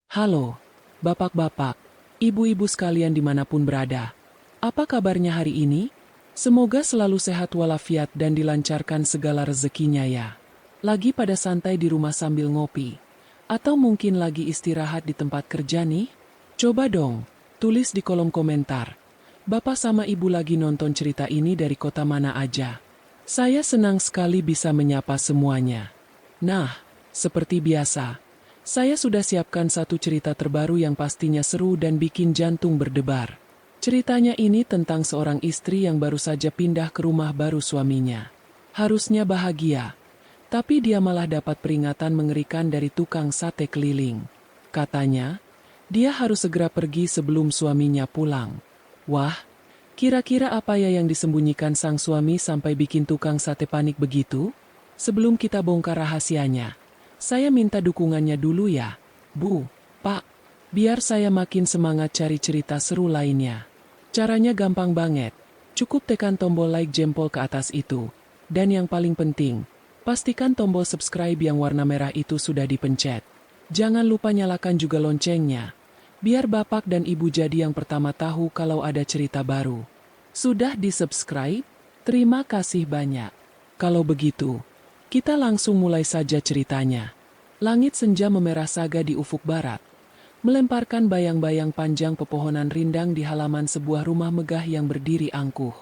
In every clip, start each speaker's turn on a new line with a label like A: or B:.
A: Halo, bapak-bapak, ibu-ibu sekalian dimanapun berada. Apa kabarnya hari ini? Semoga selalu sehat walafiat dan dilancarkan segala rezekinya ya. Lagi pada santai di rumah sambil ngopi. Atau mungkin lagi istirahat di tempat kerja nih? Coba dong, tulis di kolom komentar. Bapak sama ibu lagi nonton cerita ini dari kota mana aja. Saya senang sekali bisa menyapa semuanya. Nah, seperti biasa, saya sudah siapkan satu cerita terbaru yang pastinya seru dan bikin jantung berdebar. Ceritanya ini tentang seorang istri yang baru saja pindah ke rumah baru suaminya. Harusnya bahagia, tapi dia malah dapat peringatan mengerikan dari tukang sate keliling. Katanya, dia harus segera pergi sebelum suaminya pulang. Wah, kira-kira apa ya yang disembunyikan sang suami sampai bikin tukang sate panik begitu? Sebelum kita bongkar rahasianya, saya minta dukungannya dulu ya, Bu, Pak, biar saya makin semangat cari cerita seru lainnya. Caranya gampang banget, cukup tekan tombol like jempol ke atas itu. Dan yang paling penting, pastikan tombol subscribe yang warna merah itu sudah dipencet. Jangan lupa nyalakan juga loncengnya, biar Bapak dan Ibu jadi yang pertama tahu kalau ada cerita baru. Sudah di-subscribe? Terima kasih banyak. Kalau begitu, kita langsung mulai saja ceritanya. Langit senja memerah saga di ufuk barat, melemparkan bayang-bayang panjang pepohonan rindang di halaman sebuah rumah megah yang berdiri angkuh.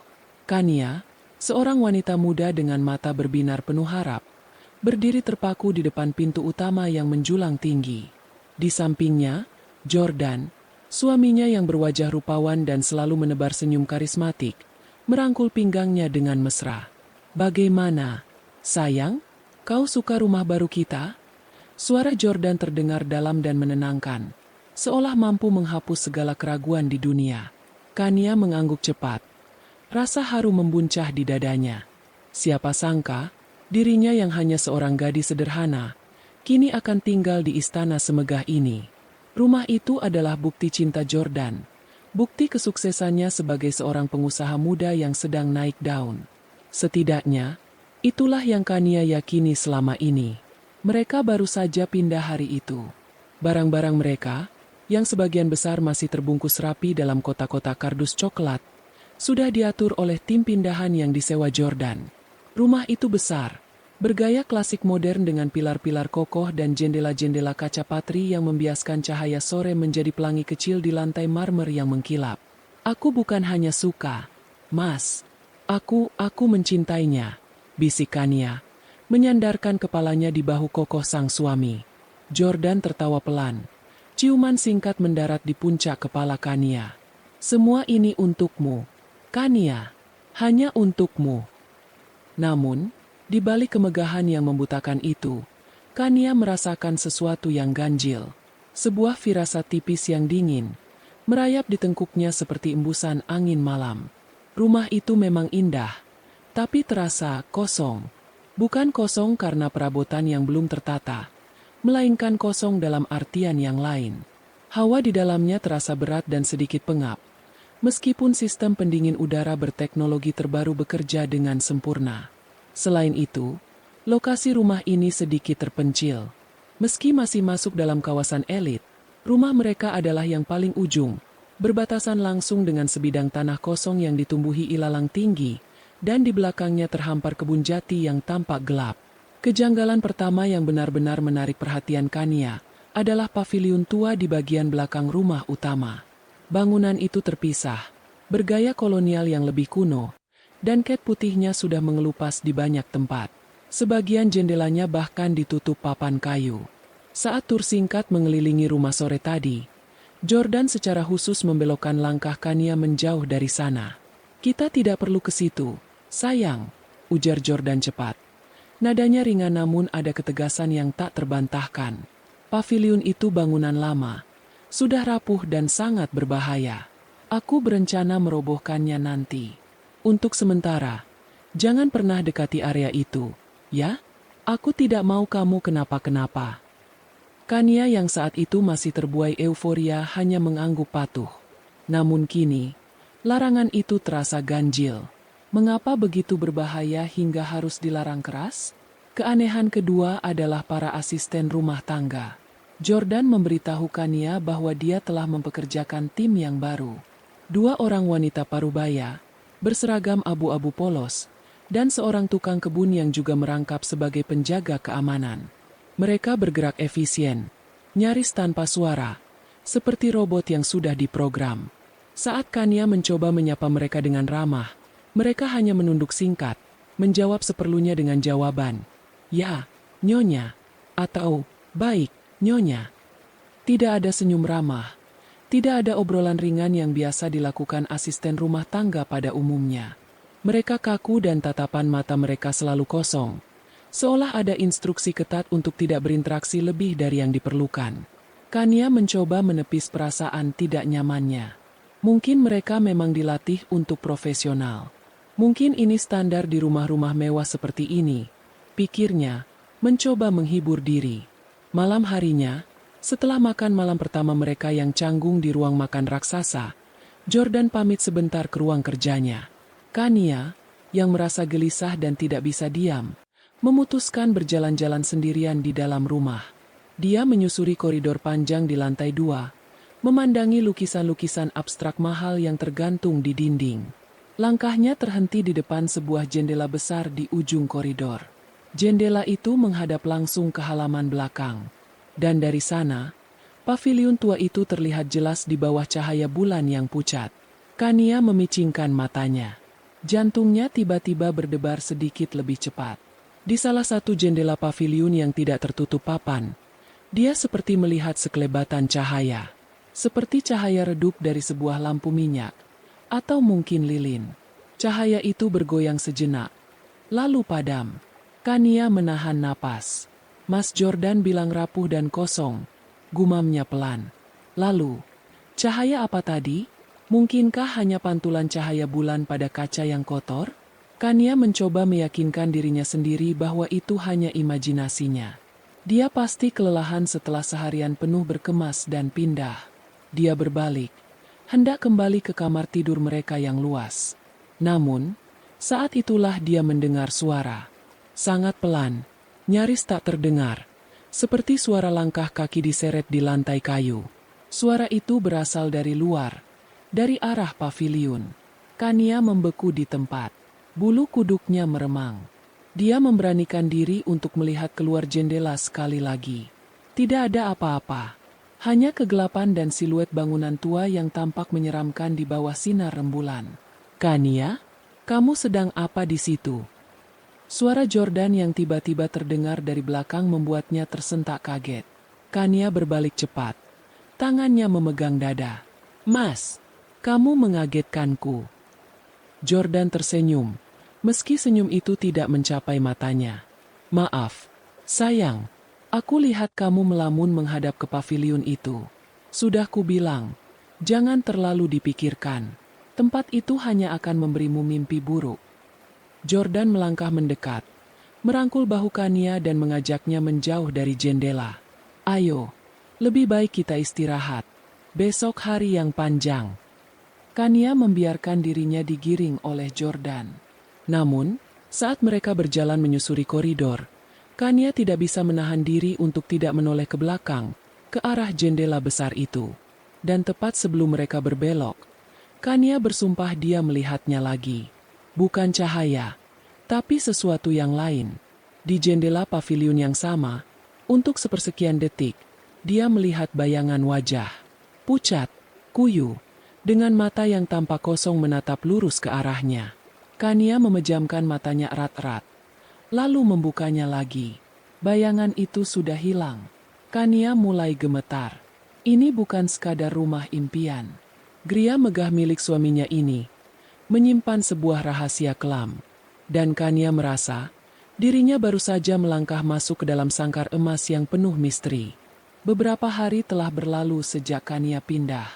A: Kania, seorang wanita muda dengan mata berbinar penuh harap, berdiri terpaku di depan pintu utama yang menjulang tinggi. Di sampingnya, Jordan, suaminya yang berwajah rupawan dan selalu menebar senyum karismatik, merangkul pinggangnya dengan mesra. "Bagaimana, sayang? Kau suka rumah baru kita?" Suara Jordan terdengar dalam dan menenangkan, seolah mampu menghapus segala keraguan di dunia. Kania mengangguk cepat. Rasa haru membuncah di dadanya. Siapa sangka, dirinya yang hanya seorang gadis sederhana, kini akan tinggal di istana semegah ini. Rumah itu adalah bukti cinta Jordan, bukti kesuksesannya sebagai seorang pengusaha muda yang sedang naik daun. Setidaknya, itulah yang Kania yakini selama ini. Mereka baru saja pindah hari itu. Barang-barang mereka, yang sebagian besar masih terbungkus rapi dalam kotak-kotak kardus coklat, sudah diatur oleh tim pindahan yang disewa Jordan. Rumah itu besar, bergaya klasik modern dengan pilar-pilar kokoh dan jendela-jendela kaca patri yang membiaskan cahaya sore menjadi pelangi kecil di lantai marmer yang mengkilap. "Aku bukan hanya suka, Mas. Aku mencintainya," bisik Kania, menyandarkan kepalanya di bahu kokoh sang suami. Jordan tertawa pelan. Ciuman singkat mendarat di puncak kepala Kania. "Semua ini untukmu, Kania. Hanya untukmu." Namun, di balik kemegahan yang membutakan itu, Kania merasakan sesuatu yang ganjil. Sebuah firasat tipis yang dingin, merayap di tengkuknya seperti embusan angin malam. Rumah itu memang indah, tapi terasa kosong. Bukan kosong karena perabotan yang belum tertata, melainkan kosong dalam artian yang lain. Hawa di dalamnya terasa berat dan sedikit pengap, meskipun sistem pendingin udara berteknologi terbaru bekerja dengan sempurna. Selain itu, lokasi rumah ini sedikit terpencil. Meski masih masuk dalam kawasan elit, rumah mereka adalah yang paling ujung, berbatasan langsung dengan sebidang tanah kosong yang ditumbuhi ilalang tinggi, dan di belakangnya terhampar kebun jati yang tampak gelap. Kejanggalan pertama yang benar-benar menarik perhatian Kania adalah paviliun tua di bagian belakang rumah utama. Bangunan itu terpisah, bergaya kolonial yang lebih kuno, dan cat putihnya sudah mengelupas di banyak tempat. Sebagian jendelanya bahkan ditutup papan kayu. Saat tur singkat mengelilingi rumah sore tadi, Jordan secara khusus membelokkan langkah Kania menjauh dari sana. "Kita tidak perlu ke situ, sayang," ujar Jordan cepat. Nadanya ringan namun ada ketegasan yang tak terbantahkan. "Paviliun itu bangunan lama, sudah rapuh dan sangat berbahaya. Aku berencana merobohkannya nanti. Untuk sementara, jangan pernah dekati area itu, ya? Aku tidak mau kamu kenapa-kenapa." Kania yang saat itu masih terbuai euforia hanya mengangguk patuh. Namun kini, larangan itu terasa ganjil. Mengapa begitu berbahaya hingga harus dilarang keras? Keanehan kedua adalah para asisten rumah tangga. Jordan memberitahu Kania bahwa dia telah mempekerjakan tim yang baru. 2 orang wanita parubaya, berseragam abu-abu polos, dan seorang tukang kebun yang juga merangkap sebagai penjaga keamanan. Mereka bergerak efisien, nyaris tanpa suara, seperti robot yang sudah diprogram. Saat Kania mencoba menyapa mereka dengan ramah, mereka hanya menunduk singkat, menjawab seperlunya dengan jawaban, "Ya, Nyonya," atau "Baik, Nyonya." Tidak ada senyum ramah, tidak ada obrolan ringan yang biasa dilakukan asisten rumah tangga pada umumnya. Mereka kaku dan tatapan mata mereka selalu kosong, seolah ada instruksi ketat untuk tidak berinteraksi lebih dari yang diperlukan. Kania mencoba menepis perasaan tidak nyamannya. Mungkin mereka memang dilatih untuk profesional. Mungkin ini standar di rumah-rumah mewah seperti ini, pikirnya, mencoba menghibur diri. Malam harinya, setelah makan malam pertama mereka yang canggung di ruang makan raksasa, Jordan pamit sebentar ke ruang kerjanya. Kania, yang merasa gelisah dan tidak bisa diam, memutuskan berjalan-jalan sendirian di dalam rumah. Dia menyusuri koridor panjang di lantai 2, memandangi lukisan-lukisan abstrak mahal yang tergantung di dinding. Langkahnya terhenti di depan sebuah jendela besar di ujung koridor. Jendela itu menghadap langsung ke halaman belakang. Dan dari sana, paviliun tua itu terlihat jelas di bawah cahaya bulan yang pucat. Kania memicingkan matanya. Jantungnya tiba-tiba berdebar sedikit lebih cepat. Di salah satu jendela paviliun yang tidak tertutup papan, dia seperti melihat sekelebatan cahaya. Seperti cahaya redup dari sebuah lampu minyak, atau mungkin lilin. Cahaya itu bergoyang sejenak, lalu padam. Kania menahan napas. "Mas Jordan bilang rapuh dan kosong," gumamnya pelan. Lalu, cahaya apa tadi? Mungkinkah hanya pantulan cahaya bulan pada kaca yang kotor? Kania mencoba meyakinkan dirinya sendiri bahwa itu hanya imajinasinya. Dia pasti kelelahan setelah seharian penuh berkemas dan pindah. Dia berbalik, hendak kembali ke kamar tidur mereka yang luas. Namun, saat itulah dia mendengar suara. Sangat pelan, nyaris tak terdengar. Seperti suara langkah kaki diseret di lantai kayu. Suara itu berasal dari luar, dari arah paviliun. Kania membeku di tempat. Bulu kuduknya meremang. Dia memberanikan diri untuk melihat keluar jendela sekali lagi. Tidak ada apa-apa. Hanya kegelapan dan siluet bangunan tua yang tampak menyeramkan di bawah sinar rembulan. "Kania, kamu sedang apa di situ?" Suara Jordan yang tiba-tiba terdengar dari belakang membuatnya tersentak kaget. Kania berbalik cepat. Tangannya memegang dada. "Mas, kamu mengagetkanku." Jordan tersenyum, meski senyum itu tidak mencapai matanya. "Maaf, sayang. Aku lihat kamu melamun menghadap ke paviliun itu. Sudah kubilang, jangan terlalu dipikirkan. Tempat itu hanya akan memberimu mimpi buruk." Jordan melangkah mendekat, merangkul bahu Kania dan mengajaknya menjauh dari jendela. "Ayo, lebih baik kita istirahat. Besok hari yang panjang." Kania membiarkan dirinya digiring oleh Jordan. Namun, saat mereka berjalan menyusuri koridor, Kania tidak bisa menahan diri untuk tidak menoleh ke belakang, ke arah jendela besar itu. Dan tepat sebelum mereka berbelok, Kania bersumpah dia melihatnya lagi. Bukan cahaya, tapi sesuatu yang lain. Di jendela paviliun yang sama, untuk sepersekian detik, dia melihat bayangan wajah. Pucat, kuyu, dengan mata yang tampak kosong menatap lurus ke arahnya. Kania memejamkan matanya erat-erat, lalu membukanya lagi. Bayangan itu sudah hilang. Kania mulai gemetar. Ini bukan sekadar rumah impian. Gria megah milik suaminya ini menyimpan sebuah rahasia kelam. Dan Kania merasa dirinya baru saja melangkah masuk ke dalam sangkar emas yang penuh misteri. Beberapa hari telah berlalu sejak Kania pindah.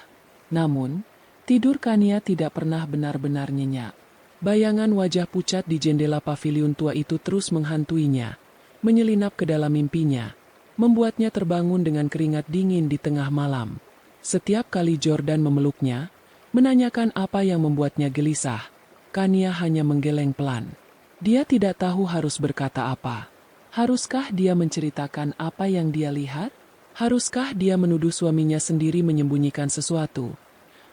A: Namun, tidur Kania tidak pernah benar-benar nyenyak. Bayangan wajah pucat di jendela paviliun tua itu terus menghantuinya, menyelinap ke dalam mimpinya, membuatnya terbangun dengan keringat dingin di tengah malam. Setiap kali Jordan memeluknya, menanyakan apa yang membuatnya gelisah, Kania hanya menggeleng pelan. Dia tidak tahu harus berkata apa. Haruskah dia menceritakan apa yang dia lihat? Haruskah dia menuduh suaminya sendiri menyembunyikan sesuatu?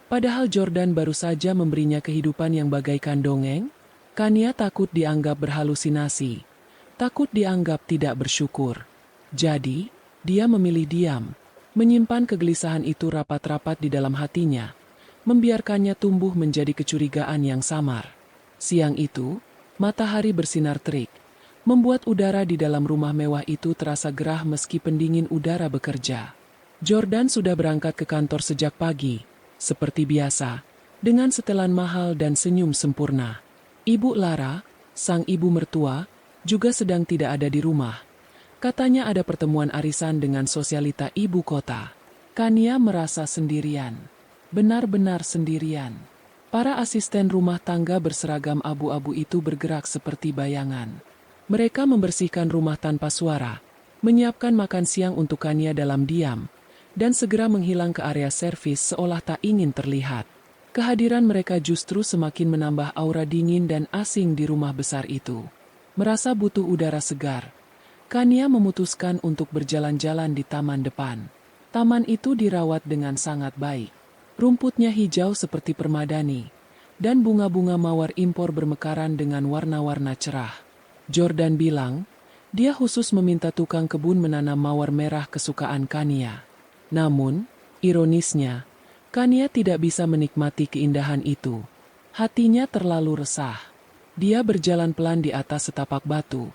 A: Padahal Jordan baru saja memberinya kehidupan yang bagaikan dongeng? Kania takut dianggap berhalusinasi. Takut dianggap tidak bersyukur. Jadi, dia memilih diam. Menyimpan kegelisahan itu rapat-rapat di dalam hatinya. Membiarkannya tumbuh menjadi kecurigaan yang samar. Siang itu, matahari bersinar terik. Membuat udara di dalam rumah mewah itu terasa gerah meski pendingin udara bekerja. Jordan sudah berangkat ke kantor sejak pagi, seperti biasa, dengan setelan mahal dan senyum sempurna. Ibu Lara, sang ibu mertua, juga sedang tidak ada di rumah. Katanya ada pertemuan arisan dengan sosialita ibu kota. Kania merasa sendirian. Benar-benar sendirian. Para asisten rumah tangga berseragam abu-abu itu bergerak seperti bayangan. Mereka membersihkan rumah tanpa suara, menyiapkan makan siang untuk Kania dalam diam, dan segera menghilang ke area servis seolah tak ingin terlihat. Kehadiran mereka justru semakin menambah aura dingin dan asing di rumah besar itu. Merasa butuh udara segar, Kania memutuskan untuk berjalan-jalan di taman depan. Taman itu dirawat dengan sangat baik. Rumputnya hijau seperti permadani, dan bunga-bunga mawar impor bermekaran dengan warna-warna cerah. Jordan bilang, dia khusus meminta tukang kebun menanam mawar merah kesukaan Kania. Namun, ironisnya, Kania tidak bisa menikmati keindahan itu. Hatinya terlalu resah. Dia berjalan pelan di atas setapak batu.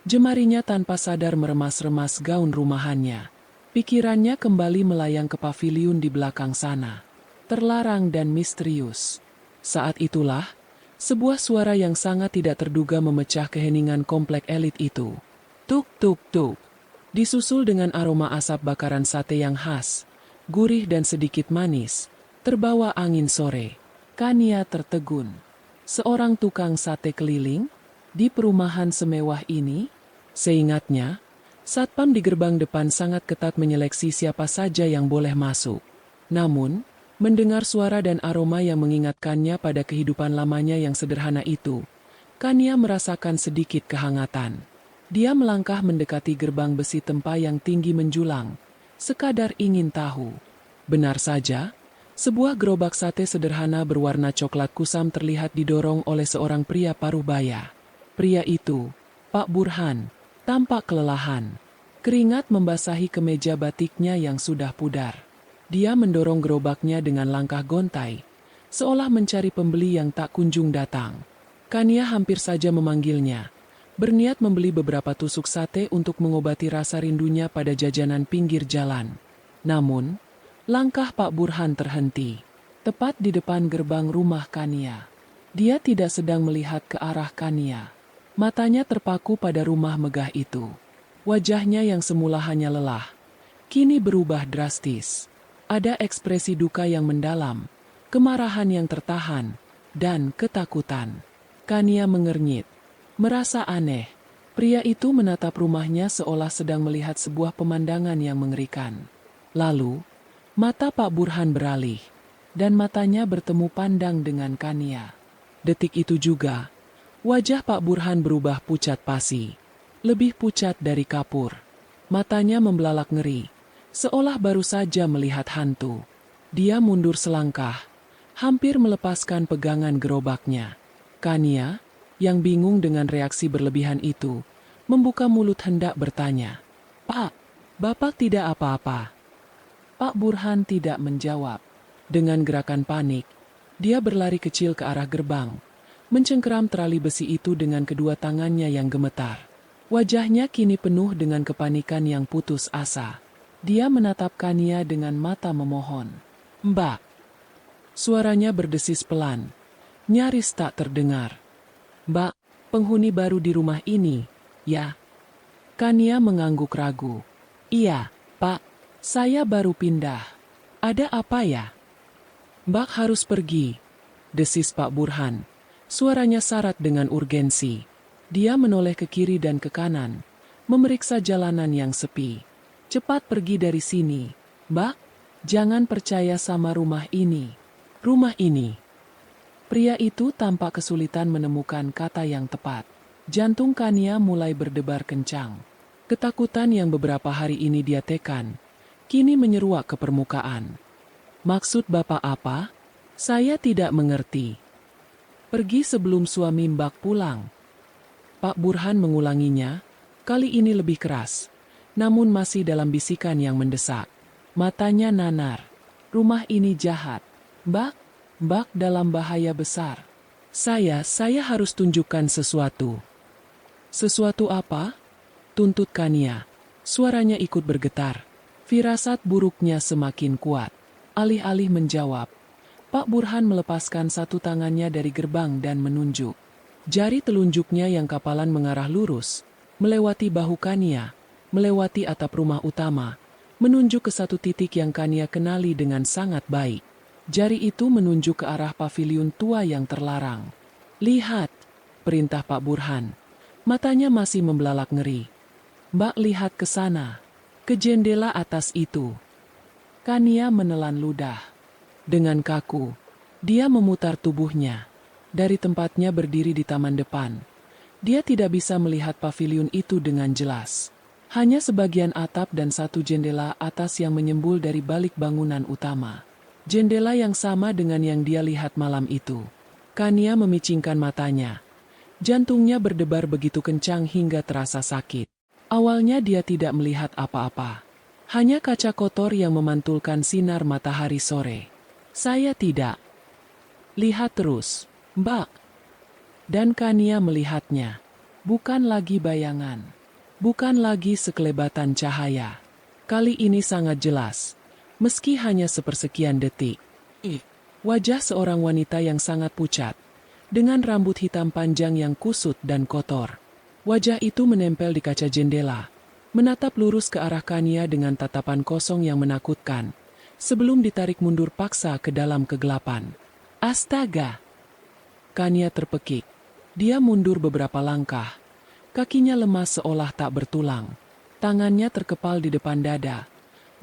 A: Jemarinya tanpa sadar meremas-remas gaun rumahannya. Pikirannya kembali melayang ke paviliun di belakang sana. Terlarang dan misterius. Saat itulah, sebuah suara yang sangat tidak terduga memecah keheningan komplek elit itu. Tuk tuk tuk. Disusul dengan aroma asap bakaran sate yang khas, gurih dan sedikit manis, terbawa angin sore. Kania tertegun. Seorang tukang sate keliling di perumahan semewah ini? Seingatnya, satpam di gerbang depan sangat ketat menyeleksi siapa saja yang boleh masuk. Namun, mendengar suara dan aroma yang mengingatkannya pada kehidupan lamanya yang sederhana itu, Kania merasakan sedikit kehangatan. Dia melangkah mendekati gerbang besi tempa yang tinggi menjulang, sekadar ingin tahu. Benar saja, sebuah gerobak sate sederhana berwarna coklat kusam terlihat didorong oleh seorang pria paruh baya. Pria itu, Pak Burhan, tampak kelelahan. Keringat membasahi kemeja batiknya yang sudah pudar. Dia mendorong gerobaknya dengan langkah gontai, seolah mencari pembeli yang tak kunjung datang. Kania hampir saja memanggilnya, berniat membeli beberapa tusuk sate untuk mengobati rasa rindunya pada jajanan pinggir jalan. Namun, langkah Pak Burhan terhenti, tepat di depan gerbang rumah Kania. Dia tidak sedang melihat ke arah Kania. Matanya terpaku pada rumah megah itu. Wajahnya yang semula hanya lelah, kini berubah drastis. Ada ekspresi duka yang mendalam, kemarahan yang tertahan, dan ketakutan. Kania mengernyit, merasa aneh. Pria itu menatap rumahnya seolah sedang melihat sebuah pemandangan yang mengerikan. Lalu, mata Pak Burhan beralih, dan matanya bertemu pandang dengan Kania. Detik itu juga, wajah Pak Burhan berubah pucat pasi, lebih pucat dari kapur. Matanya membelalak ngeri, seolah baru saja melihat hantu. Dia mundur selangkah, hampir melepaskan pegangan gerobaknya. Kania, yang bingung dengan reaksi berlebihan itu, membuka mulut hendak bertanya. "Pak, Bapak tidak apa-apa?" Pak Burhan tidak menjawab. Dengan gerakan panik, dia berlari kecil ke arah gerbang, mencengkeram tali besi itu dengan kedua tangannya yang gemetar. Wajahnya kini penuh dengan kepanikan yang putus asa. Dia menatap Kania dengan mata memohon. "Mbak." Suaranya berdesis pelan, nyaris tak terdengar. "Mbak, penghuni baru di rumah ini, ya?" Kania mengangguk ragu. "Iya, Pak, saya baru pindah. Ada apa ya?" "Mbak harus pergi," desis Pak Burhan. Suaranya syarat dengan urgensi. Dia menoleh ke kiri dan ke kanan, memeriksa jalanan yang sepi. "Cepat pergi dari sini, Mbak. Jangan percaya sama rumah ini. Rumah ini." Pria itu tampak kesulitan menemukan kata yang tepat. Jantung Kania mulai berdebar kencang. Ketakutan yang beberapa hari ini dia tekan, kini menyeruak ke permukaan. Maksud Bapak apa? Saya tidak mengerti. Pergi sebelum suami Mbak pulang. Pak Burhan mengulanginya, kali ini lebih keras, namun masih dalam bisikan yang mendesak. Matanya nanar. Rumah ini jahat. Mbak dalam bahaya besar. Saya harus tunjukkan sesuatu. Sesuatu apa? Tuntut Kania. Suaranya ikut bergetar. Firasat buruknya semakin kuat. Alih-alih menjawab, Pak Burhan melepaskan satu tangannya dari gerbang dan menunjuk. Jari telunjuknya yang kapalan mengarah lurus, melewati bahu Kania, melewati atap rumah utama, menunjuk ke satu titik yang Kania kenali dengan sangat baik. Jari itu menunjuk ke arah paviliun tua yang terlarang. Lihat, perintah Pak Burhan. Matanya masih membelalak ngeri. Mbak lihat ke sana, ke jendela atas itu. Kania menelan ludah. Dengan kaku, dia memutar tubuhnya. Dari tempatnya berdiri di taman depan. Dia tidak bisa melihat paviliun itu dengan jelas. Hanya sebagian atap dan satu jendela atas yang menyembul dari balik bangunan utama. Jendela yang sama dengan yang dia lihat malam itu. Kania memicingkan matanya. Jantungnya berdebar begitu kencang hingga terasa sakit. Awalnya dia tidak melihat apa-apa. Hanya kaca kotor yang memantulkan sinar matahari sore. Saya tidak. Lihat terus, Mbak. Dan Kania melihatnya. Bukan lagi bayangan. Bukan lagi sekelebatan cahaya. Kali ini sangat jelas. Meski hanya sepersekian detik. Wajah seorang wanita yang sangat pucat. Dengan rambut hitam panjang yang kusut dan kotor. Wajah itu menempel di kaca jendela. Menatap lurus ke arah Kania dengan tatapan kosong yang menakutkan. Sebelum ditarik mundur paksa ke dalam kegelapan. Astaga! Kania terpekik. Dia mundur beberapa langkah. Kakinya lemas seolah tak bertulang. Tangannya terkepal di depan dada.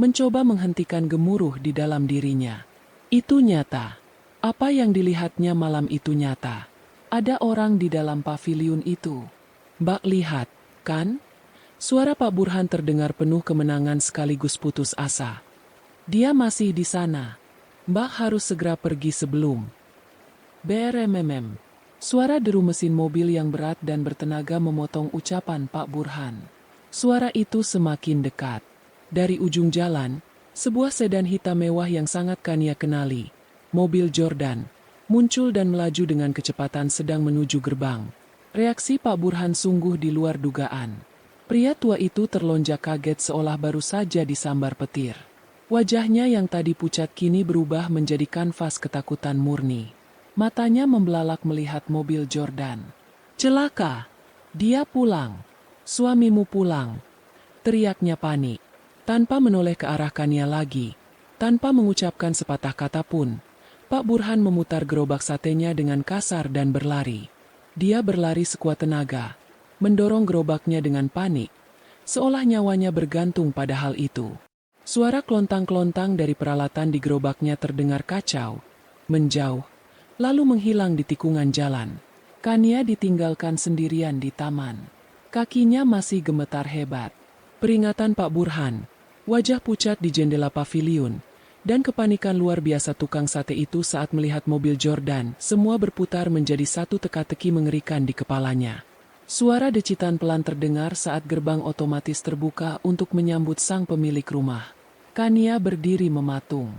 A: Mencoba menghentikan gemuruh di dalam dirinya. Itu nyata. Apa yang dilihatnya malam itu nyata. Ada orang di dalam paviliun itu. Mbak lihat, kan? Suara Pak Burhan terdengar penuh kemenangan sekaligus putus asa. Dia masih di sana. Mbak harus segera pergi sebelum. BRMMM. Suara deru mesin mobil yang berat dan bertenaga memotong ucapan Pak Burhan. Suara itu semakin dekat. Dari ujung jalan, sebuah sedan hitam mewah yang sangat Kania kenali, mobil Jordan, muncul dan melaju dengan kecepatan sedang menuju gerbang. Reaksi Pak Burhan sungguh di luar dugaan. Pria tua itu terlonjak kaget seolah baru saja disambar petir. Wajahnya yang tadi pucat kini berubah menjadi kanvas ketakutan murni. Matanya membelalak melihat mobil Jordan. Celaka! Dia pulang! Suamimu pulang! Teriaknya panik. Tanpa menoleh ke arah Kania lagi, tanpa mengucapkan sepatah kata pun, Pak Burhan memutar gerobak satenya dengan kasar dan berlari. Dia berlari sekuat tenaga, mendorong gerobaknya dengan panik, seolah nyawanya bergantung pada hal itu. Suara klontang-klontang dari peralatan di gerobaknya terdengar kacau, menjauh, lalu menghilang di tikungan jalan. Kania ditinggalkan sendirian di taman. Kakinya masih gemetar hebat. Peringatan Pak Burhan. Wajah pucat di jendela paviliun, dan kepanikan luar biasa tukang sate itu saat melihat mobil Jordan, semua berputar menjadi satu teka-teki mengerikan di kepalanya. Suara decitan pelan terdengar saat gerbang otomatis terbuka untuk menyambut sang pemilik rumah. Kania berdiri mematung.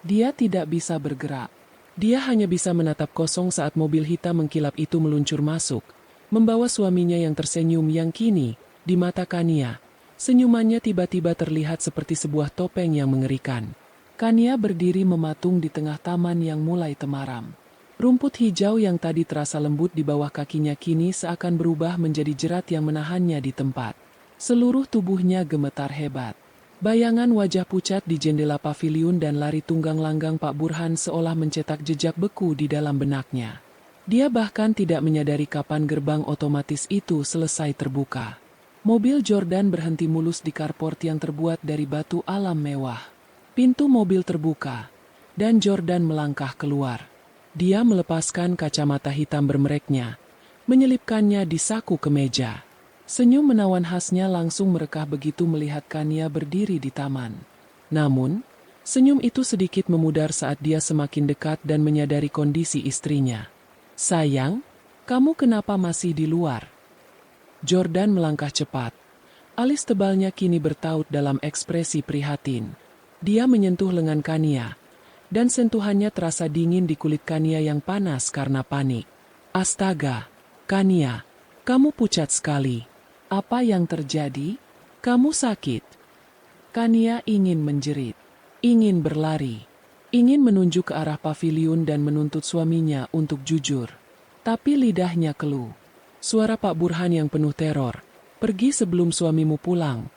A: Dia tidak bisa bergerak. Dia hanya bisa menatap kosong saat mobil hitam mengkilap itu meluncur masuk, membawa suaminya yang tersenyum yang kini, di mata Kania, senyumannya tiba-tiba terlihat seperti sebuah topeng yang mengerikan. Kania berdiri mematung di tengah taman yang mulai temaram. Rumput hijau yang tadi terasa lembut di bawah kakinya kini seakan berubah menjadi jerat yang menahannya di tempat. Seluruh tubuhnya gemetar hebat. Bayangan wajah pucat di jendela paviliun dan lari tunggang langgang Pak Burhan seolah mencetak jejak beku di dalam benaknya. Dia bahkan tidak menyadari kapan gerbang otomatis itu selesai terbuka. Mobil Jordan berhenti mulus di carport yang terbuat dari batu alam mewah. Pintu mobil terbuka, dan Jordan melangkah keluar. Dia melepaskan kacamata hitam bermereknya, menyelipkannya di saku kemeja. Senyum menawan khasnya langsung merekah begitu melihat Kania berdiri di taman. Namun, senyum itu sedikit memudar saat dia semakin dekat dan menyadari kondisi istrinya. "Sayang, kamu kenapa masih di luar?" Jordan melangkah cepat. Alis tebalnya kini bertaut dalam ekspresi prihatin. Dia menyentuh lengan Kania, dan sentuhannya terasa dingin di kulit Kania yang panas karena panik. "Astaga, Kania, kamu pucat sekali. Apa yang terjadi? Kamu sakit?" Kania ingin menjerit, ingin berlari, ingin menunjuk ke arah paviliun dan menuntut suaminya untuk jujur. Tapi lidahnya keluh. Suara Pak Burhan yang penuh teror, "Pergi sebelum suamimu pulang,"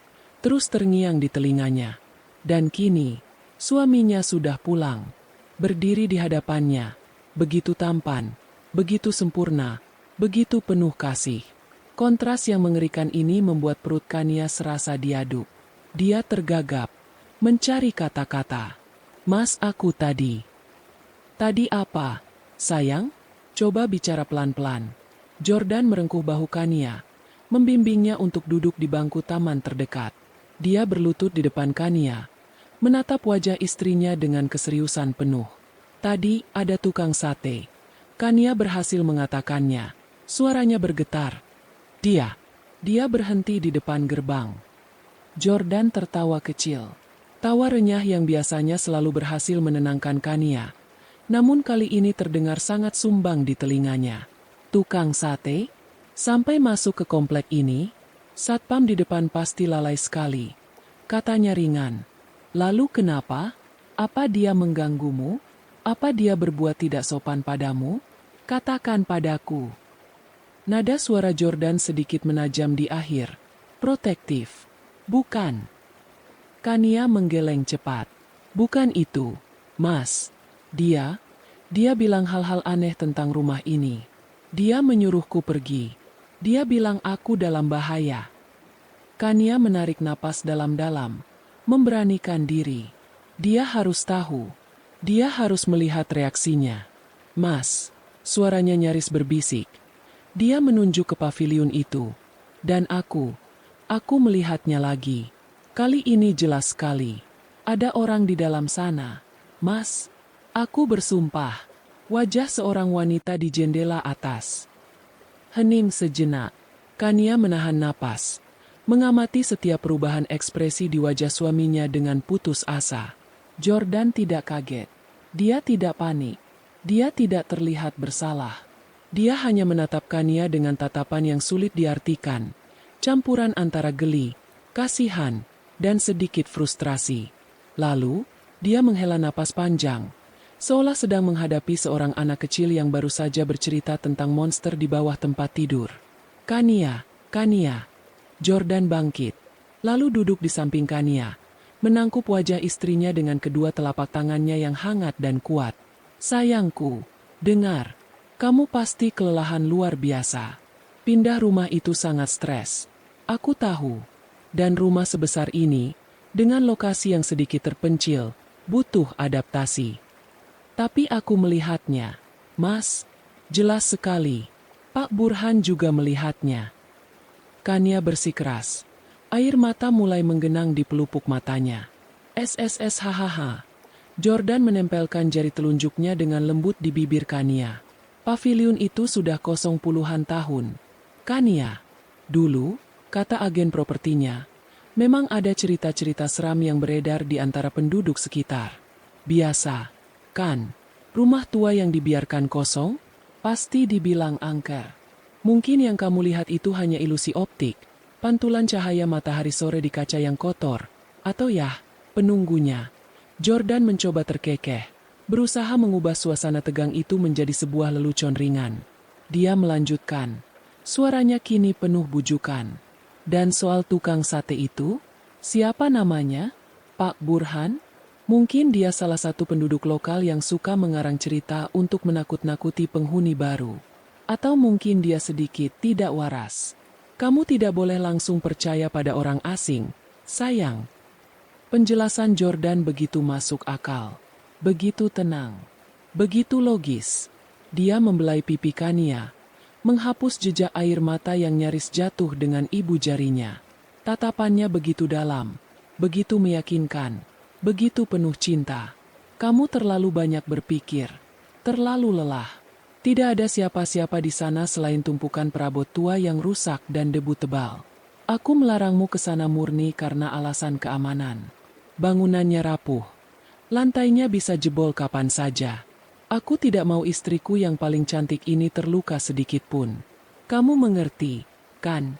A: terus terngiang di telinganya. Dan kini, suaminya sudah pulang. Berdiri di hadapannya, begitu tampan, begitu sempurna, begitu penuh kasih. Kontras yang mengerikan ini membuat perut Kania serasa diaduk. Dia tergagap, mencari kata-kata. "Mas, aku tadi." "Tadi apa, sayang? Coba bicara pelan-pelan." Jordan merengkuh bahu Kania, membimbingnya untuk duduk di bangku taman terdekat. Dia berlutut di depan Kania, menatap wajah istrinya dengan keseriusan penuh. "Tadi ada tukang sate." Kania berhasil mengatakannya. Suaranya bergetar. Dia berhenti di depan gerbang. Jordan tertawa kecil. Tawa renyah yang biasanya selalu berhasil menenangkan Kania. Namun kali ini terdengar sangat sumbang di telinganya. "Tukang sate? Sampai masuk ke komplek ini? Satpam di depan pasti lalai sekali," katanya ringan. "Lalu kenapa? Apa dia mengganggumu? Apa dia berbuat tidak sopan padamu? Katakan padaku." Nada suara Jordan sedikit menajam di akhir. "Protektif. Bukan." Kania menggeleng cepat. "Bukan itu, Mas. Dia bilang hal-hal aneh tentang rumah ini. Dia menyuruhku pergi. Dia bilang aku dalam bahaya." Kania menarik napas dalam-dalam, memberanikan diri. Dia harus tahu. Dia harus melihat reaksinya. "Mas," suaranya nyaris berbisik. Dia menunjuk ke paviliun itu. "Dan aku melihatnya lagi. Kali ini jelas sekali. Ada orang di dalam sana. Mas, aku bersumpah." Wajah seorang wanita di jendela atas. Hening sejenak. Kania menahan napas, mengamati setiap perubahan ekspresi di wajah suaminya dengan putus asa. Jordan tidak kaget. Dia tidak panik. Dia tidak terlihat bersalah. Dia hanya menatap Kania dengan tatapan yang sulit diartikan. Campuran antara geli, kasihan, dan sedikit frustrasi. Lalu, dia menghela napas panjang, seolah sedang menghadapi seorang anak kecil yang baru saja bercerita tentang monster di bawah tempat tidur. Kania." Jordan bangkit, lalu duduk di samping Kania, menangkup wajah istrinya dengan kedua telapak tangannya yang hangat dan kuat. "Sayangku, dengar. Kamu pasti kelelahan luar biasa. Pindah rumah itu sangat stres. Aku tahu. Dan rumah sebesar ini, dengan lokasi yang sedikit terpencil, butuh adaptasi. Tapi aku melihatnya, Mas. Jelas sekali. Pak Burhan juga melihatnya." Kania bersikeras. Air mata mulai menggenang di pelupuk matanya. "SSS hahaha." Jordan menempelkan jari telunjuknya dengan lembut di bibir Kania. "Paviliun itu sudah kosong puluhan tahun. Kania, dulu, kata agen propertinya, memang ada cerita-cerita seram yang beredar di antara penduduk sekitar. Biasa, kan? Rumah tua yang dibiarkan kosong, pasti dibilang angker. Mungkin yang kamu lihat itu hanya ilusi optik, pantulan cahaya matahari sore di kaca yang kotor, atau ya, penunggunya." Jordan mencoba terkekeh, berusaha mengubah suasana tegang itu menjadi sebuah lelucon ringan. Dia melanjutkan, suaranya kini penuh bujukan. "Dan soal tukang sate itu, siapa namanya? Pak Burhan? Mungkin dia salah satu penduduk lokal yang suka mengarang cerita untuk menakut-nakuti penghuni baru. Atau mungkin dia sedikit tidak waras. Kamu tidak boleh langsung percaya pada orang asing, sayang." Penjelasan Jordan begitu masuk akal, begitu tenang, begitu logis. Dia membelai pipi Kania, menghapus jejak air mata yang nyaris jatuh dengan ibu jarinya. Tatapannya begitu dalam, begitu meyakinkan. Begitu penuh cinta. Kamu terlalu banyak berpikir. Terlalu lelah. Tidak ada siapa-siapa di sana selain tumpukan perabot tua yang rusak dan debu tebal. Aku melarangmu ke sana murni karena alasan keamanan. Bangunannya rapuh. Lantainya bisa jebol kapan saja. Aku tidak mau istriku yang paling cantik ini terluka sedikit pun. Kamu mengerti, kan?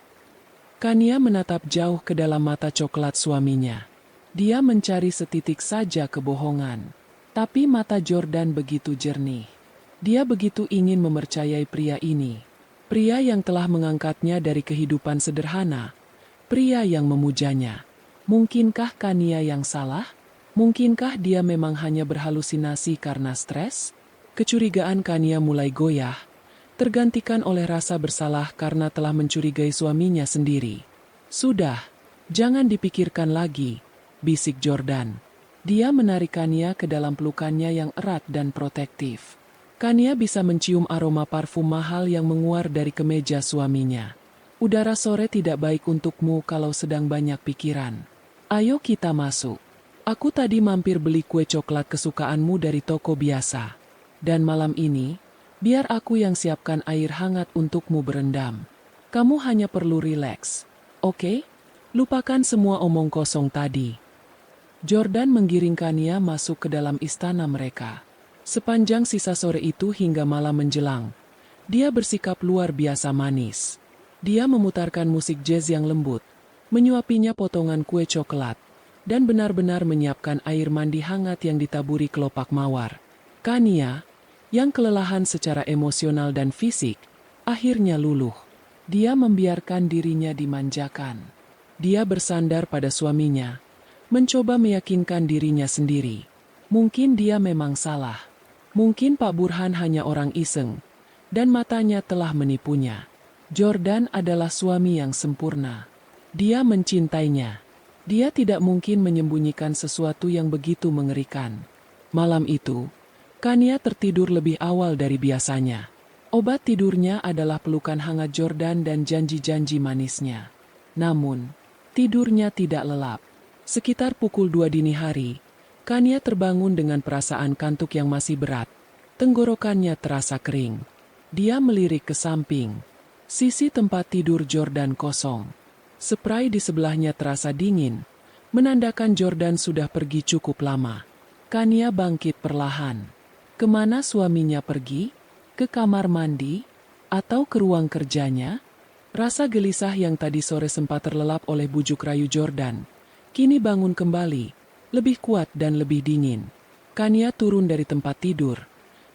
A: Kania menatap jauh ke dalam mata coklat suaminya. Dia mencari setitik saja kebohongan. Tapi mata Jordan begitu jernih. Dia begitu ingin mempercayai pria ini. Pria yang telah mengangkatnya dari kehidupan sederhana. Pria yang memujanya. Mungkinkah Kania yang salah? Mungkinkah dia memang hanya berhalusinasi karena stres? Kecurigaan Kania mulai goyah, tergantikan oleh rasa bersalah karena telah mencurigai suaminya sendiri. Sudah, jangan dipikirkan lagi, bisik Jordan. Dia menarik Kania ke dalam pelukannya yang erat dan protektif. Kania bisa mencium aroma parfum mahal yang menguar dari kemeja suaminya. Udara sore tidak baik untukmu kalau sedang banyak pikiran. Ayo kita masuk. Aku tadi mampir beli kue coklat kesukaanmu dari toko biasa. Dan malam ini, biar aku yang siapkan air hangat untukmu berendam. Kamu hanya perlu rileks. Oke? Lupakan semua omong kosong tadi. Jordan menggiring Kania masuk ke dalam istana mereka. Sepanjang sisa sore itu hingga malam menjelang, dia bersikap luar biasa manis. Dia memutarkan musik jazz yang lembut, menyuapinya potongan kue coklat, dan benar-benar menyiapkan air mandi hangat yang ditaburi kelopak mawar. Kania, yang kelelahan secara emosional dan fisik, akhirnya luluh. Dia membiarkan dirinya dimanjakan. Dia bersandar pada suaminya, mencoba meyakinkan dirinya sendiri. Mungkin dia memang salah. Mungkin Pak Burhan hanya orang iseng, dan matanya telah menipunya. Jordan adalah suami yang sempurna. Dia mencintainya. Dia tidak mungkin menyembunyikan sesuatu yang begitu mengerikan. Malam itu, Kania tertidur lebih awal dari biasanya. Obat tidurnya adalah pelukan hangat Jordan dan janji-janji manisnya. Namun, tidurnya tidak lelap. Sekitar pukul 2 dini hari, Kania terbangun dengan perasaan kantuk yang masih berat. Tenggorokannya terasa kering. Dia melirik ke samping. Sisi tempat tidur Jordan kosong. Spray di sebelahnya terasa dingin, menandakan Jordan sudah pergi cukup lama. Kania bangkit perlahan. Kemana suaminya pergi? Ke kamar mandi? Atau ke ruang kerjanya? Rasa gelisah yang tadi sore sempat terlelap oleh bujuk rayu Jordan, kini bangun kembali. Lebih kuat dan lebih dingin. Kania turun dari tempat tidur.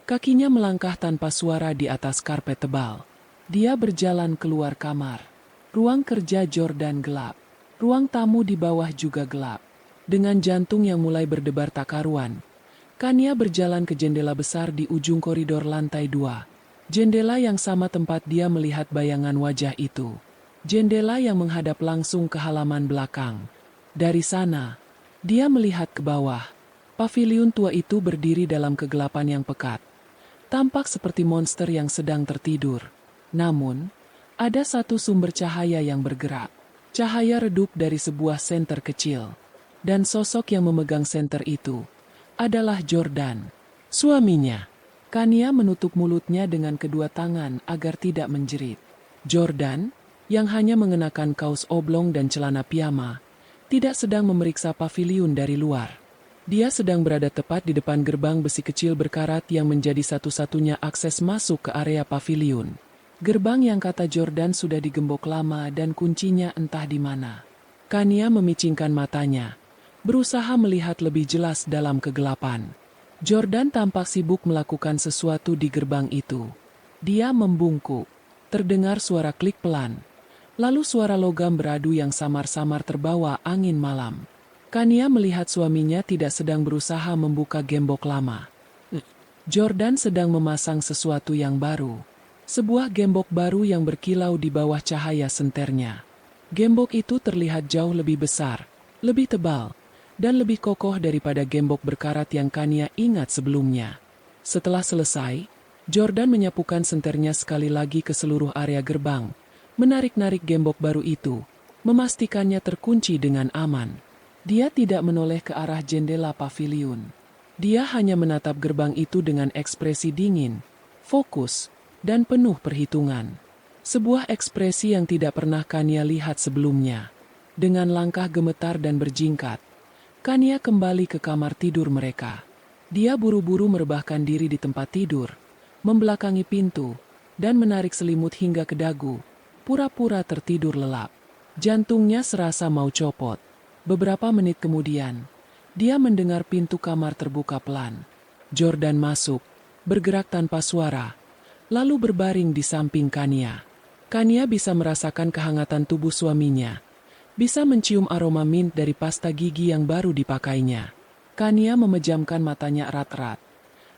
A: Kakinya melangkah tanpa suara di atas karpet tebal. Dia berjalan keluar kamar. Ruang kerja Jordan gelap. Ruang tamu di bawah juga gelap. Dengan jantung yang mulai berdebar tak karuan, Kania berjalan ke jendela besar di ujung koridor lantai 2. Jendela yang sama tempat dia melihat bayangan wajah itu. Jendela yang menghadap langsung ke halaman belakang. Dari sana, dia melihat ke bawah. Paviliun tua itu berdiri dalam kegelapan yang pekat. Tampak seperti monster yang sedang tertidur. Namun, ada satu sumber cahaya yang bergerak. Cahaya redup dari sebuah senter kecil. Dan sosok yang memegang senter itu adalah Jordan, suaminya. Kania menutup mulutnya dengan kedua tangan agar tidak menjerit. Jordan, yang hanya mengenakan kaos oblong dan celana piyama, tidak sedang memeriksa paviliun dari luar. Dia sedang berada tepat di depan gerbang besi kecil berkarat yang menjadi satu-satunya akses masuk ke area paviliun. Gerbang yang kata Jordan sudah digembok lama dan kuncinya entah di mana. Kania memicingkan matanya, berusaha melihat lebih jelas dalam kegelapan. Jordan tampak sibuk melakukan sesuatu di gerbang itu. Dia membungkuk. Terdengar suara klik pelan. Lalu suara logam beradu yang samar-samar terbawa angin malam. Kania melihat suaminya tidak sedang berusaha membuka gembok lama. Jordan sedang memasang sesuatu yang baru. Sebuah gembok baru yang berkilau di bawah cahaya senternya. Gembok itu terlihat jauh lebih besar, lebih tebal, dan lebih kokoh daripada gembok berkarat yang Kania ingat sebelumnya. Setelah selesai, Jordan menyapukan senternya sekali lagi ke seluruh area gerbang. Menarik-narik gembok baru itu, memastikannya terkunci dengan aman. Dia tidak menoleh ke arah jendela paviliun. Dia hanya menatap gerbang itu dengan ekspresi dingin, fokus, dan penuh perhitungan. Sebuah ekspresi yang tidak pernah Kania lihat sebelumnya. Dengan langkah gemetar dan berjingkat, Kania kembali ke kamar tidur mereka. Dia buru-buru merebahkan diri di tempat tidur, membelakangi pintu, dan menarik selimut hingga ke dagu, pura-pura tertidur lelap. Jantungnya serasa mau copot. Beberapa menit kemudian, dia mendengar pintu kamar terbuka pelan. Jordan masuk, bergerak tanpa suara, lalu berbaring di samping Kania. Kania bisa merasakan kehangatan tubuh suaminya, bisa mencium aroma mint dari pasta gigi yang baru dipakainya. Kania memejamkan matanya erat-erat,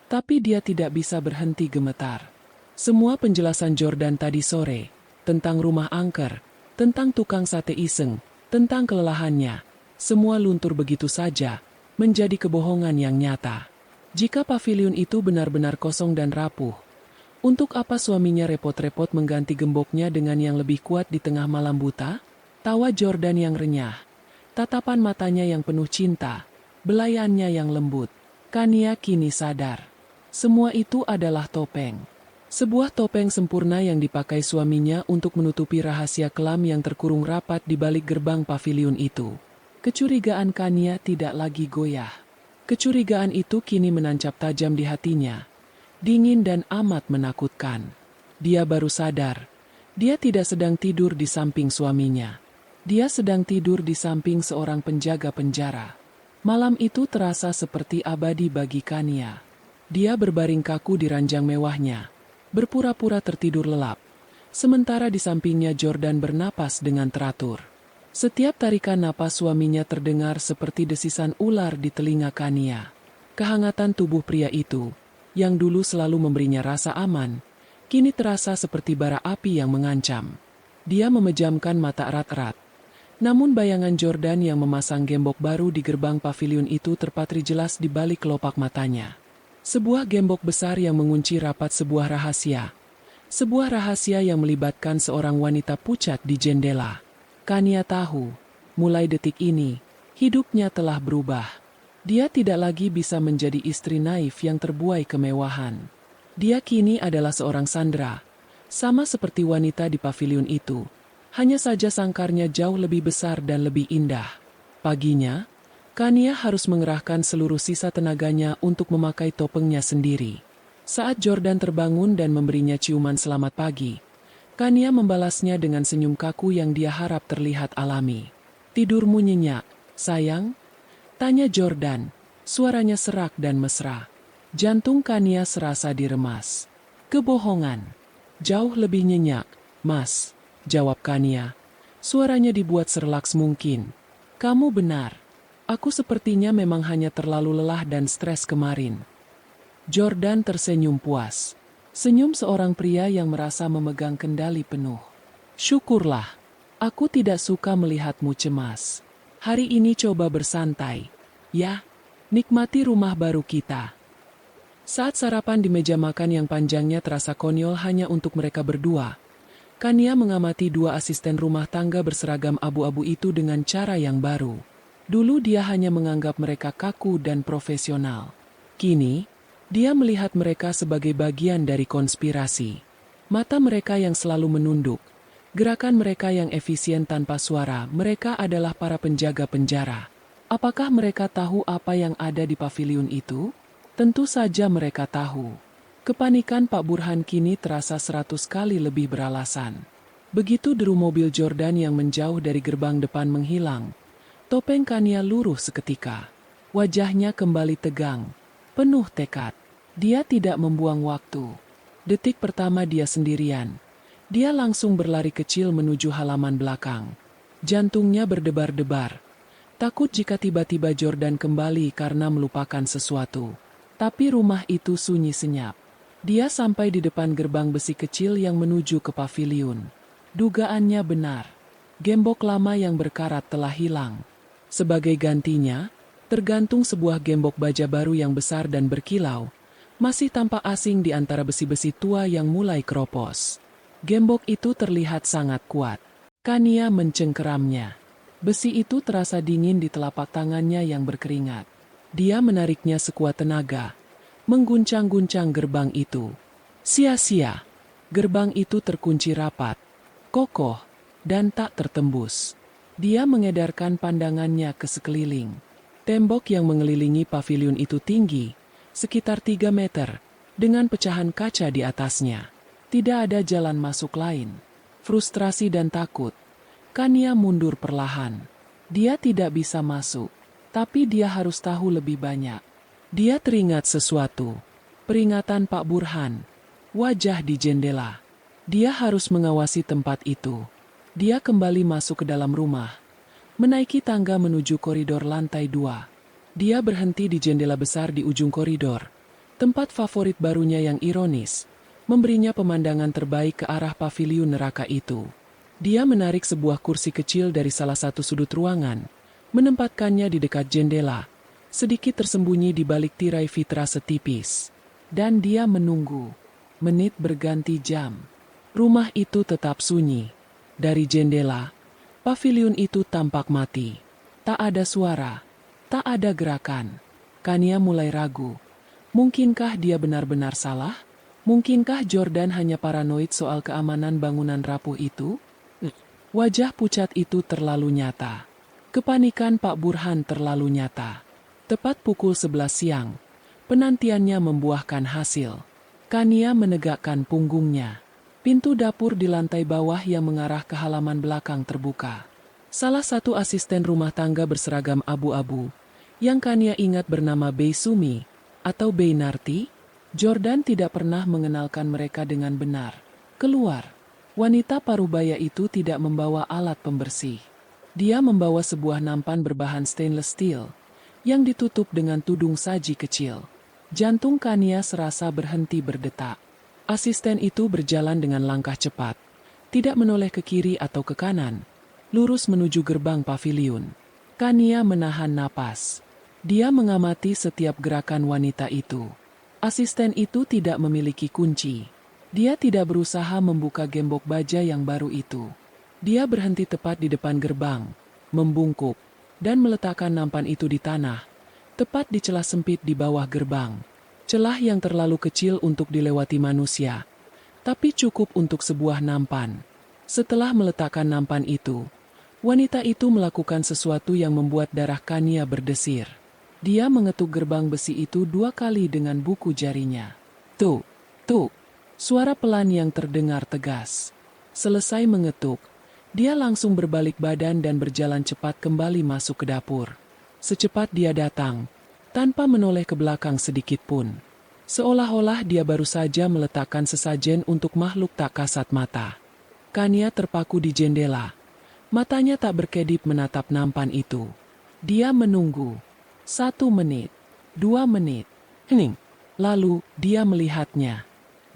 A: tapi dia tidak bisa berhenti gemetar. Semua penjelasan Jordan tadi sore, tentang rumah angker, tentang tukang sate iseng, tentang kelelahannya, semua luntur begitu saja, menjadi kebohongan yang nyata. Jika paviliun itu benar-benar kosong dan rapuh, untuk apa suaminya repot-repot mengganti gemboknya dengan yang lebih kuat di tengah malam buta? Tawa Jordan yang renyah, tatapan matanya yang penuh cinta, belayannya yang lembut. Kania kini sadar, semua itu adalah topeng. Sebuah topeng sempurna yang dipakai suaminya untuk menutupi rahasia kelam yang terkurung rapat di balik gerbang paviliun itu. Kecurigaan Kania tidak lagi goyah. Kecurigaan itu kini menancap tajam di hatinya, dingin dan amat menakutkan. Dia baru sadar, dia tidak sedang tidur di samping suaminya. Dia sedang tidur di samping seorang penjaga penjara. Malam itu terasa seperti abadi bagi Kania. Dia berbaring kaku di ranjang mewahnya, berpura-pura tertidur lelap. Sementara di sampingnya Jordan bernapas dengan teratur. Setiap tarikan napas suaminya terdengar seperti desisan ular di telinga Kania. Kehangatan tubuh pria itu, yang dulu selalu memberinya rasa aman, kini terasa seperti bara api yang mengancam. Dia memejamkan mata erat-erat. Namun bayangan Jordan yang memasang gembok baru di gerbang paviliun itu terpatri jelas di balik kelopak matanya. Sebuah gembok besar yang mengunci rapat sebuah rahasia. Sebuah rahasia yang melibatkan seorang wanita pucat di jendela. Kania tahu, mulai detik ini, hidupnya telah berubah. Dia tidak lagi bisa menjadi istri naif yang terbuai kemewahan. Dia kini adalah seorang sandera, sama seperti wanita di paviliun itu. Hanya saja sangkarnya jauh lebih besar dan lebih indah. Paginya, Kania harus mengerahkan seluruh sisa tenaganya untuk memakai topengnya sendiri. Saat Jordan terbangun dan memberinya ciuman selamat pagi, Kania membalasnya dengan senyum kaku yang dia harap terlihat alami. "Tidurmu nyenyak, sayang?" tanya Jordan, suaranya serak dan mesra. Jantung Kania serasa diremas. "Kebohongan. Jauh lebih nyenyak, Mas," jawab Kania. Suaranya dibuat serelaks mungkin. "Kamu benar. Aku sepertinya memang hanya terlalu lelah dan stres kemarin." Jordan tersenyum puas. Senyum seorang pria yang merasa memegang kendali penuh. "Syukurlah. Aku tidak suka melihatmu cemas. Hari ini coba bersantai. Ya, nikmati rumah baru kita." Saat sarapan di meja makan yang panjangnya terasa konyol hanya untuk mereka berdua, Kania mengamati dua asisten rumah tangga berseragam abu-abu itu dengan cara yang baru. Dulu dia hanya menganggap mereka kaku dan profesional. Kini, dia melihat mereka sebagai bagian dari konspirasi. Mata mereka yang selalu menunduk, gerakan mereka yang efisien tanpa suara, mereka adalah para penjaga penjara. Apakah mereka tahu apa yang ada di paviliun itu? Tentu saja mereka tahu. Kepanikan Pak Burhan kini terasa 100 kali lebih beralasan. Begitu deru mobil Jordan yang menjauh dari gerbang depan menghilang, topeng Kania luruh seketika. Wajahnya kembali tegang, penuh tekad. Dia tidak membuang waktu. Detik pertama dia sendirian. Dia langsung berlari kecil menuju halaman belakang. Jantungnya berdebar-debar. Takut jika tiba-tiba Jordan kembali karena melupakan sesuatu. Tapi rumah itu sunyi senyap. Dia sampai di depan gerbang besi kecil yang menuju ke paviliun. Dugaannya benar. Gembok lama yang berkarat telah hilang. Sebagai gantinya, tergantung sebuah gembok baja baru yang besar dan berkilau, masih tampak asing di antara besi-besi tua yang mulai keropos. Gembok itu terlihat sangat kuat. Kania mencengkeramnya. Besi itu terasa dingin di telapak tangannya yang berkeringat. Dia menariknya sekuat tenaga, mengguncang-guncang gerbang itu. Sia-sia. Gerbang itu terkunci rapat, kokoh, dan tak tertembus. Dia mengedarkan pandangannya ke sekeliling. Tembok yang mengelilingi paviliun itu tinggi, sekitar 3 meter, dengan pecahan kaca di atasnya. Tidak ada jalan masuk lain. Frustrasi dan takut, Kania mundur perlahan. Dia tidak bisa masuk, tapi dia harus tahu lebih banyak. Dia teringat sesuatu. Peringatan Pak Burhan. Wajah di jendela. Dia harus mengawasi tempat itu. Dia kembali masuk ke dalam rumah, menaiki tangga menuju koridor lantai 2. Dia berhenti di jendela besar di ujung koridor. Tempat favorit barunya yang ironis, memberinya pemandangan terbaik ke arah paviliun neraka itu. Dia menarik sebuah kursi kecil dari salah satu sudut ruangan, menempatkannya di dekat jendela, sedikit tersembunyi di balik tirai vitrase tipis. Dan dia menunggu. Menit berganti jam. Rumah itu tetap sunyi. Dari jendela, paviliun itu tampak mati. Tak ada suara, tak ada gerakan. Kania mulai ragu. Mungkinkah dia benar-benar salah? Mungkinkah Jordan hanya paranoid soal keamanan bangunan rapuh itu? Wajah pucat itu terlalu nyata. Kepanikan Pak Burhan terlalu nyata. Tepat pukul 11 siang, penantiannya membuahkan hasil. Kania menegakkan punggungnya. Pintu dapur di lantai bawah yang mengarah ke halaman belakang terbuka. Salah satu asisten rumah tangga berseragam abu-abu, yang Kania ingat bernama Bei Sumi, atau Bei Narti, Jordan tidak pernah mengenalkan mereka dengan benar. Keluar. Wanita parubaya itu tidak membawa alat pembersih. Dia membawa sebuah nampan berbahan stainless steel, yang ditutup dengan tudung saji kecil. Jantung Kania serasa berhenti berdetak. Asisten itu berjalan dengan langkah cepat, tidak menoleh ke kiri atau ke kanan, lurus menuju gerbang paviliun. Kania menahan napas. Dia mengamati setiap gerakan wanita itu. Asisten itu tidak memiliki kunci. Dia tidak berusaha membuka gembok baja yang baru itu. Dia berhenti tepat di depan gerbang, membungkuk, dan meletakkan nampan itu di tanah, tepat di celah sempit di bawah gerbang. Celah yang terlalu kecil untuk dilewati manusia, tapi cukup untuk sebuah nampan. Setelah meletakkan nampan itu, wanita itu melakukan sesuatu yang membuat darah Kania berdesir. Dia mengetuk gerbang besi itu 2 kali dengan buku jarinya. Tuk, tuk. Suara pelan yang terdengar tegas. Selesai mengetuk, dia langsung berbalik badan dan berjalan cepat kembali masuk ke dapur. Secepat dia datang, tanpa menoleh ke belakang sedikit pun. Seolah-olah dia baru saja meletakkan sesajen untuk makhluk tak kasat mata. Kania terpaku di jendela. Matanya tak berkedip menatap nampan itu. Dia menunggu. 1 menit, 2 menit. Hening. Lalu, dia melihatnya.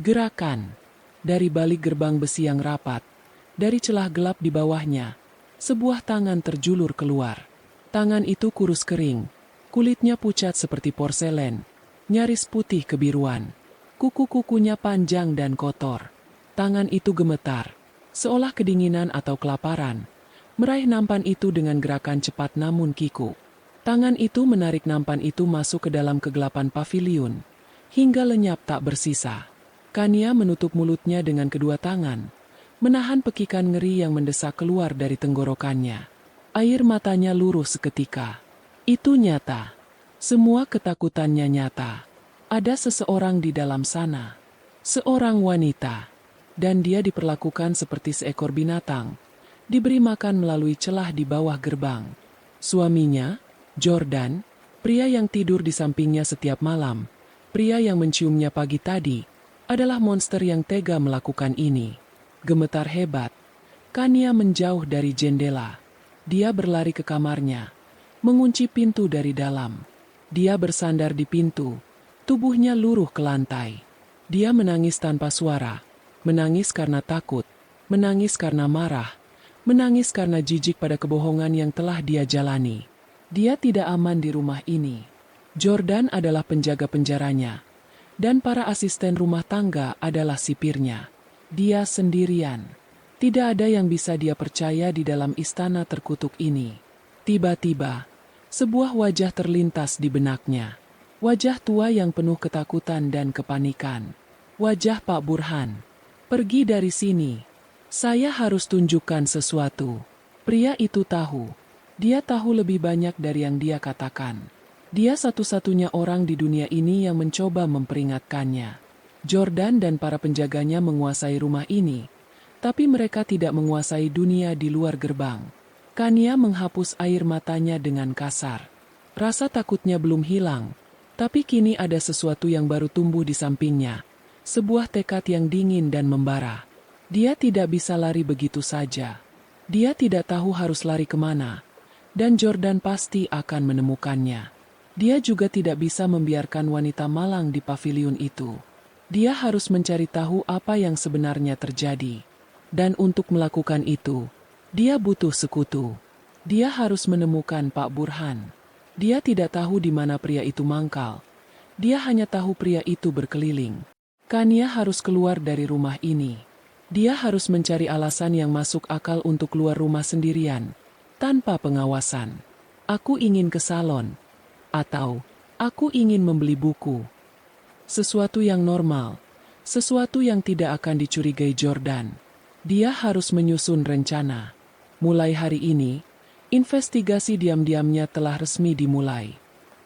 A: Gerakan. Dari balik gerbang besi yang rapat, dari celah gelap di bawahnya, sebuah tangan terjulur keluar. Tangan itu kurus kering, kulitnya pucat seperti porselen, nyaris putih kebiruan. Kuku-kukunya panjang dan kotor. Tangan itu gemetar, seolah kedinginan atau kelaparan, meraih nampan itu dengan gerakan cepat namun kikuk. Tangan itu menarik nampan itu masuk ke dalam kegelapan paviliun, hingga lenyap tak bersisa. Kania menutup mulutnya dengan kedua tangan, menahan pekikan ngeri yang mendesak keluar dari tenggorokannya. Air matanya luruh seketika. Itu nyata. Semua ketakutannya nyata. Ada seseorang di dalam sana. Seorang wanita. Dan dia diperlakukan seperti seekor binatang. Diberi makan melalui celah di bawah gerbang. Suaminya, Jordan, pria yang tidur di sampingnya setiap malam, pria yang menciumnya pagi tadi, adalah monster yang tega melakukan ini. Gemetar hebat. Kania menjauh dari jendela. Dia berlari ke kamarnya, mengunci pintu dari dalam. Dia bersandar di pintu, tubuhnya luruh ke lantai. Dia menangis tanpa suara, menangis karena takut, menangis karena marah, menangis karena jijik pada kebohongan yang telah dia jalani. Dia tidak aman di rumah ini. Jordan adalah penjaga penjaranya, dan para asisten rumah tangga adalah sipirnya. Dia sendirian. Tidak ada yang bisa dia percaya di dalam istana terkutuk ini. Tiba-tiba, sebuah wajah terlintas di benaknya. Wajah tua yang penuh ketakutan dan kepanikan. Wajah Pak Burhan. Pergi dari sini. Saya harus tunjukkan sesuatu. Pria itu tahu. Dia tahu lebih banyak dari yang dia katakan. Dia satu-satunya orang di dunia ini yang mencoba memperingatkannya. Jordan dan para penjaganya menguasai rumah ini. Tapi mereka tidak menguasai dunia di luar gerbang. Kania menghapus air matanya dengan kasar. Rasa takutnya belum hilang. Tapi kini ada sesuatu yang baru tumbuh di sampingnya. Sebuah tekad yang dingin dan membara. Dia tidak bisa lari begitu saja. Dia tidak tahu harus lari kemana. Dan Jordan pasti akan menemukannya. Dia juga tidak bisa membiarkan wanita malang di paviliun itu. Dia harus mencari tahu apa yang sebenarnya terjadi. Dan untuk melakukan itu, dia butuh sekutu. Dia harus menemukan Pak Burhan. Dia tidak tahu di mana pria itu mangkal. Dia hanya tahu pria itu berkeliling. Kania harus keluar dari rumah ini. Dia harus mencari alasan yang masuk akal untuk keluar rumah sendirian, tanpa pengawasan. Aku ingin ke salon. Atau, aku ingin membeli buku. Sesuatu yang normal. Sesuatu yang tidak akan dicurigai Jordan. Dia harus menyusun rencana. Mulai hari ini, investigasi diam-diamnya telah resmi dimulai.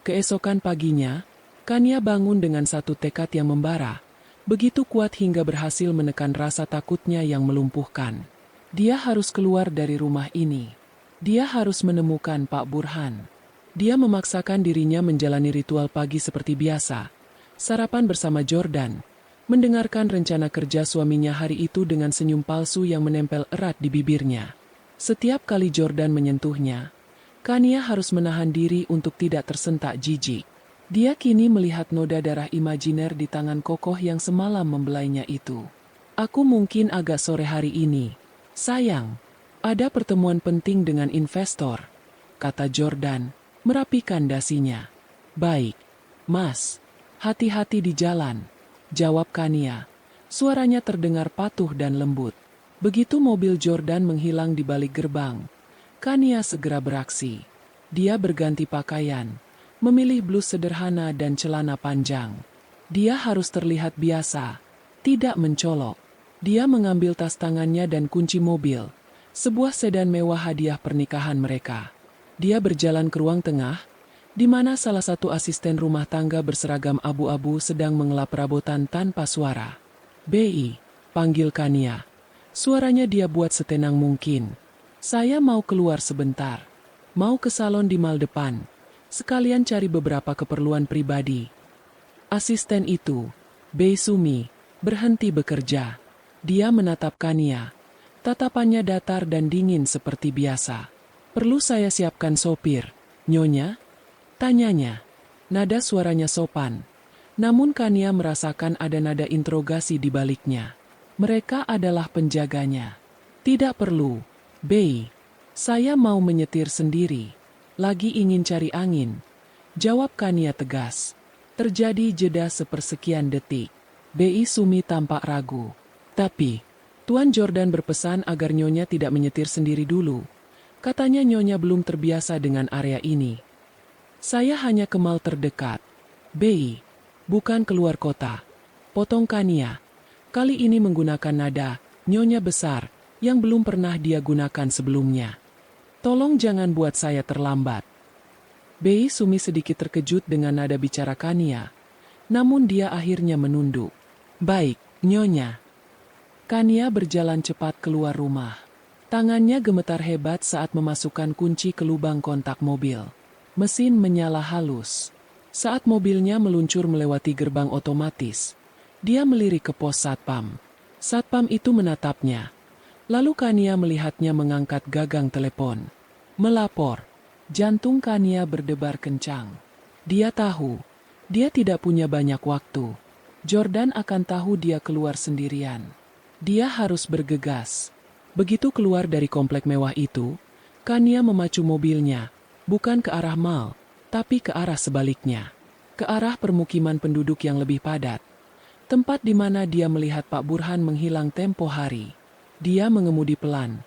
A: Keesokan paginya, Kania bangun dengan satu tekad yang membara, begitu kuat hingga berhasil menekan rasa takutnya yang melumpuhkan. Dia harus keluar dari rumah ini. Dia harus menemukan Pak Burhan. Dia memaksakan dirinya menjalani ritual pagi seperti biasa, sarapan bersama Jordan, mendengarkan rencana kerja suaminya hari itu dengan senyum palsu yang menempel erat di bibirnya. Setiap kali Jordan menyentuhnya, Kania harus menahan diri untuk tidak tersentak jijik. Dia kini melihat noda darah imajiner di tangan kokoh yang semalam membelainya itu. Aku mungkin agak sore hari ini. Sayang, ada pertemuan penting dengan investor, kata Jordan, merapikan dasinya. Baik, Mas, hati-hati di jalan, jawab Kania. Suaranya terdengar patuh dan lembut. Begitu mobil Jordan menghilang di balik gerbang, Kania segera beraksi. Dia berganti pakaian, memilih blus sederhana dan celana panjang. Dia harus terlihat biasa, tidak mencolok. Dia mengambil tas tangannya dan kunci mobil, sebuah sedan mewah hadiah pernikahan mereka. Dia berjalan ke ruang tengah, di mana salah satu asisten rumah tangga berseragam abu-abu sedang mengelap perabotan tanpa suara. "Bi," panggil Kania. Suaranya dia buat setenang mungkin. "Saya mau keluar sebentar. Mau ke salon di mal depan. Sekalian cari beberapa keperluan pribadi." Asisten itu, Bei Sumi, berhenti bekerja. Dia menatap Kania. Tatapannya datar dan dingin seperti biasa. "Perlu saya siapkan sopir, Nyonya?" tanyanya. Nada suaranya sopan. Namun Kania merasakan ada nada interogasi di baliknya. Mereka adalah penjaganya. "Tidak perlu, Bei. Saya mau menyetir sendiri. Lagi ingin cari angin," jawab Kania tegas. Terjadi jeda sepersekian detik. Bei Sumi tampak ragu. "Tapi, Tuan Jordan berpesan agar Nyonya tidak menyetir sendiri dulu. Katanya Nyonya belum terbiasa dengan area ini." "Saya hanya ke mal terdekat, Bei. Bukan keluar kota," potong Kania. Kali ini menggunakan nada, Nyonya besar, yang belum pernah dia gunakan sebelumnya. "Tolong jangan buat saya terlambat." Bei Sumi sedikit terkejut dengan nada bicara Kania. Namun dia akhirnya menunduk. "Baik, Nyonya." Kania berjalan cepat keluar rumah. Tangannya gemetar hebat saat memasukkan kunci ke lubang kontak mobil. Mesin menyala halus. Saat mobilnya meluncur melewati gerbang otomatis, dia melirik ke pos satpam. Satpam itu menatapnya. Lalu Kania melihatnya mengangkat gagang telepon. Melapor. Jantung Kania berdebar kencang. Dia tahu, dia tidak punya banyak waktu. Jordan akan tahu dia keluar sendirian. Dia harus bergegas. Begitu keluar dari komplek mewah itu, Kania memacu mobilnya, bukan ke arah mal, tapi ke arah sebaliknya. Ke arah permukiman penduduk yang lebih padat. Tempat di mana dia melihat Pak Burhan menghilang tempo hari. Dia mengemudi pelan.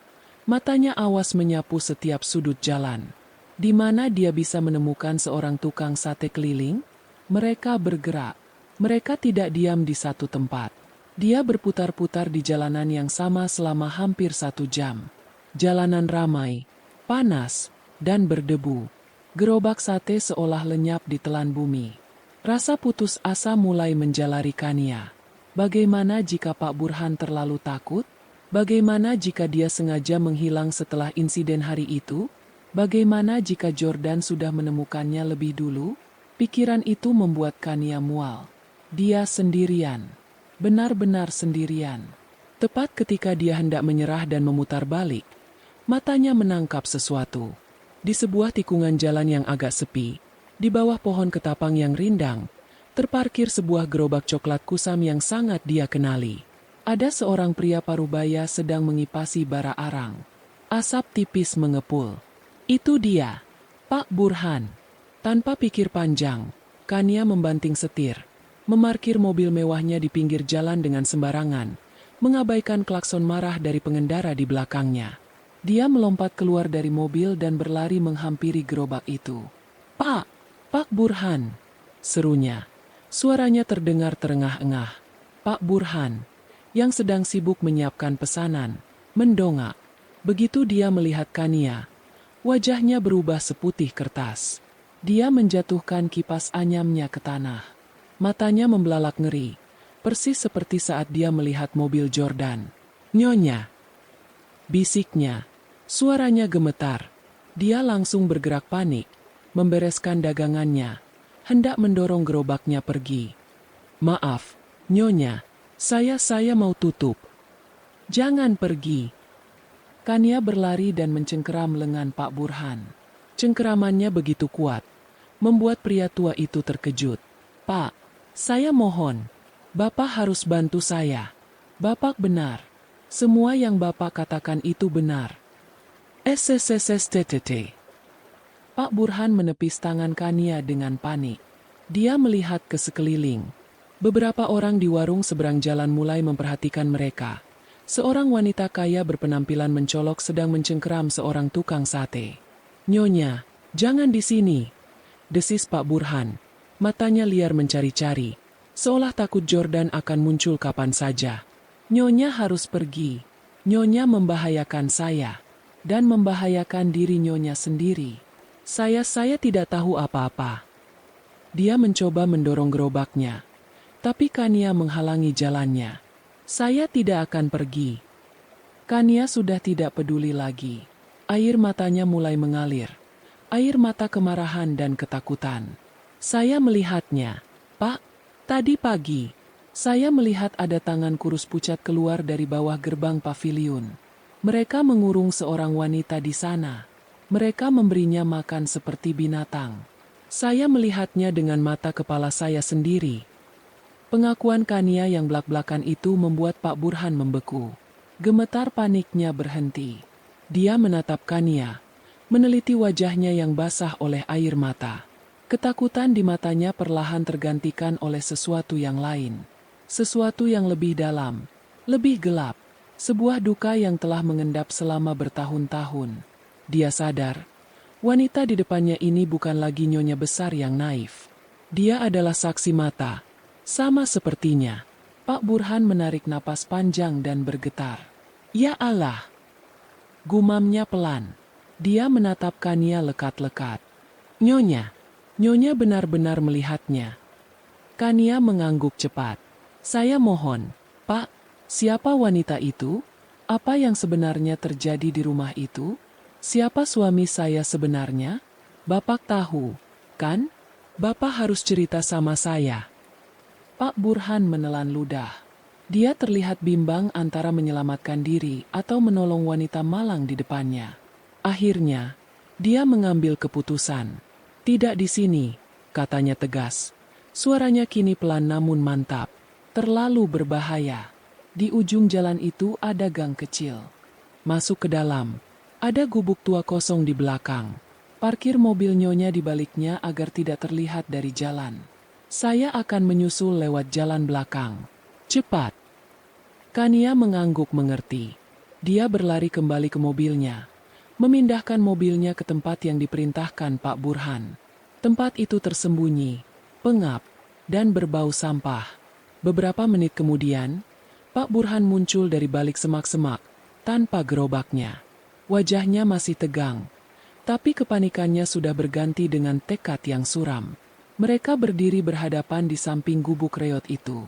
A: Matanya awas menyapu setiap sudut jalan. Di mana dia bisa menemukan seorang tukang sate keliling? Mereka bergerak. Mereka tidak diam di satu tempat. Dia berputar-putar di jalanan yang sama selama hampir 1 jam. Jalanan ramai, panas, dan berdebu. Gerobak sate seolah lenyap di telan bumi. Rasa putus asa mulai menjalari Kania. Bagaimana jika Pak Burhan terlalu takut? Bagaimana jika dia sengaja menghilang setelah insiden hari itu? Bagaimana jika Jordan sudah menemukannya lebih dulu? Pikiran itu membuat Kania mual. Dia sendirian. Benar-benar sendirian. Tepat ketika dia hendak menyerah dan memutar balik, matanya menangkap sesuatu. Di sebuah tikungan jalan yang agak sepi, di bawah pohon ketapang yang rindang, terparkir sebuah gerobak coklat kusam yang sangat dia kenali. Ada seorang pria parubaya sedang mengipasi bara arang. Asap tipis mengepul. Itu dia, Pak Burhan. Tanpa pikir panjang, Kania membanting setir, memarkir mobil mewahnya di pinggir jalan dengan sembarangan, mengabaikan klakson marah dari pengendara di belakangnya. Dia melompat keluar dari mobil dan berlari menghampiri gerobak itu. Pak Burhan!" serunya. Suaranya terdengar terengah-engah. Pak Burhan, yang sedang sibuk menyiapkan pesanan, mendongak. Begitu dia melihat Kania, wajahnya berubah seputih kertas. Dia menjatuhkan kipas anyamnya ke tanah. Matanya membelalak ngeri, persis seperti saat dia melihat mobil Jordan. "Nyonya!" bisiknya. Suaranya gemetar. Dia langsung bergerak panik, membereskan dagangannya, hendak mendorong gerobaknya pergi. "Maaf, Nyonya, saya mau tutup." "Jangan pergi." Kania berlari dan mencengkeram lengan Pak Burhan. Cengkeramannya begitu kuat, membuat pria tua itu terkejut. "Pak, saya mohon, Bapak harus bantu saya. Bapak benar. Semua yang Bapak katakan itu benar." "SSSSTTT." Pak Burhan menepis tangan Kania dengan panik. Dia melihat ke sekeliling. Beberapa orang di warung seberang jalan mulai memperhatikan mereka. Seorang wanita kaya berpenampilan mencolok sedang mencengkeram seorang tukang sate. "Nyonya, jangan di sini," desis Pak Burhan. Matanya liar mencari-cari, seolah takut Jordan akan muncul kapan saja. "Nyonya harus pergi. Nyonya membahayakan saya, dan membahayakan diri Nyonya sendiri. Saya tidak tahu apa-apa." Dia mencoba mendorong gerobaknya, tapi Kania menghalangi jalannya. "Saya tidak akan pergi." Kania sudah tidak peduli lagi. Air matanya mulai mengalir. Air mata kemarahan dan ketakutan. "Saya melihatnya, Pak. Tadi pagi, saya melihat ada tangan kurus pucat keluar dari bawah gerbang paviliun. Mereka mengurung seorang wanita di sana. Mereka memberinya makan seperti binatang. Saya melihatnya dengan mata kepala saya sendiri." Pengakuan Kania yang belak-belakan itu membuat Pak Burhan membeku. Gemetar paniknya berhenti. Dia menatap Kania, meneliti wajahnya yang basah oleh air mata. Ketakutan di matanya perlahan tergantikan oleh sesuatu yang lain. Sesuatu yang lebih dalam, lebih gelap. Sebuah duka yang telah mengendap selama bertahun-tahun. Dia sadar, wanita di depannya ini bukan lagi nyonya besar yang naif. Dia adalah saksi mata. Sama sepertinya. Pak Burhan menarik napas panjang dan bergetar. "Ya Allah!" gumamnya pelan. Dia menatap Kania lekat-lekat. "Nyonya, Nyonya benar-benar melihatnya." Kania mengangguk cepat. "Saya mohon, Pak, siapa wanita itu? Apa yang sebenarnya terjadi di rumah itu? Siapa suami saya sebenarnya? Bapak tahu, kan? Bapak harus cerita sama saya." Pak Burhan menelan ludah. Dia terlihat bimbang antara menyelamatkan diri atau menolong wanita malang di depannya. Akhirnya, dia mengambil keputusan. "Tidak di sini," katanya tegas. Suaranya kini pelan namun mantap. "Terlalu berbahaya. Di ujung jalan itu ada gang kecil. Masuk ke dalam. Ada gubuk tua kosong di belakang. Parkir mobil Nyonya di baliknya agar tidak terlihat dari jalan. Saya akan menyusul lewat jalan belakang. Cepat." Kania mengangguk mengerti. Dia berlari kembali ke mobilnya, memindahkan mobilnya ke tempat yang diperintahkan Pak Burhan. Tempat itu tersembunyi, pengap, dan berbau sampah. Beberapa menit kemudian, Pak Burhan muncul dari balik semak-semak, tanpa gerobaknya. Wajahnya masih tegang, tapi kepanikannya sudah berganti dengan tekad yang suram. Mereka berdiri berhadapan di samping gubuk reot itu.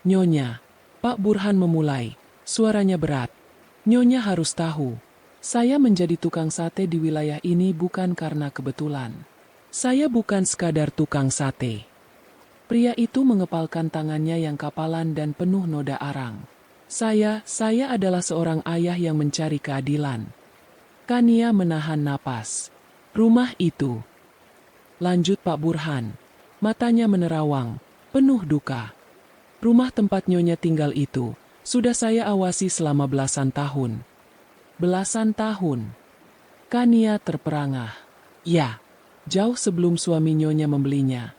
A: "Nyonya," Pak Burhan memulai, suaranya berat. "Nyonya harus tahu, saya menjadi tukang sate di wilayah ini bukan karena kebetulan. Saya bukan sekadar tukang sate." Pria itu mengepalkan tangannya yang kapalan dan penuh noda arang. Saya adalah seorang ayah yang mencari keadilan." Kania menahan napas. "Rumah itu," lanjut Pak Burhan, matanya menerawang, penuh duka. "Rumah tempat Nyonya tinggal itu, sudah saya awasi selama belasan tahun." "Belasan tahun?" Kania terperangah. "Ya, jauh sebelum suami Nyonya membelinya."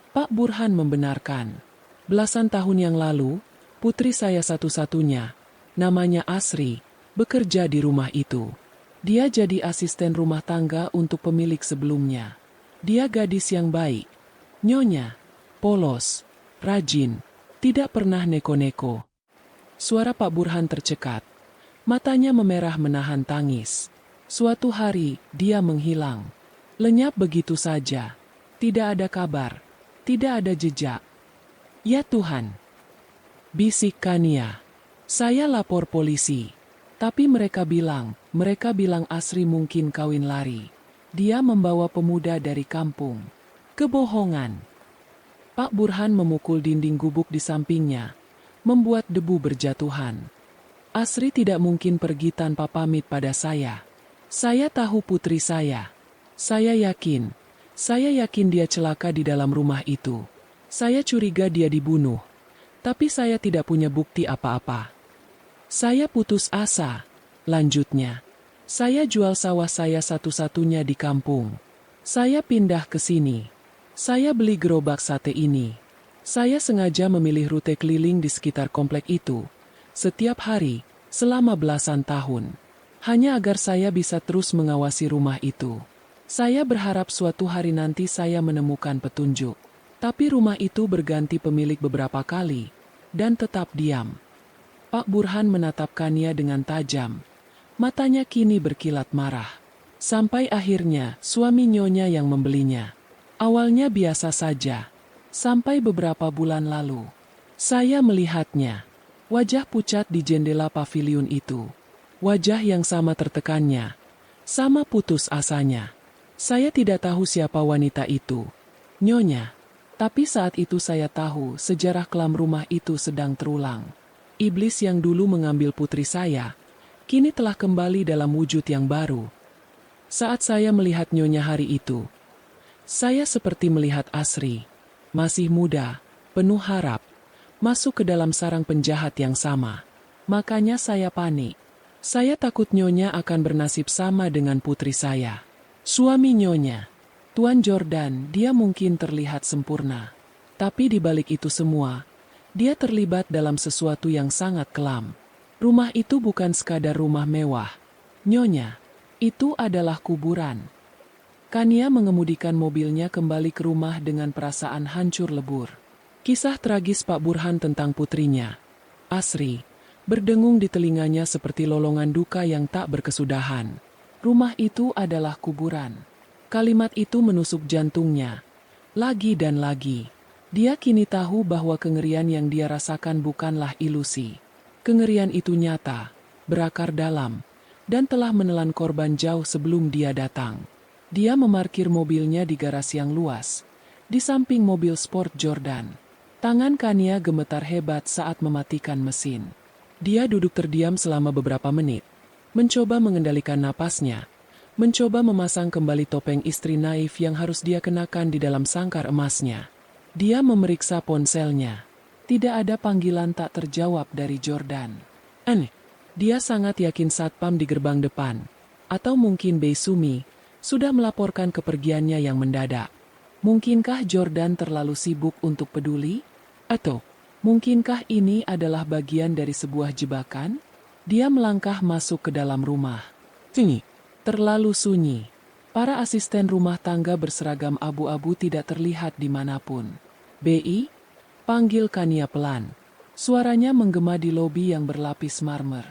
A: Pak Burhan membenarkan. "Belasan tahun yang lalu, putri saya satu-satunya, namanya Asri, bekerja di rumah itu. Dia jadi asisten rumah tangga untuk pemilik sebelumnya. Dia gadis yang baik, Nyonya, polos, rajin, tidak pernah neko-neko." Suara Pak Burhan tercekat. Matanya memerah menahan tangis. Suatu hari, dia menghilang. Lenyap begitu saja. Tidak ada kabar. Tidak ada jejak. "Ya Tuhan," bisik Kania. "Saya lapor polisi. Tapi mereka bilang Asri mungkin kawin lari. Dia membawa pemuda dari kampung." "Kebohongan." Pak Burhan memukul dinding gubuk di sampingnya, membuat debu berjatuhan. "Asri tidak mungkin pergi tanpa pamit pada saya. Saya tahu putri saya. Saya yakin dia celaka di dalam rumah itu. Saya curiga dia dibunuh. Tapi saya tidak punya bukti apa-apa. Saya putus asa," lanjutnya. "Saya jual sawah saya satu-satunya di kampung. Saya pindah ke sini. Saya beli gerobak sate ini. Saya sengaja memilih rute keliling di sekitar komplek itu, setiap hari, selama belasan tahun. Hanya agar saya bisa terus mengawasi rumah itu. Saya berharap suatu hari nanti saya menemukan petunjuk. Tapi rumah itu berganti pemilik beberapa kali, dan tetap diam." Pak Burhan menatap Kania dengan tajam. Matanya kini berkilat marah. "Sampai akhirnya suami Nyonya yang membelinya. Awalnya biasa saja. Sampai beberapa bulan lalu, saya melihatnya. Wajah pucat di jendela paviliun itu. Wajah yang sama tertekannya. Sama putus asanya. Saya tidak tahu siapa wanita itu, Nyonya. Tapi saat itu saya tahu sejarah kelam rumah itu sedang terulang. Iblis yang dulu mengambil putri saya, kini telah kembali dalam wujud yang baru. Saat saya melihat Nyonya hari itu, saya seperti melihat Asri, masih muda, penuh harap, masuk ke dalam sarang penjahat yang sama. Makanya saya panik. Saya takut Nyonya akan bernasib sama dengan putri saya. Suami Nyonya, Tuan Jordan, dia mungkin terlihat sempurna. Tapi di balik itu semua, dia terlibat dalam sesuatu yang sangat kelam. Rumah itu bukan sekadar rumah mewah, Nyonya. Itu adalah kuburan." Kania mengemudikan mobilnya kembali ke rumah dengan perasaan hancur lebur. Kisah tragis Pak Burhan tentang putrinya, Asri, berdengung di telinganya seperti lolongan duka yang tak berkesudahan. Rumah itu adalah kuburan. Kalimat itu menusuk jantungnya. Lagi dan lagi. Dia kini tahu bahwa kengerian yang dia rasakan bukanlah ilusi. Kengerian itu nyata, berakar dalam, dan telah menelan korban jauh sebelum dia datang. Dia memarkir mobilnya di garasi yang luas, di samping mobil sport Jordan. Tangan Kania gemetar hebat saat mematikan mesin. Dia duduk terdiam selama beberapa menit, mencoba mengendalikan napasnya, mencoba memasang kembali topeng istri naif yang harus dia kenakan di dalam sangkar emasnya. Dia memeriksa ponselnya. Tidak ada panggilan tak terjawab dari Jordan. Dia sangat yakin satpam di gerbang depan, atau mungkin Beisumi, sudah melaporkan kepergiannya yang mendadak. Mungkinkah Jordan terlalu sibuk untuk peduli? Atau mungkinkah ini adalah bagian dari sebuah jebakan? Dia melangkah masuk ke dalam rumah. Sunyi. Terlalu sunyi. Para asisten rumah tangga berseragam abu-abu tidak terlihat dimanapun. "Bi?" panggil Kania pelan. Suaranya menggema di lobi yang berlapis marmer.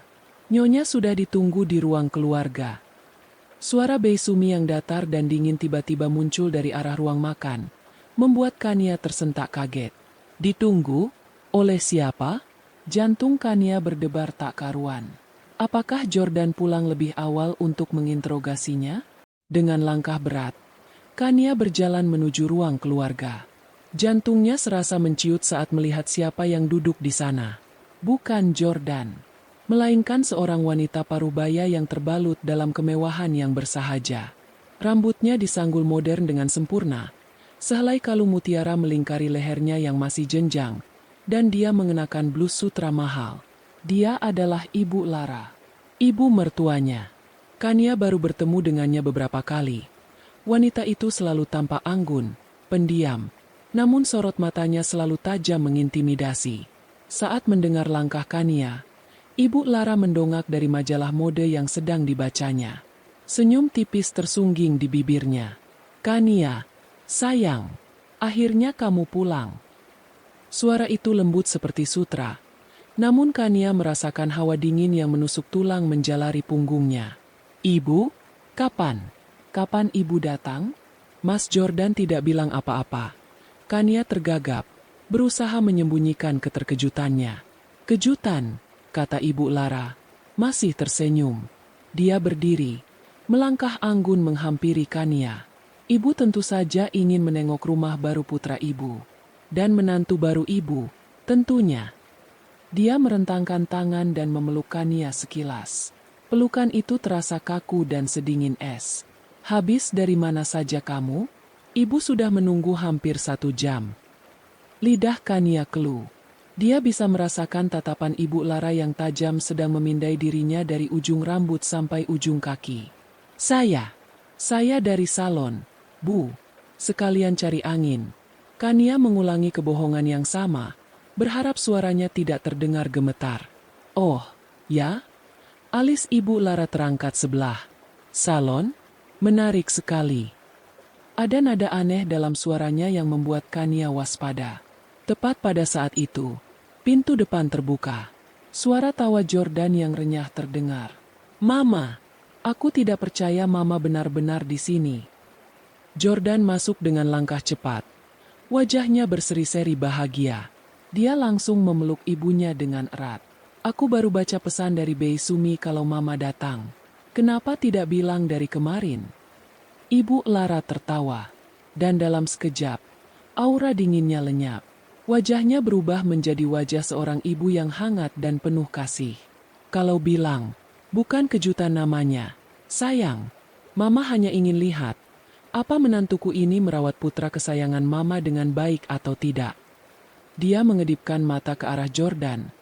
A: "Nyonya sudah ditunggu di ruang keluarga." Suara Bei Sumi yang datar dan dingin tiba-tiba muncul dari arah ruang makan, membuat Kania tersentak kaget. Ditunggu? Oleh siapa? Jantung Kania berdebar tak karuan. Apakah Jordan pulang lebih awal untuk menginterogasinya? Dengan langkah berat, Kania berjalan menuju ruang keluarga. Jantungnya serasa menciut saat melihat siapa yang duduk di sana. Bukan Jordan, melainkan seorang wanita parubaya yang terbalut dalam kemewahan yang bersahaja. Rambutnya disanggul modern dengan sempurna. Sehelai kalung mutiara melingkari lehernya yang masih jenjang, dan dia mengenakan blus sutra mahal. Dia adalah Ibu Lara, ibu mertuanya. Kania baru bertemu dengannya beberapa kali. Wanita itu selalu tampak anggun, pendiam, namun sorot matanya selalu tajam mengintimidasi. Saat mendengar langkah Kania, Ibu Lara mendongak dari majalah mode yang sedang dibacanya. Senyum tipis tersungging di bibirnya. "Kania, sayang, akhirnya kamu pulang." Suara itu lembut seperti sutra, namun Kania merasakan hawa dingin yang menusuk tulang menjalari punggungnya. "Ibu? Kapan? Kapan ibu datang?" Mas Jordan tidak bilang apa-apa. Kania tergagap, berusaha menyembunyikan keterkejutannya. "Kejutan?" kata Ibu Lara, masih tersenyum. Dia berdiri, melangkah anggun menghampiri Kania. "Ibu tentu saja ingin menengok rumah baru putra ibu. Dan menantu baru ibu, tentunya." Dia merentangkan tangan dan memeluk Kania sekilas. Pelukan itu terasa kaku dan sedingin es. "Habis dari mana saja kamu? Ibu sudah menunggu hampir 1 jam." Lidah Kania keluh. Dia bisa merasakan tatapan Ibu Lara yang tajam sedang memindai dirinya dari ujung rambut sampai ujung kaki. Saya dari salon, Bu. Sekalian cari angin." Kania mengulangi kebohongan yang sama, berharap suaranya tidak terdengar gemetar. "Oh, ya?" Alis Ibu Lara terangkat sebelah. "Salon? Menarik sekali." Ada nada aneh dalam suaranya yang membuat Kania waspada. Tepat pada saat itu, pintu depan terbuka. Suara tawa Jordan yang renyah terdengar. "Mama, aku tidak percaya Mama benar-benar di sini." Jordan masuk dengan langkah cepat. Wajahnya berseri-seri bahagia. Dia langsung memeluk ibunya dengan erat. "Aku baru baca pesan dari Bei Sumi kalau Mama datang. Kenapa tidak bilang dari kemarin?" Ibu Lara tertawa. Dan dalam sekejap, aura dinginnya lenyap. Wajahnya berubah menjadi wajah seorang ibu yang hangat dan penuh kasih. "Kalau bilang, bukan kejutan namanya. Sayang, Mama hanya ingin lihat, apa menantuku ini merawat putra kesayangan Mama dengan baik atau tidak." Dia mengedipkan mata ke arah Jordan,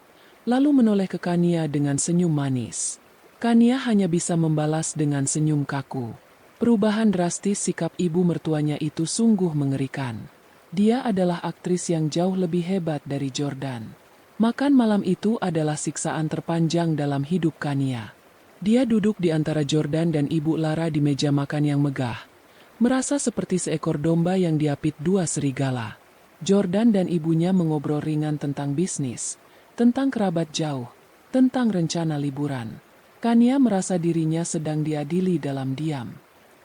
A: lalu menoleh ke Kania dengan senyum manis. Kania hanya bisa membalas dengan senyum kaku. Perubahan drastis sikap ibu mertuanya itu sungguh mengerikan. Dia adalah aktris yang jauh lebih hebat dari Jordan. Makan malam itu adalah siksaan terpanjang dalam hidup Kania. Dia duduk di antara Jordan dan Ibu Lara di meja makan yang megah, merasa seperti seekor domba yang diapit 2 serigala. Jordan dan ibunya mengobrol ringan tentang bisnis, tentang kerabat jauh, tentang rencana liburan. Kania merasa dirinya sedang diadili dalam diam.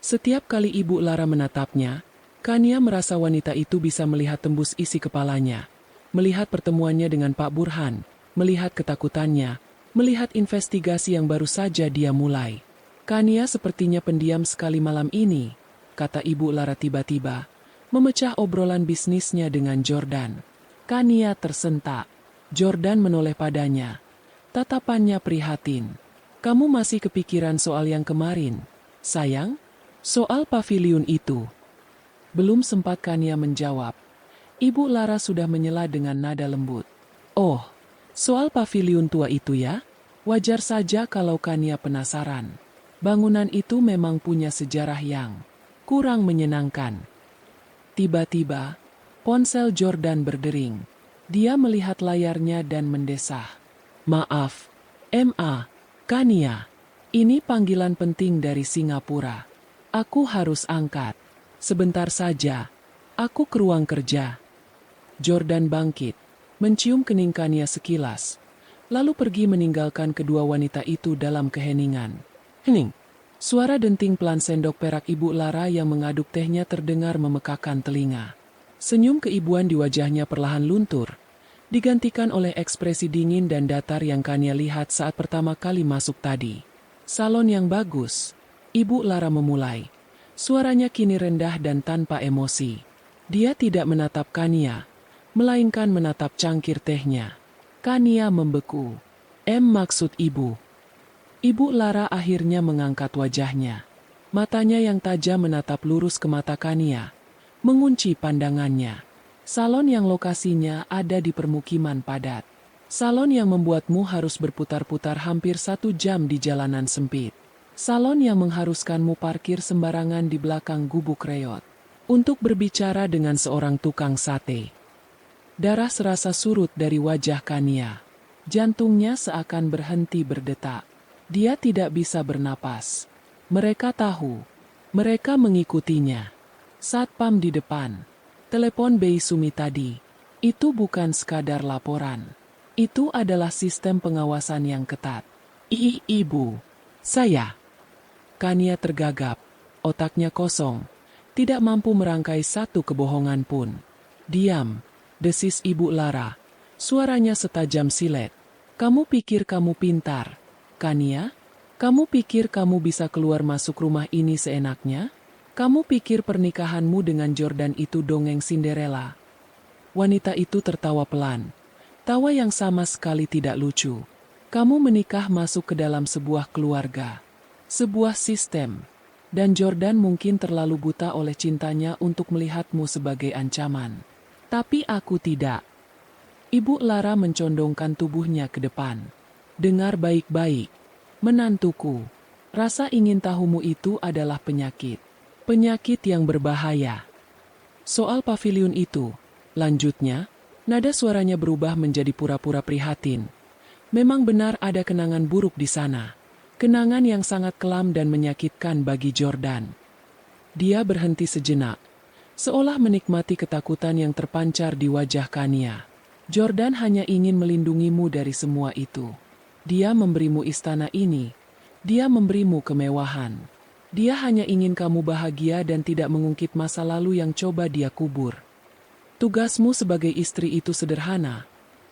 A: Setiap kali Ibu Lara menatapnya, Kania merasa wanita itu bisa melihat tembus isi kepalanya, melihat pertemuannya dengan Pak Burhan, melihat ketakutannya, melihat investigasi yang baru saja dia mulai. "Kania sepertinya pendiam sekali malam ini," kata Ibu Lara tiba-tiba, memecah obrolan bisnisnya dengan Jordan. Kania tersentak. Jordan menoleh padanya. Tatapannya prihatin. "Kamu masih kepikiran soal yang kemarin, sayang? Soal paviliun itu?" Belum sempat Kania menjawab, Ibu Lara sudah menyela dengan nada lembut. "Oh, soal paviliun tua itu ya? Wajar saja kalau Kania penasaran. Bangunan itu memang punya sejarah yang kurang menyenangkan." Tiba-tiba, ponsel Jordan berdering. Dia melihat layarnya dan mendesah. "Maaf, Ma, Kania, ini panggilan penting dari Singapura. Aku harus angkat. Sebentar saja. Aku ke ruang kerja. Jordan bangkit, mencium kening Kania sekilas, lalu pergi meninggalkan kedua wanita itu dalam keheningan. Hening. Suara denting pelan sendok perak Ibu Lara yang mengaduk tehnya terdengar memekakan telinga. Senyum keibuan di wajahnya perlahan luntur, digantikan oleh ekspresi dingin dan datar yang Kania lihat saat pertama kali masuk tadi. Salon yang bagus. Ibu Lara memulai. Suaranya kini rendah dan tanpa emosi. Dia tidak menatap Kania, melainkan menatap cangkir tehnya. Kania membeku. Maksud ibu. Ibu Lara akhirnya mengangkat wajahnya. Matanya yang tajam menatap lurus ke mata Kania, mengunci pandangannya. Salon yang lokasinya ada di permukiman padat. Salon yang membuatmu harus berputar-putar hampir 1 jam di jalanan sempit. Salon yang mengharuskanmu parkir sembarangan di belakang gubuk reot untuk berbicara dengan seorang tukang sate. Darah serasa surut dari wajah Kania. Jantungnya seakan berhenti berdetak. Dia tidak bisa bernapas. Mereka tahu. Mereka mengikutinya. Satpam di depan. Telepon Bei Sumi tadi. Itu bukan sekadar laporan. Itu adalah sistem pengawasan yang ketat. Ibu. Saya. Kania tergagap. Otaknya kosong. Tidak mampu merangkai satu kebohongan pun. Diam. Desis Ibu Lara. Suaranya setajam silet. Kamu pikir kamu pintar, Kania? Kamu pikir kamu bisa keluar masuk rumah ini seenaknya? Kamu pikir pernikahanmu dengan Jordan itu dongeng Cinderella? Wanita itu tertawa pelan. Tawa yang sama sekali tidak lucu. Kamu menikah masuk ke dalam sebuah keluarga. Sebuah sistem. Dan Jordan mungkin terlalu buta oleh cintanya untuk melihatmu sebagai ancaman. Tapi aku tidak. Ibu Lara mencondongkan tubuhnya ke depan. Dengar baik-baik. Menantuku. Rasa ingin tahumu itu adalah penyakit. Penyakit yang berbahaya. Soal pavilion itu, lanjutnya, nada suaranya berubah menjadi pura-pura prihatin. Memang benar ada kenangan buruk di sana. Kenangan yang sangat kelam dan menyakitkan bagi Jordan. Dia berhenti sejenak. Seolah menikmati ketakutan yang terpancar di wajah Kania. Jordan hanya ingin melindungimu dari semua itu. Dia memberimu istana ini. Dia memberimu kemewahan. Dia hanya ingin kamu bahagia dan tidak mengungkit masa lalu yang coba dia kubur. Tugasmu sebagai istri itu sederhana.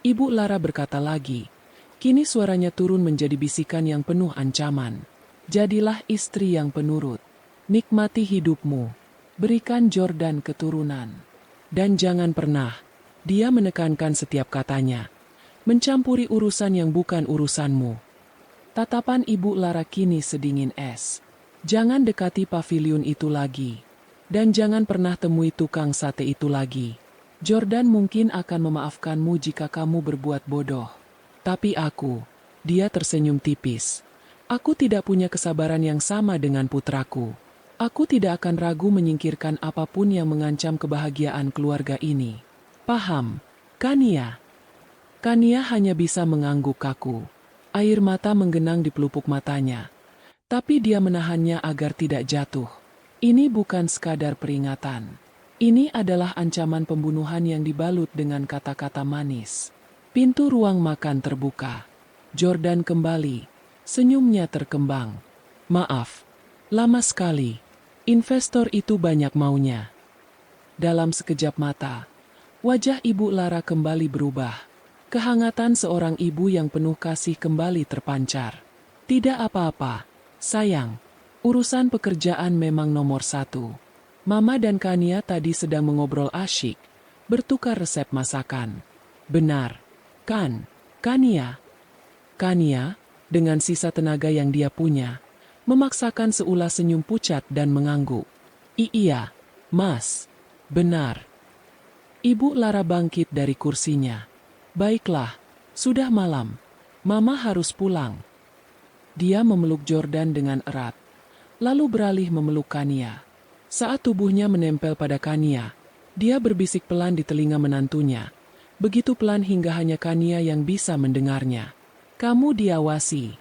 A: Ibu Lara berkata lagi. Kini suaranya turun menjadi bisikan yang penuh ancaman. Jadilah istri yang penurut. Nikmati hidupmu. Berikan Jordan keturunan. Dan jangan pernah. Dia menekankan setiap katanya. Mencampuri urusan yang bukan urusanmu. Tatapan Ibu Lara kini sedingin es. Jangan dekati pavilion itu lagi. Dan jangan pernah temui tukang sate itu lagi. Jordan mungkin akan memaafkanmu jika kamu berbuat bodoh. Tapi aku, dia tersenyum tipis. Aku tidak punya kesabaran yang sama dengan putraku. Aku tidak akan ragu menyingkirkan apapun yang mengancam kebahagiaan keluarga ini. Paham, Kania? Kania hanya bisa mengangguk kaku. Air mata menggenang di pelupuk matanya. Tapi dia menahannya agar tidak jatuh. Ini bukan sekadar peringatan. Ini adalah ancaman pembunuhan yang dibalut dengan kata-kata manis. Pintu ruang makan terbuka. Jordan kembali. Senyumnya terkembang. Maaf. Lama sekali. Investor itu banyak maunya. Dalam sekejap mata, wajah Ibu Lara kembali berubah. Kehangatan seorang ibu yang penuh kasih kembali terpancar. Tidak apa-apa, sayang. Urusan pekerjaan memang nomor 1. Mama dan Kania tadi sedang mengobrol asyik, bertukar resep masakan. Benar, kan, Kania? Kania, dengan sisa tenaga yang dia punya, memaksakan seulas senyum pucat dan mengangguk. Iya, Mas. Benar. Ibu Lara bangkit dari kursinya. Baiklah, sudah malam. Mama harus pulang. Dia memeluk Jordan dengan erat, lalu beralih memeluk Kania. Saat tubuhnya menempel pada Kania, dia berbisik pelan di telinga menantunya. Begitu pelan hingga hanya Kania yang bisa mendengarnya. Kamu diawasi.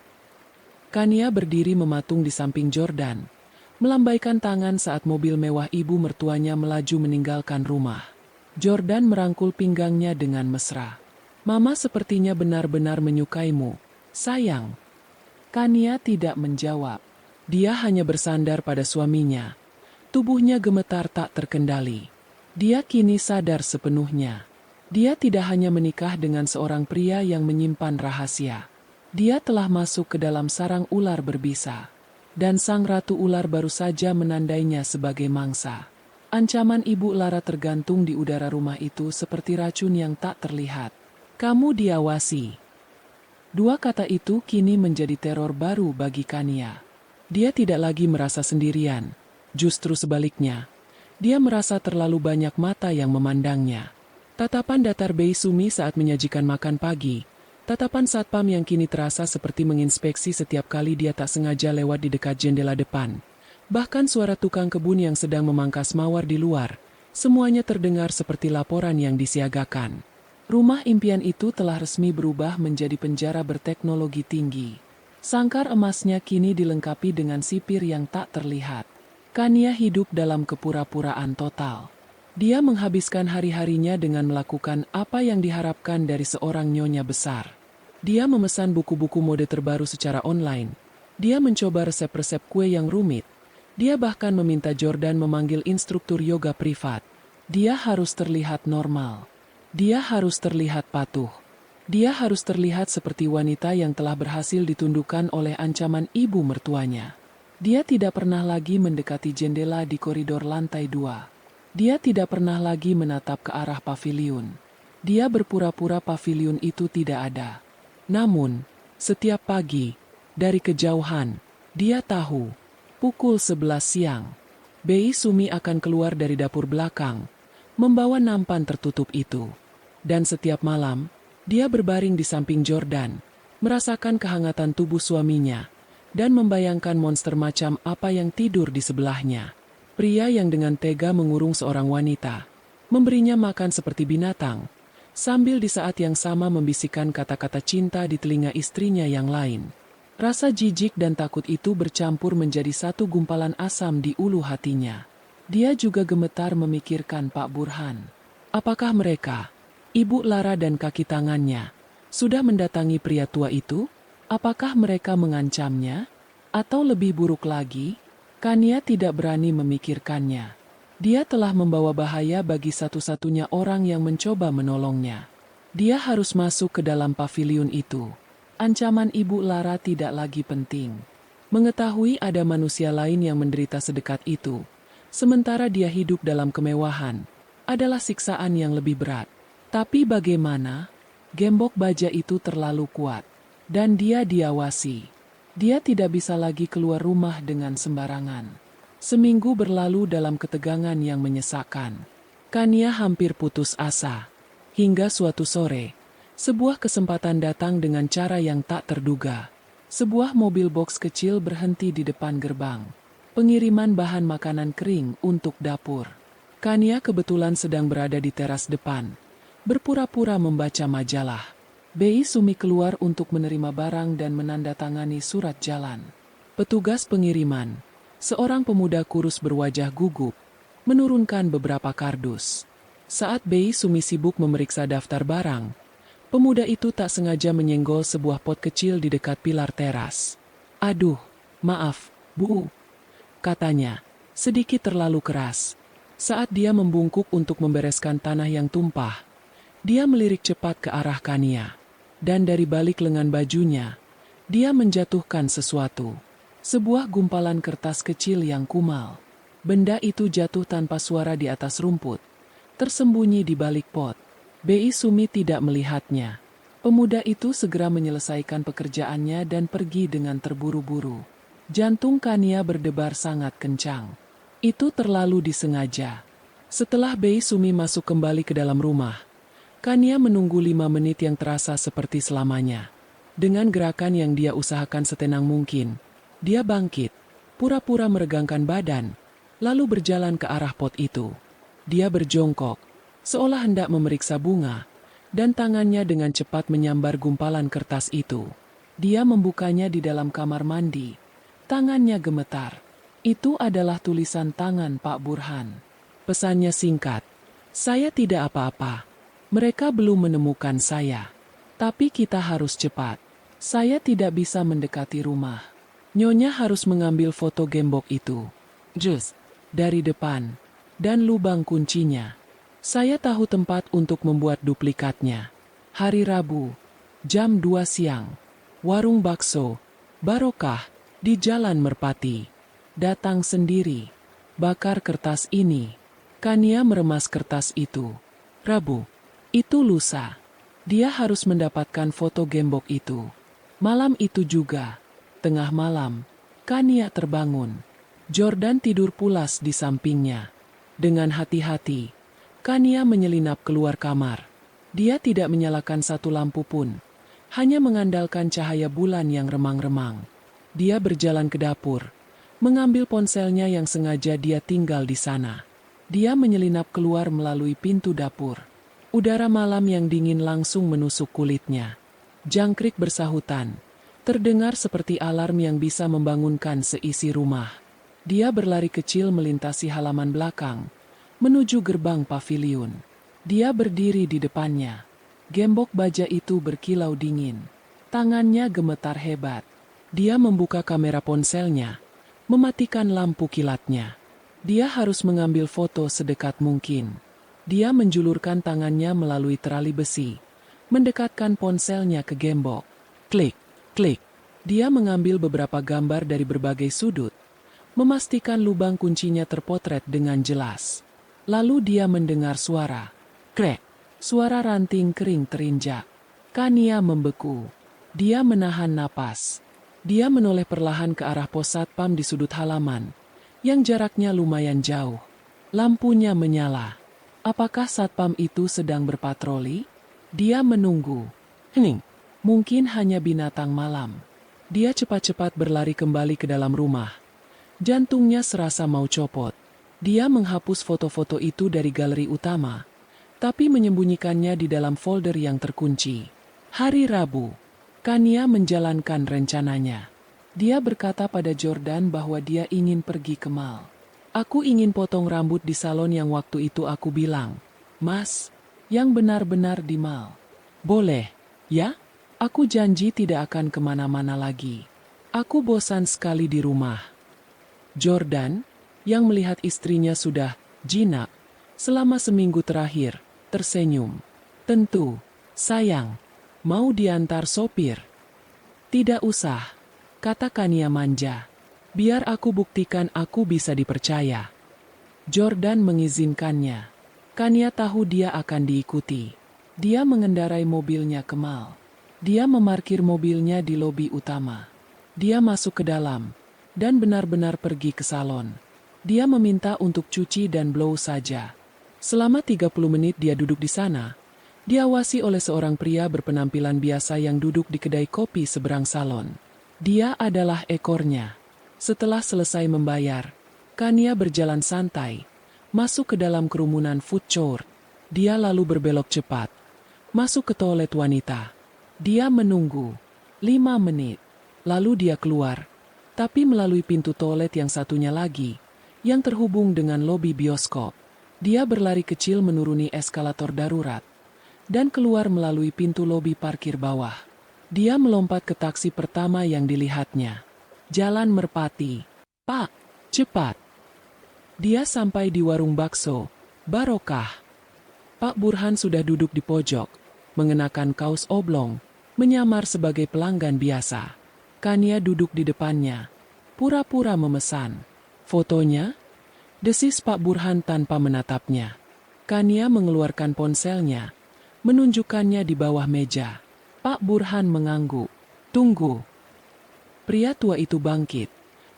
A: Kania berdiri mematung di samping Jordan, melambaikan tangan saat mobil mewah ibu mertuanya melaju meninggalkan rumah. Jordan merangkul pinggangnya dengan mesra. "Mama sepertinya benar-benar menyukaimu, sayang." Kania tidak menjawab. Dia hanya bersandar pada suaminya. Tubuhnya gemetar tak terkendali. Dia kini sadar sepenuhnya. Dia tidak hanya menikah dengan seorang pria yang menyimpan rahasia. Dia telah masuk ke dalam sarang ular berbisa. Dan sang ratu ular baru saja menandainya sebagai mangsa. Ancaman Ibu Lara tergantung di udara rumah itu seperti racun yang tak terlihat. "Kamu diawasi." Dua kata itu kini menjadi teror baru bagi Kania. Dia tidak lagi merasa sendirian. Justru sebaliknya, dia merasa terlalu banyak mata yang memandangnya. Tatapan datar Bei Sumi saat menyajikan makan pagi. Tatapan satpam yang kini terasa seperti menginspeksi setiap kali dia tak sengaja lewat di dekat jendela depan. Bahkan suara tukang kebun yang sedang memangkas mawar di luar. Semuanya terdengar seperti laporan yang disiagakan. Rumah impian itu telah resmi berubah menjadi penjara berteknologi tinggi. Sangkar emasnya kini dilengkapi dengan sipir yang tak terlihat. Kania hidup dalam kepura-puraan total. Dia menghabiskan hari-harinya dengan melakukan apa yang diharapkan dari seorang nyonya besar. Dia memesan buku-buku mode terbaru secara online. Dia mencoba resep-resep kue yang rumit. Dia bahkan meminta Jordan memanggil instruktur yoga privat. Dia harus terlihat normal. Dia harus terlihat patuh. Dia harus terlihat seperti wanita yang telah berhasil ditundukkan oleh ancaman ibu mertuanya. Dia tidak pernah lagi mendekati jendela di koridor lantai 2. Dia tidak pernah lagi menatap ke arah paviliun. Dia berpura-pura paviliun itu tidak ada. Namun, setiap pagi, dari kejauhan, dia tahu, pukul 11 siang, Bei Sumi akan keluar dari dapur belakang, membawa nampan tertutup itu. Dan setiap malam, dia berbaring di samping Jordan, merasakan kehangatan tubuh suaminya, dan membayangkan monster macam apa yang tidur di sebelahnya. Pria yang dengan tega mengurung seorang wanita, memberinya makan seperti binatang, sambil di saat yang sama membisikkan kata-kata cinta di telinga istrinya yang lain. Rasa jijik dan takut itu bercampur menjadi satu gumpalan asam di ulu hatinya. Dia juga gemetar memikirkan Pak Burhan. Apakah mereka, Ibu Lara dan kaki tangannya, sudah mendatangi pria tua itu? Apakah mereka mengancamnya? Atau lebih buruk lagi, Kania tidak berani memikirkannya. Dia telah membawa bahaya bagi satu-satunya orang yang mencoba menolongnya. Dia harus masuk ke dalam paviliun itu. Ancaman Ibu Lara tidak lagi penting. Mengetahui ada manusia lain yang menderita sedekat itu, sementara dia hidup dalam kemewahan, adalah siksaan yang lebih berat. Tapi bagaimana? Gembok baja itu terlalu kuat. Dan dia diawasi. Dia tidak bisa lagi keluar rumah dengan sembarangan. Seminggu berlalu dalam ketegangan yang menyesakkan. Kania hampir putus asa. Hingga suatu sore, sebuah kesempatan datang dengan cara yang tak terduga. Sebuah mobil box kecil berhenti di depan gerbang. Pengiriman bahan makanan kering untuk dapur. Kania kebetulan sedang berada di teras depan, berpura-pura membaca majalah. Bei Sumi keluar untuk menerima barang dan menandatangani surat jalan. Petugas pengiriman, seorang pemuda kurus berwajah gugup, menurunkan beberapa kardus. Saat Bei Sumi sibuk memeriksa daftar barang, pemuda itu tak sengaja menyenggol sebuah pot kecil di dekat pilar teras. "Aduh, maaf, Bu," katanya, sedikit terlalu keras. Saat dia membungkuk untuk membereskan tanah yang tumpah, dia melirik cepat ke arah Kania. Dan dari balik lengan bajunya, dia menjatuhkan sesuatu. Sebuah gumpalan kertas kecil yang kumal. Benda itu jatuh tanpa suara di atas rumput, tersembunyi di balik pot. Bei Sumi tidak melihatnya. Pemuda itu segera menyelesaikan pekerjaannya dan pergi dengan terburu-buru. Jantung Kania berdebar sangat kencang. Itu terlalu disengaja. Setelah Bei Sumi masuk kembali ke dalam rumah, Kania menunggu 5 menit yang terasa seperti selamanya. Dengan gerakan yang dia usahakan setenang mungkin, dia bangkit, pura-pura meregangkan badan, lalu berjalan ke arah pot itu. Dia berjongkok, seolah hendak memeriksa bunga, dan tangannya dengan cepat menyambar gumpalan kertas itu. Dia membukanya di dalam kamar mandi. Tangannya gemetar. Itu adalah tulisan tangan Pak Burhan. Pesannya singkat. Saya tidak apa-apa. Mereka belum menemukan saya. Tapi kita harus cepat. Saya tidak bisa mendekati rumah. Nyonya harus mengambil foto gembok itu. Jus, dari depan. Dan lubang kuncinya. Saya tahu tempat untuk membuat duplikatnya. Hari Rabu, jam 2 siang. Warung bakso, Barokah, di Jalan Merpati. Datang sendiri. Bakar kertas ini. Kania meremas kertas itu. Rabu. Itu lusa. Dia harus mendapatkan foto gembok itu. Malam itu juga. Tengah malam. Kania terbangun. Jordan tidur pulas di sampingnya. Dengan hati-hati. Kania menyelinap keluar kamar. Dia tidak menyalakan satu lampu pun. Hanya mengandalkan cahaya bulan yang remang-remang. Dia berjalan ke dapur, mengambil ponselnya yang sengaja dia tinggal di sana. Dia menyelinap keluar melalui pintu dapur. Udara malam yang dingin langsung menusuk kulitnya. Jangkrik bersahutan. Terdengar seperti alarm yang bisa membangunkan seisi rumah. Dia berlari kecil melintasi halaman belakang, menuju gerbang paviliun. Dia berdiri di depannya. Gembok baja itu berkilau dingin. Tangannya gemetar hebat. Dia membuka kamera ponselnya, mematikan lampu kilatnya. Dia harus mengambil foto sedekat mungkin. Dia menjulurkan tangannya melalui terali besi, mendekatkan ponselnya ke gembok. Klik, klik. Dia mengambil beberapa gambar dari berbagai sudut, memastikan lubang kuncinya terpotret dengan jelas. Lalu dia mendengar suara. Krek. Suara ranting kering terinjak. Kania membeku. Dia menahan napas. Dia menoleh perlahan ke arah pos satpam di sudut halaman, yang jaraknya lumayan jauh. Lampunya menyala. Apakah satpam itu sedang berpatroli? Dia menunggu. Hening. Mungkin hanya binatang malam. Dia cepat-cepat berlari kembali ke dalam rumah. Jantungnya serasa mau copot. Dia menghapus foto-foto itu dari galeri utama, tapi menyembunyikannya di dalam folder yang terkunci. Hari Rabu, Kania menjalankan rencananya. Dia berkata pada Jordan bahwa dia ingin pergi ke mall. Aku ingin potong rambut di salon yang waktu itu aku bilang, Mas, yang benar-benar di mall. Boleh, ya? Aku janji tidak akan kemana-mana lagi. Aku bosan sekali di rumah. Jordan, yang melihat istrinya sudah jinak selama seminggu terakhir, tersenyum. Tentu, sayang, mau diantar sopir? Tidak usah, kata Kania manja. Biar aku buktikan aku bisa dipercaya. Jordan mengizinkannya. Kania tahu dia akan diikuti. Dia mengendarai mobilnya ke mall. Dia memarkir mobilnya di lobi utama. Dia masuk ke dalam, dan benar-benar pergi ke salon. Dia meminta untuk cuci dan blow saja. Selama 30 menit dia duduk di sana, diawasi oleh seorang pria berpenampilan biasa yang duduk di kedai kopi seberang salon. Dia adalah ekornya. Setelah selesai membayar, Kania berjalan santai, masuk ke dalam kerumunan food court. Dia lalu berbelok cepat, masuk ke toilet wanita. Dia menunggu 5 menit, lalu dia keluar, tapi melalui pintu toilet yang satunya lagi, yang terhubung dengan lobi bioskop. Dia berlari kecil menuruni eskalator darurat, dan keluar melalui pintu lobi parkir bawah. Dia melompat ke taksi pertama yang dilihatnya. Jalan Merpati. Pak, cepat. Dia sampai di warung bakso, Barokah. Pak Burhan sudah duduk di pojok, mengenakan kaos oblong, menyamar sebagai pelanggan biasa. Kania duduk di depannya, pura-pura memesan. Fotonya? Desis Pak Burhan tanpa menatapnya. Kania mengeluarkan ponselnya, menunjukkannya di bawah meja. Pak Burhan mengangguk. Tunggu. Pria tua itu bangkit,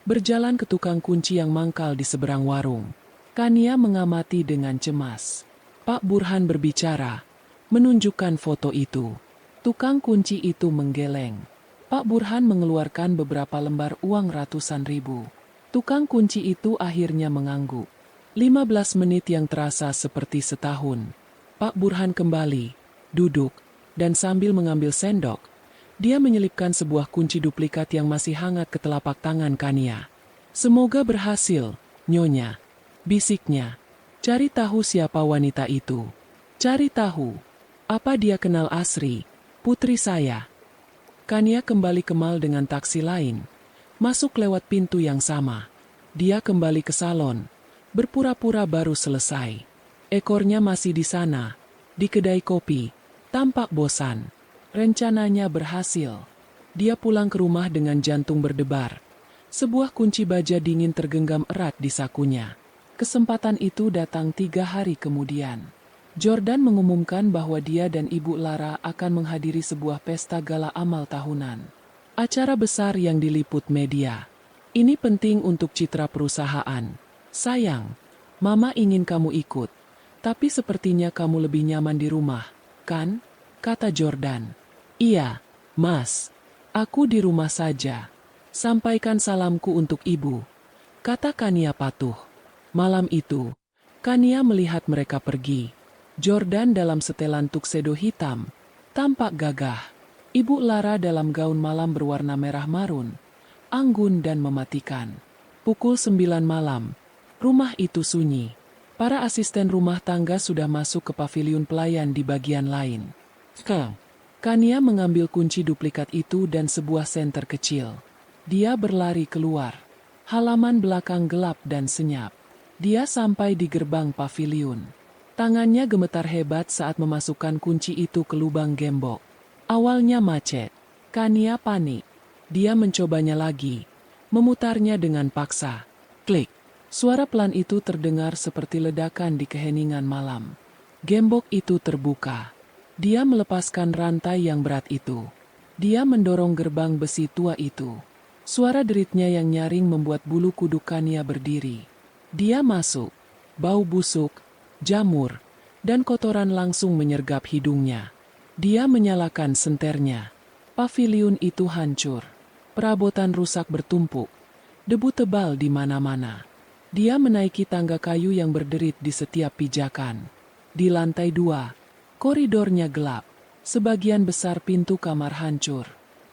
A: berjalan ke tukang kunci yang mangkal di seberang warung. Kania mengamati dengan cemas. Pak Burhan berbicara, menunjukkan foto itu. Tukang kunci itu menggeleng. Pak Burhan mengeluarkan beberapa lembar uang ratusan ribu. Tukang kunci itu akhirnya mengangguk. 15 menit yang terasa seperti setahun. Pak Burhan kembali, duduk, dan sambil mengambil sendok, Dia menyelipkan sebuah kunci duplikat yang masih hangat ke telapak tangan Kania. Semoga berhasil, Nyonya. Bisiknya. Cari tahu siapa wanita itu. Cari tahu. Apa dia kenal Asri, putri saya? Kania kembali ke mal dengan taksi lain. Masuk lewat pintu yang sama. Dia kembali ke salon. Berpura-pura baru selesai. Ekornya masih di sana. Di kedai kopi. Tampak bosan. Rencananya berhasil. Dia pulang ke rumah dengan jantung berdebar. Sebuah kunci baja dingin tergenggam erat di sakunya. Kesempatan itu datang 3 hari kemudian. Jordan mengumumkan bahwa dia dan Ibu Lara akan menghadiri sebuah pesta gala amal tahunan. Acara besar yang diliput media. Ini penting untuk citra perusahaan. Sayang, Mama ingin kamu ikut. Tapi sepertinya kamu lebih nyaman di rumah, kan? Kata Jordan. Iya, Mas. Aku di rumah saja. Sampaikan salamku untuk ibu. Kata Kania patuh. Malam itu, Kania melihat mereka pergi. Jordan dalam setelan tuxedo hitam. Tampak gagah. Ibu Lara dalam gaun malam berwarna merah marun. Anggun dan mematikan. Pukul 9 malam. Rumah itu sunyi. Para asisten rumah tangga sudah masuk ke paviliun pelayan di bagian lain. Kania mengambil kunci duplikat itu dan sebuah senter kecil. Dia berlari keluar. Halaman belakang gelap dan senyap. Dia sampai di gerbang paviliun. Tangannya gemetar hebat saat memasukkan kunci itu ke lubang gembok. Awalnya macet. Kania panik. Dia mencobanya lagi. Memutarnya dengan paksa. Klik. Suara pelan itu terdengar seperti ledakan di keheningan malam. Gembok itu terbuka. Dia melepaskan rantai yang berat itu. Dia mendorong gerbang besi tua itu. Suara deritnya yang nyaring membuat bulu kuduk Kania berdiri. Dia masuk. Bau busuk, jamur, dan kotoran langsung menyergap hidungnya. Dia menyalakan senternya. Paviliun itu hancur. Perabotan rusak bertumpuk. Debu tebal di mana-mana. Dia menaiki tangga kayu yang berderit di setiap pijakan. Di lantai 2. Koridornya gelap. Sebagian besar pintu kamar hancur.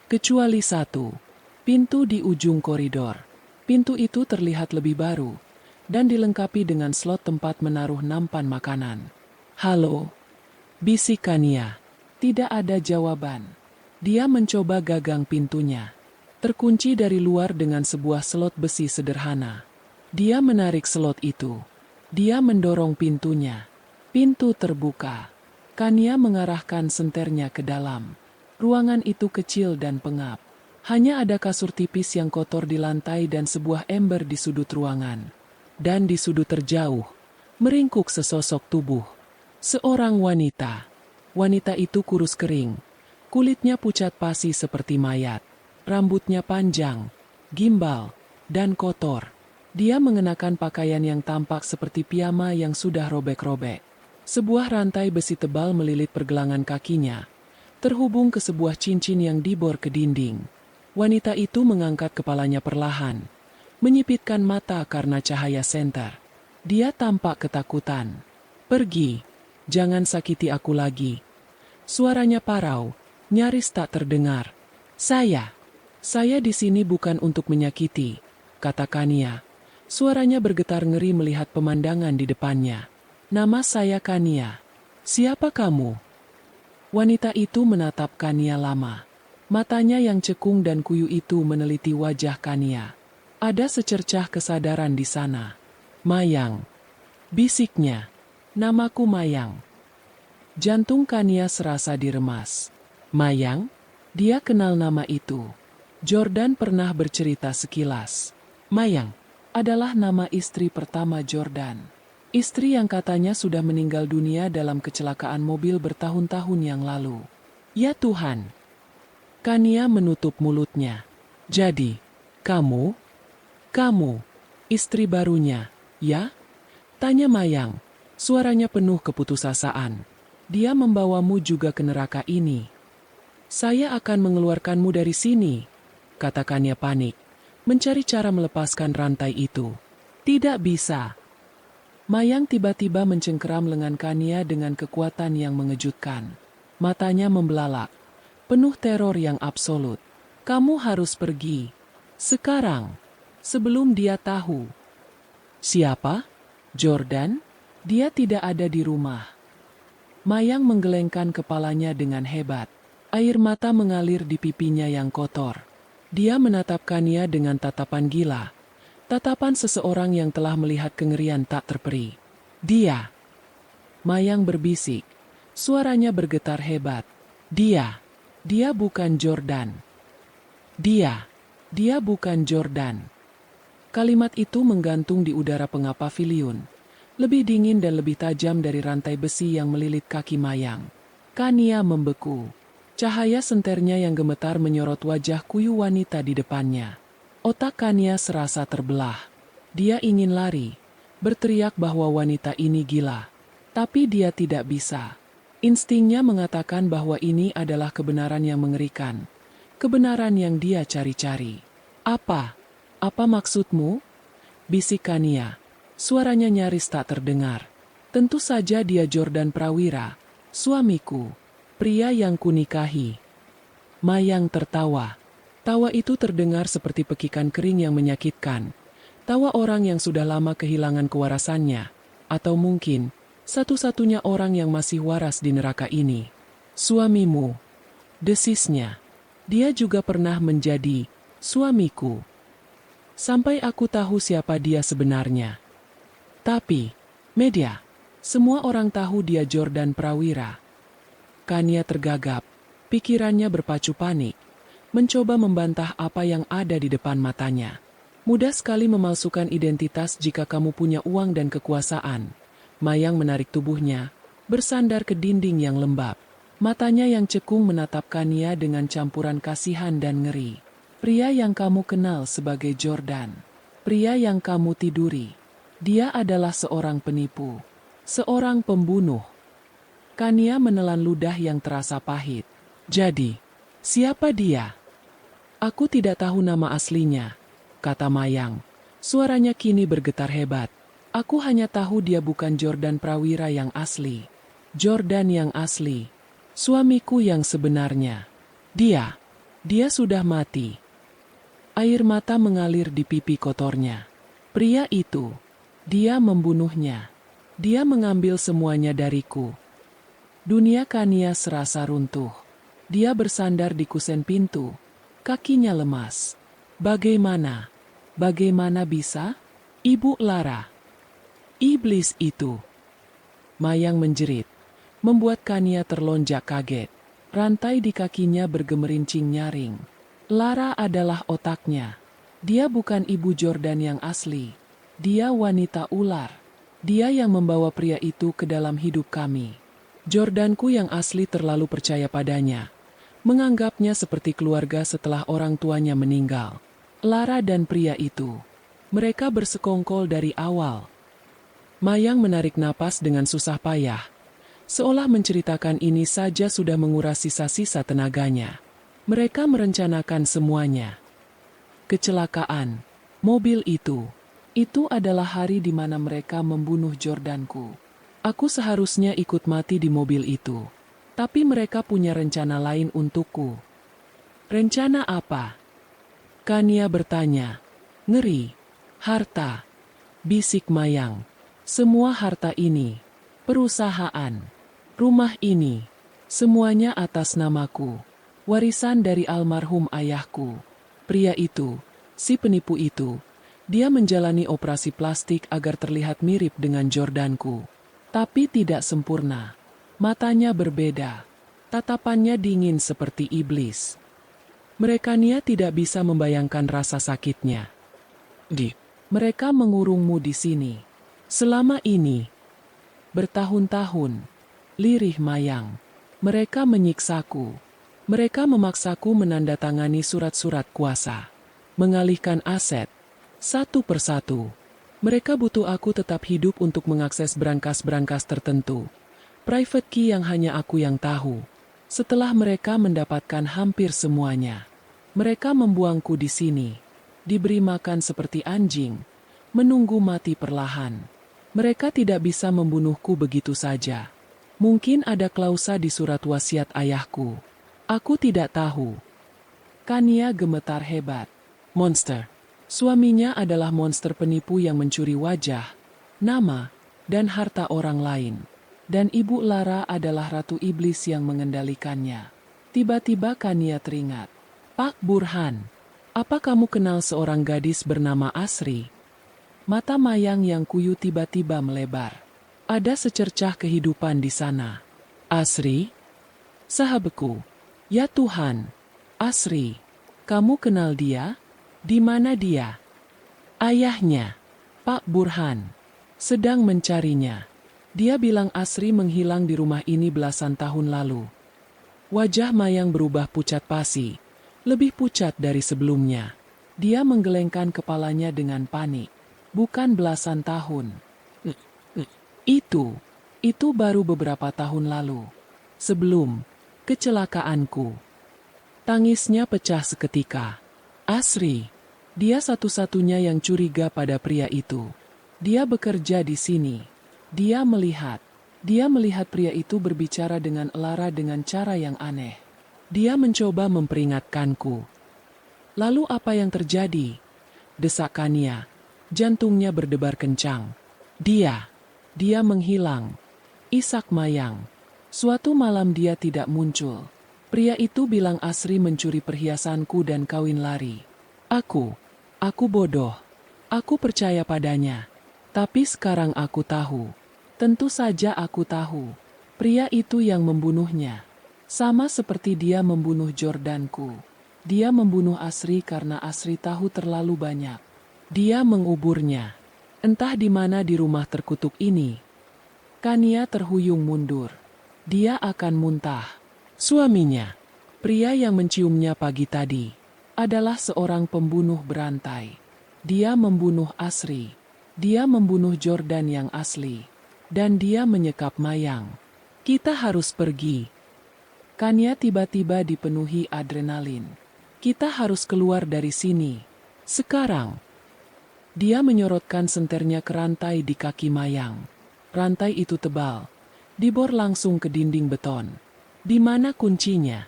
A: Kecuali satu. Pintu di ujung koridor. Pintu itu terlihat lebih baru. Dan dilengkapi dengan slot tempat menaruh nampan makanan. Halo? Bisik Kania. Tidak ada jawaban. Dia mencoba gagang pintunya. Terkunci dari luar dengan sebuah slot besi sederhana. Dia menarik slot itu. Dia mendorong pintunya. Pintu terbuka. Kania mengarahkan senternya ke dalam. Ruangan itu kecil dan pengap. Hanya ada kasur tipis yang kotor di lantai dan sebuah ember di sudut ruangan. Dan di sudut terjauh, meringkuk sesosok tubuh. Seorang wanita. Wanita itu kurus kering. Kulitnya pucat pasi seperti mayat. Rambutnya panjang, gimbal, dan kotor. Dia mengenakan pakaian yang tampak seperti piyama yang sudah robek-robek. Sebuah rantai besi tebal melilit pergelangan kakinya, terhubung ke sebuah cincin yang dibor ke dinding. Wanita itu mengangkat kepalanya perlahan, menyipitkan mata karena cahaya senter. Dia tampak ketakutan. Pergi, jangan sakiti aku lagi. Suaranya parau, nyaris tak terdengar. Saya di sini bukan untuk menyakiti, kata Kania. Suaranya bergetar ngeri melihat pemandangan di depannya. Nama saya Kania. Siapa kamu? Wanita itu menatap Kania lama. Matanya yang cekung dan kuyu itu meneliti wajah Kania. Ada secercah kesadaran di sana. Mayang. Bisiknya. Namaku Mayang. Jantung Kania serasa diremas. Mayang? Dia kenal nama itu. Jordan pernah bercerita sekilas. Mayang adalah nama istri pertama Jordan. Istri yang katanya sudah meninggal dunia dalam kecelakaan mobil bertahun-tahun yang lalu. Ya Tuhan. Kania menutup mulutnya. Jadi, kamu, istri barunya, ya? Tanya Mayang. Suaranya penuh keputusasaan. Dia membawamu juga ke neraka ini. Saya akan mengeluarkanmu dari sini, kata Kania panik. Mencari cara melepaskan rantai itu. Tidak bisa. Mayang tiba-tiba mencengkeram lengan Kania dengan kekuatan yang mengejutkan. Matanya membelalak. penuh teror yang absolut. Kamu harus pergi. Sekarang. Sebelum dia tahu. Siapa? Jordan? Dia tidak ada di rumah. Mayang menggelengkan kepalanya dengan hebat. Air mata mengalir di pipinya yang kotor. Dia menatapkannya dengan tatapan gila. Tatapan seseorang yang telah melihat kengerian tak terperi. Dia. Mayang berbisik. Suaranya bergetar hebat. Dia bukan Jordan. Dia bukan Jordan. Kalimat itu menggantung di udara pengap paviliun. Lebih dingin dan lebih tajam dari rantai besi yang melilit kaki Mayang. Kania membeku. Cahaya senternya yang gemetar menyorot wajah kuyu wanita di depannya. Otak Kania serasa terbelah. Dia ingin lari, berteriak bahwa wanita ini gila. Tapi dia tidak bisa. Instingnya mengatakan bahwa ini adalah kebenaran yang mengerikan. Kebenaran yang dia cari-cari. Apa maksudmu? Bisik Kania. Suaranya nyaris tak terdengar. Tentu saja dia Jordan Prawira, suamiku, pria yang kunikahi. Mayang tertawa. Tawa itu terdengar seperti pekikan kering yang menyakitkan. Tawa orang yang sudah lama kehilangan kewarasannya. Atau mungkin, satu-satunya orang yang masih waras di neraka ini. Suamimu. Desisnya. Dia juga pernah menjadi suamiku. Sampai aku tahu siapa dia sebenarnya. Tapi, media, semua orang tahu dia Jordan Prawira. Kania tergagap, pikirannya berpacu panik, mencoba membantah apa yang ada di depan matanya. Mudah sekali memalsukan identitas jika kamu punya uang dan kekuasaan. Mayang menarik tubuhnya, bersandar ke dinding yang lembab. Matanya yang cekung menatap Kania dengan campuran kasihan dan ngeri. Pria yang kamu kenal sebagai Jordan. Pria yang kamu tiduri. Dia adalah seorang penipu. Seorang pembunuh. Kania menelan ludah yang terasa pahit. Jadi, siapa dia? Aku tidak tahu nama aslinya, kata Mayang. Suaranya kini bergetar hebat. Aku hanya tahu dia bukan Jordan Prawira yang asli. Jordan yang asli. Suamiku yang sebenarnya. Dia sudah mati. Air mata mengalir di pipi kotornya. Pria itu, dia membunuhnya. Dia mengambil semuanya dariku. Dunia Kania serasa runtuh. Dia bersandar di kusen pintu. Kakinya lemas. Bagaimana bisa? Ibu Lara. Iblis itu. Mayang menjerit. Membuat Kania terlonjak kaget. Rantai di kakinya bergemerincing nyaring. Lara adalah otaknya. Dia bukan ibu Jordan yang asli. Dia wanita ular. Dia yang membawa pria itu ke dalam hidup kami. Jordanku yang asli terlalu percaya padanya. Menganggapnya seperti keluarga setelah orang tuanya meninggal. Lara dan pria itu. Mereka bersekongkol dari awal. Mayang menarik napas dengan susah payah. Seolah menceritakan ini saja sudah menguras sisa-sisa tenaganya. Mereka merencanakan semuanya. Kecelakaan. Mobil itu. Itu adalah hari di mana mereka membunuh Jordanku. Aku seharusnya ikut mati di mobil itu. Tapi mereka punya rencana lain untukku. Rencana apa? Kania bertanya. Ngeri. Harta. Bisik Mayang. Semua harta ini. Perusahaan. Rumah ini, semuanya atas namaku. Warisan dari almarhum ayahku. Pria itu, si penipu itu, dia menjalani operasi plastik agar terlihat mirip dengan Jordanku. Tapi tidak sempurna. Matanya berbeda. Tatapannya dingin seperti iblis. Nia tidak bisa membayangkan rasa sakitnya. Mereka mengurungmu di sini. Selama ini. Bertahun-tahun. Lirih Mayang. Mereka menyiksaku. Mereka memaksaku menandatangani surat-surat kuasa. Mengalihkan aset. Satu persatu. Mereka butuh aku tetap hidup untuk mengakses brankas-brankas tertentu. Private key yang hanya aku yang tahu. Setelah mereka mendapatkan hampir semuanya. Mereka membuangku di sini. Diberi makan seperti anjing. Menunggu mati perlahan. Mereka tidak bisa membunuhku begitu saja. Mungkin ada klausa di surat wasiat ayahku. Aku tidak tahu. Kania gemetar hebat. Monster. Suaminya adalah monster penipu yang mencuri wajah, nama, dan harta orang lain. Dan Ibu Lara adalah ratu iblis yang mengendalikannya. Tiba-tiba Kania teringat. Pak Burhan, apa kamu kenal seorang gadis bernama Asri? Mata Mayang yang kuyu tiba-tiba melebar. Ada secercah kehidupan di sana. Asri? Sahabatku. Ya Tuhan. Asri. Kamu kenal dia? Di mana dia? Ayahnya, Pak Burhan, sedang mencarinya. Dia bilang Asri menghilang di rumah ini belasan tahun lalu. Wajah Mayang berubah pucat pasi, lebih pucat dari sebelumnya. Dia menggelengkan kepalanya dengan panik. Bukan belasan tahun. Itu baru beberapa tahun lalu. Sebelum kecelakaanku. Tangisnya pecah seketika. Asri, dia satu-satunya yang curiga pada pria itu. Dia bekerja di sini. Dia melihat pria itu berbicara dengan Lara dengan cara yang aneh. Dia mencoba memperingatkanku. Lalu apa yang terjadi? Desak Kania. Jantungnya berdebar kencang. Dia menghilang. Isak Mayang. Suatu malam dia tidak muncul. Pria itu bilang Asri mencuri perhiasanku dan kawin lari. Aku bodoh. Aku percaya padanya. Tapi sekarang aku tahu. Tentu saja aku tahu. Pria itu yang membunuhnya. Sama seperti dia membunuh Jordanku. Dia membunuh Asri karena Asri tahu terlalu banyak. Dia menguburnya. Entah di mana di rumah terkutuk ini. Kania terhuyung mundur. Dia akan muntah. Suaminya, pria yang menciumnya pagi tadi, adalah seorang pembunuh berantai. Dia membunuh Asri. Dia membunuh Jordan yang asli. Dan dia menyekap Mayang. Kita harus pergi. Kania tiba-tiba dipenuhi adrenalin. Kita harus keluar dari sini. Sekarang. Dia menyorotkan senternya ke rantai di kaki Mayang. Rantai itu tebal. Dibor langsung ke dinding beton. Di mana kuncinya?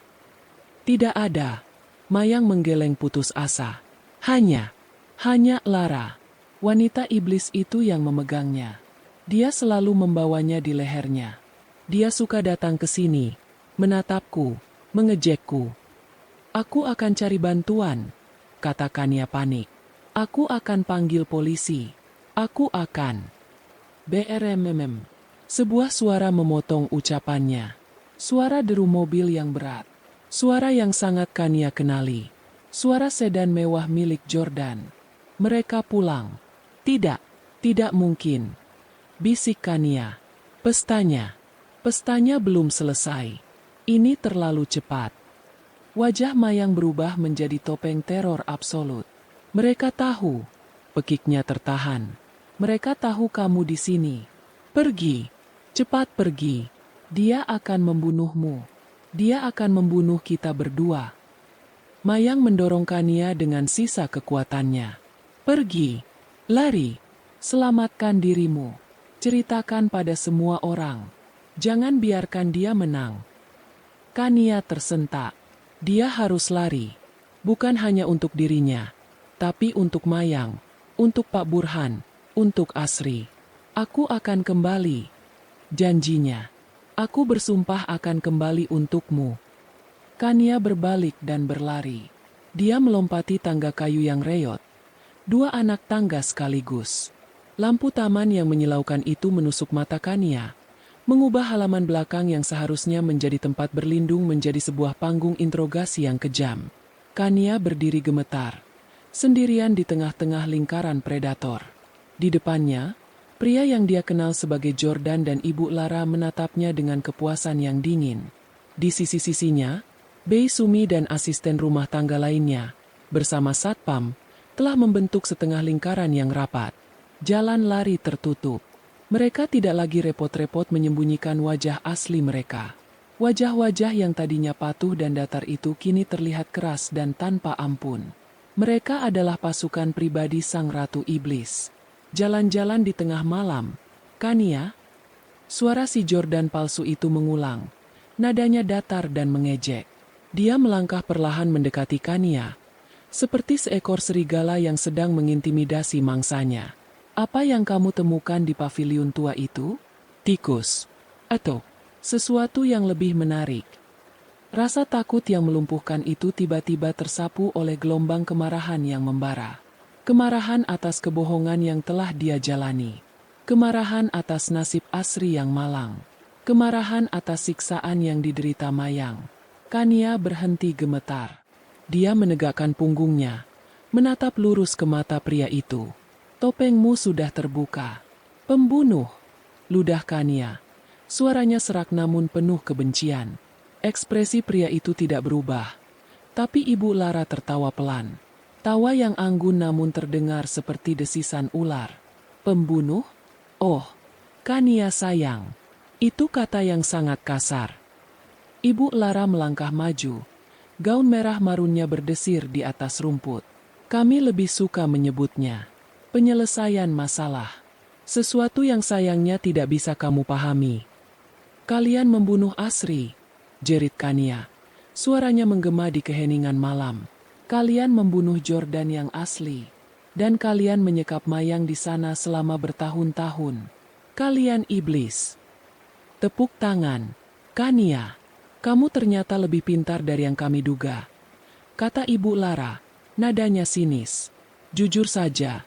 A: Tidak ada. Mayang menggeleng putus asa. Hanya Lara. Wanita iblis itu yang memegangnya. Dia selalu membawanya di lehernya. Dia suka datang ke sini, menatapku, mengejekku. Aku akan cari bantuan, kata Kania panik. Aku akan panggil polisi. Aku akan. BRMMM. Sebuah suara memotong ucapannya. Suara deru mobil yang berat. Suara yang sangat Kania kenali. Suara sedan mewah milik Jordan. Mereka pulang. Tidak mungkin. Bisik Kania. Pestanya belum selesai. Ini terlalu cepat. Wajah Mayang berubah menjadi topeng teror absolut. Mereka tahu. Pekiknya tertahan. Mereka tahu kamu di sini. Pergi. Cepat pergi. Dia akan membunuhmu. Dia akan membunuh kita berdua. Mayang mendorong Kania dengan sisa kekuatannya. Pergi. Lari. Selamatkan dirimu. Ceritakan pada semua orang. Jangan biarkan dia menang. Kania tersentak. Dia harus lari. Bukan hanya untuk dirinya. Tapi untuk Mayang. Untuk Pak Burhan. Untuk Asri. Aku akan kembali. Janjinya. Aku bersumpah akan kembali untukmu. Kania berbalik dan berlari. Dia melompati tangga kayu yang reot. 2 anak tangga sekaligus. Lampu taman yang menyilaukan itu menusuk mata Kania. Mengubah halaman belakang yang seharusnya menjadi tempat berlindung menjadi sebuah panggung interogasi yang kejam. Kania berdiri gemetar. Sendirian di tengah-tengah lingkaran predator. Di depannya, pria yang dia kenal sebagai Jordan dan Ibu Lara menatapnya dengan kepuasan yang dingin. Di sisi-sisinya, Bei Sumi dan asisten rumah tangga lainnya, bersama Satpam, telah membentuk setengah lingkaran yang rapat. Jalan lari tertutup. Mereka tidak lagi repot-repot menyembunyikan wajah asli mereka. Wajah-wajah yang tadinya patuh dan datar itu kini terlihat keras dan tanpa ampun. Mereka adalah pasukan pribadi Sang Ratu Iblis. Jalan-jalan di tengah malam. Kania? Suara si Jordan palsu itu mengulang. Nadanya datar dan mengejek. Dia melangkah perlahan mendekati Kania, seperti seekor serigala yang sedang mengintimidasi mangsanya. Apa yang kamu temukan di paviliun tua itu? Tikus? Atau sesuatu yang lebih menarik? Rasa takut yang melumpuhkan itu tiba-tiba tersapu oleh gelombang kemarahan yang membara. Kemarahan atas kebohongan yang telah dia jalani. Kemarahan atas nasib Asri yang malang. Kemarahan atas siksaan yang diderita Mayang. Kania berhenti gemetar. Dia menegakkan punggungnya, menatap lurus ke mata pria itu. Topengmu sudah terbuka. Pembunuh. Ludah Kania. Suaranya serak namun penuh kebencian. Ekspresi pria itu tidak berubah. Tapi Ibu Lara tertawa pelan. Tawa yang anggun namun terdengar seperti desisan ular. Pembunuh? Oh, Kania sayang. Itu kata yang sangat kasar. Ibu Lara melangkah maju. Gaun merah marunnya berdesir di atas rumput. Kami lebih suka menyebutnya penyelesaian masalah. Sesuatu yang sayangnya tidak bisa kamu pahami. Kalian membunuh Asri, jerit Kania. Suaranya menggema di keheningan malam. Kalian membunuh Jordan yang asli. Dan kalian menyekap Mayang di sana selama bertahun-tahun. Kalian iblis. Tepuk tangan. Kania, kamu ternyata lebih pintar dari yang kami duga. Kata Ibu Lara, nadanya sinis. Jujur saja,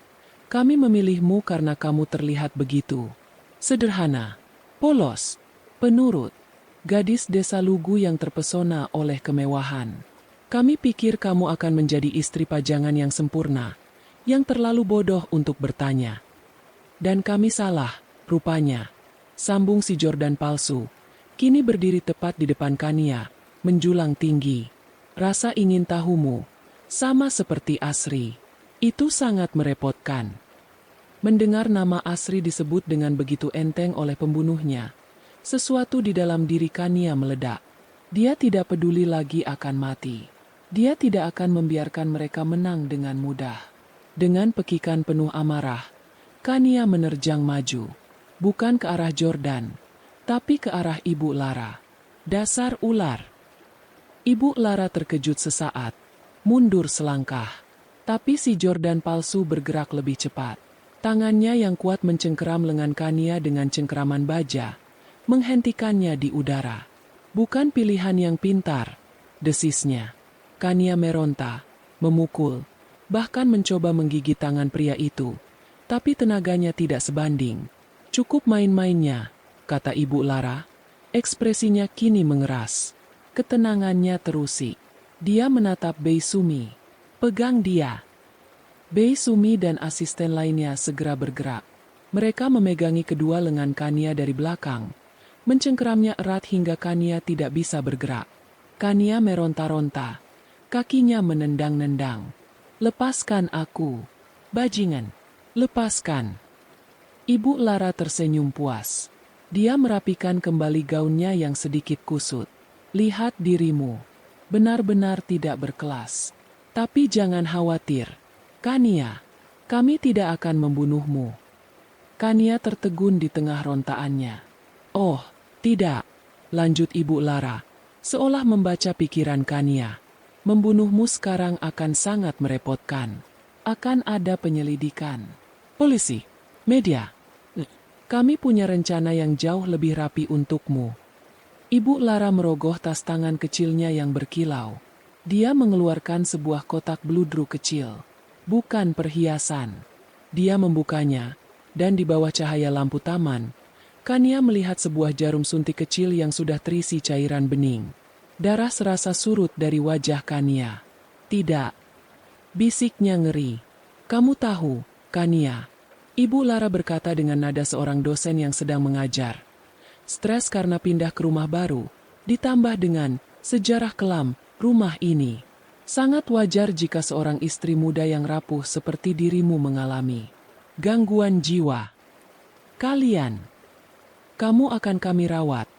A: kami memilihmu karena kamu terlihat begitu sederhana, polos, penurut, gadis desa lugu yang terpesona oleh kemewahan. Kami pikir kamu akan menjadi istri pajangan yang sempurna, yang terlalu bodoh untuk bertanya. Dan kami salah, rupanya. Sambung si Jordan palsu, kini berdiri tepat di depan Kania, menjulang tinggi. Rasa ingin tahumu, sama seperti Asri. Itu sangat merepotkan. Mendengar nama Asri disebut dengan begitu enteng oleh pembunuhnya, sesuatu di dalam diri Kania meledak. Dia tidak peduli lagi akan mati. Dia tidak akan membiarkan mereka menang dengan mudah. Dengan pekikan penuh amarah, Kania menerjang maju. Bukan ke arah Jordan, tapi ke arah Ibu Lara. Dasar ular. Ibu Lara terkejut sesaat, mundur selangkah. Tapi si Jordan palsu bergerak lebih cepat. Tangannya yang kuat mencengkeram lengan Kania dengan cengkeraman baja, menghentikannya di udara. Bukan pilihan yang pintar, desisnya. Kania meronta, memukul, bahkan mencoba menggigit tangan pria itu. Tapi tenaganya tidak sebanding. Cukup main-mainnya, kata Ibu Lara. Ekspresinya kini mengeras. Ketenangannya terusik. Dia menatap Bei Sumi. Pegang dia. Bei Sumi dan asisten lainnya segera bergerak. Mereka memegangi kedua lengan Kania dari belakang. Mencengkeramnya erat hingga Kania tidak bisa bergerak. Kania meronta-ronta. Kakinya menendang-nendang. Lepaskan aku. Bajingan. Lepaskan. Ibu Lara tersenyum puas. Dia merapikan kembali gaunnya yang sedikit kusut. Lihat dirimu. Benar-benar tidak berkelas. Tapi jangan khawatir. Kania, kami tidak akan membunuhmu. Kania tertegun di tengah rontaannya. Oh, tidak. Lanjut Ibu Lara. Seolah membaca pikiran Kania. Membunuhmu sekarang akan sangat merepotkan. Akan ada penyelidikan. Polisi. Media. Kami punya rencana yang jauh lebih rapi untukmu. Ibu Lara merogoh tas tangan kecilnya yang berkilau. Dia mengeluarkan sebuah kotak bludru kecil. Bukan perhiasan. Dia membukanya, dan di bawah cahaya lampu taman, Kania melihat sebuah jarum suntik kecil yang sudah terisi cairan bening. Darah serasa surut dari wajah Kania. Tidak. Bisiknya ngeri. Kamu tahu, Kania. Ibu Lara berkata dengan nada seorang dosen yang sedang mengajar. Stres karena pindah ke rumah baru, ditambah dengan sejarah kelam rumah ini. Sangat wajar jika seorang istri muda yang rapuh seperti dirimu mengalami gangguan jiwa. Kamu akan kami rawat,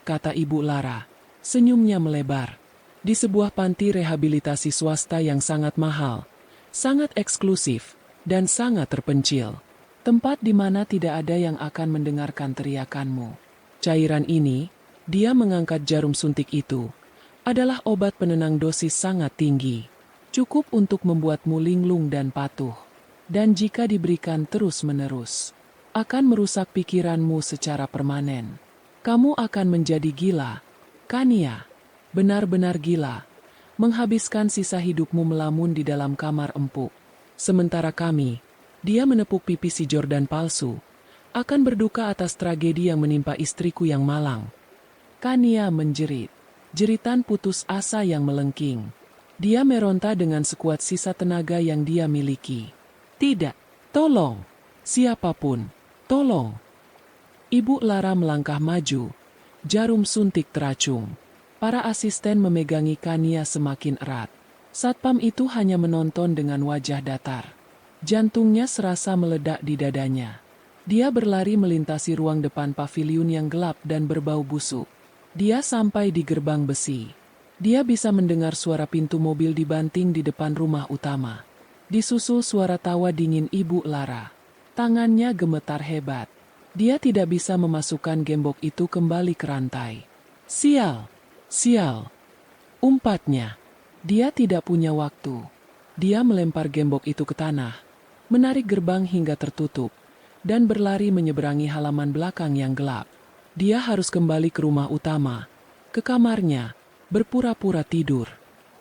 A: kata Ibu Lara. Senyumnya melebar. Di sebuah panti rehabilitasi swasta yang sangat mahal, sangat eksklusif, dan sangat terpencil. Tempat di mana tidak ada yang akan mendengarkan teriakanmu. Cairan ini, dia mengangkat jarum suntik itu, adalah obat penenang dosis sangat tinggi. Cukup untuk membuatmu linglung dan patuh. Dan jika diberikan terus-menerus, akan merusak pikiranmu secara permanen. Kamu akan menjadi gila, Kania. Benar-benar gila. Menghabiskan sisa hidupmu melamun di dalam kamar empuk. Sementara kami, dia menepuk pipi si Jordan palsu, akan berduka atas tragedi yang menimpa istriku yang malang. Kania menjerit. Jeritan putus asa yang melengking. Dia meronta dengan sekuat sisa tenaga yang dia miliki. Tidak, tolong. Siapapun, tolong. Ibu Lara melangkah maju. Jarum suntik teracung. Para asisten memegangi Kania semakin erat. Satpam itu hanya menonton dengan wajah datar. Jantungnya serasa meledak di dadanya. Dia berlari melintasi ruang depan paviliun yang gelap dan berbau busuk. Dia sampai di gerbang besi. Dia bisa mendengar suara pintu mobil dibanting di depan rumah utama. Disusul suara tawa dingin Ibu Lara. Tangannya gemetar hebat. Dia tidak bisa memasukkan gembok itu kembali ke rantai. Sial! Sial! Umpatnya. Dia tidak punya waktu. Dia melempar gembok itu ke tanah, menarik gerbang hingga tertutup, dan berlari menyeberangi halaman belakang yang gelap. Dia harus kembali ke rumah utama, ke kamarnya, berpura-pura tidur.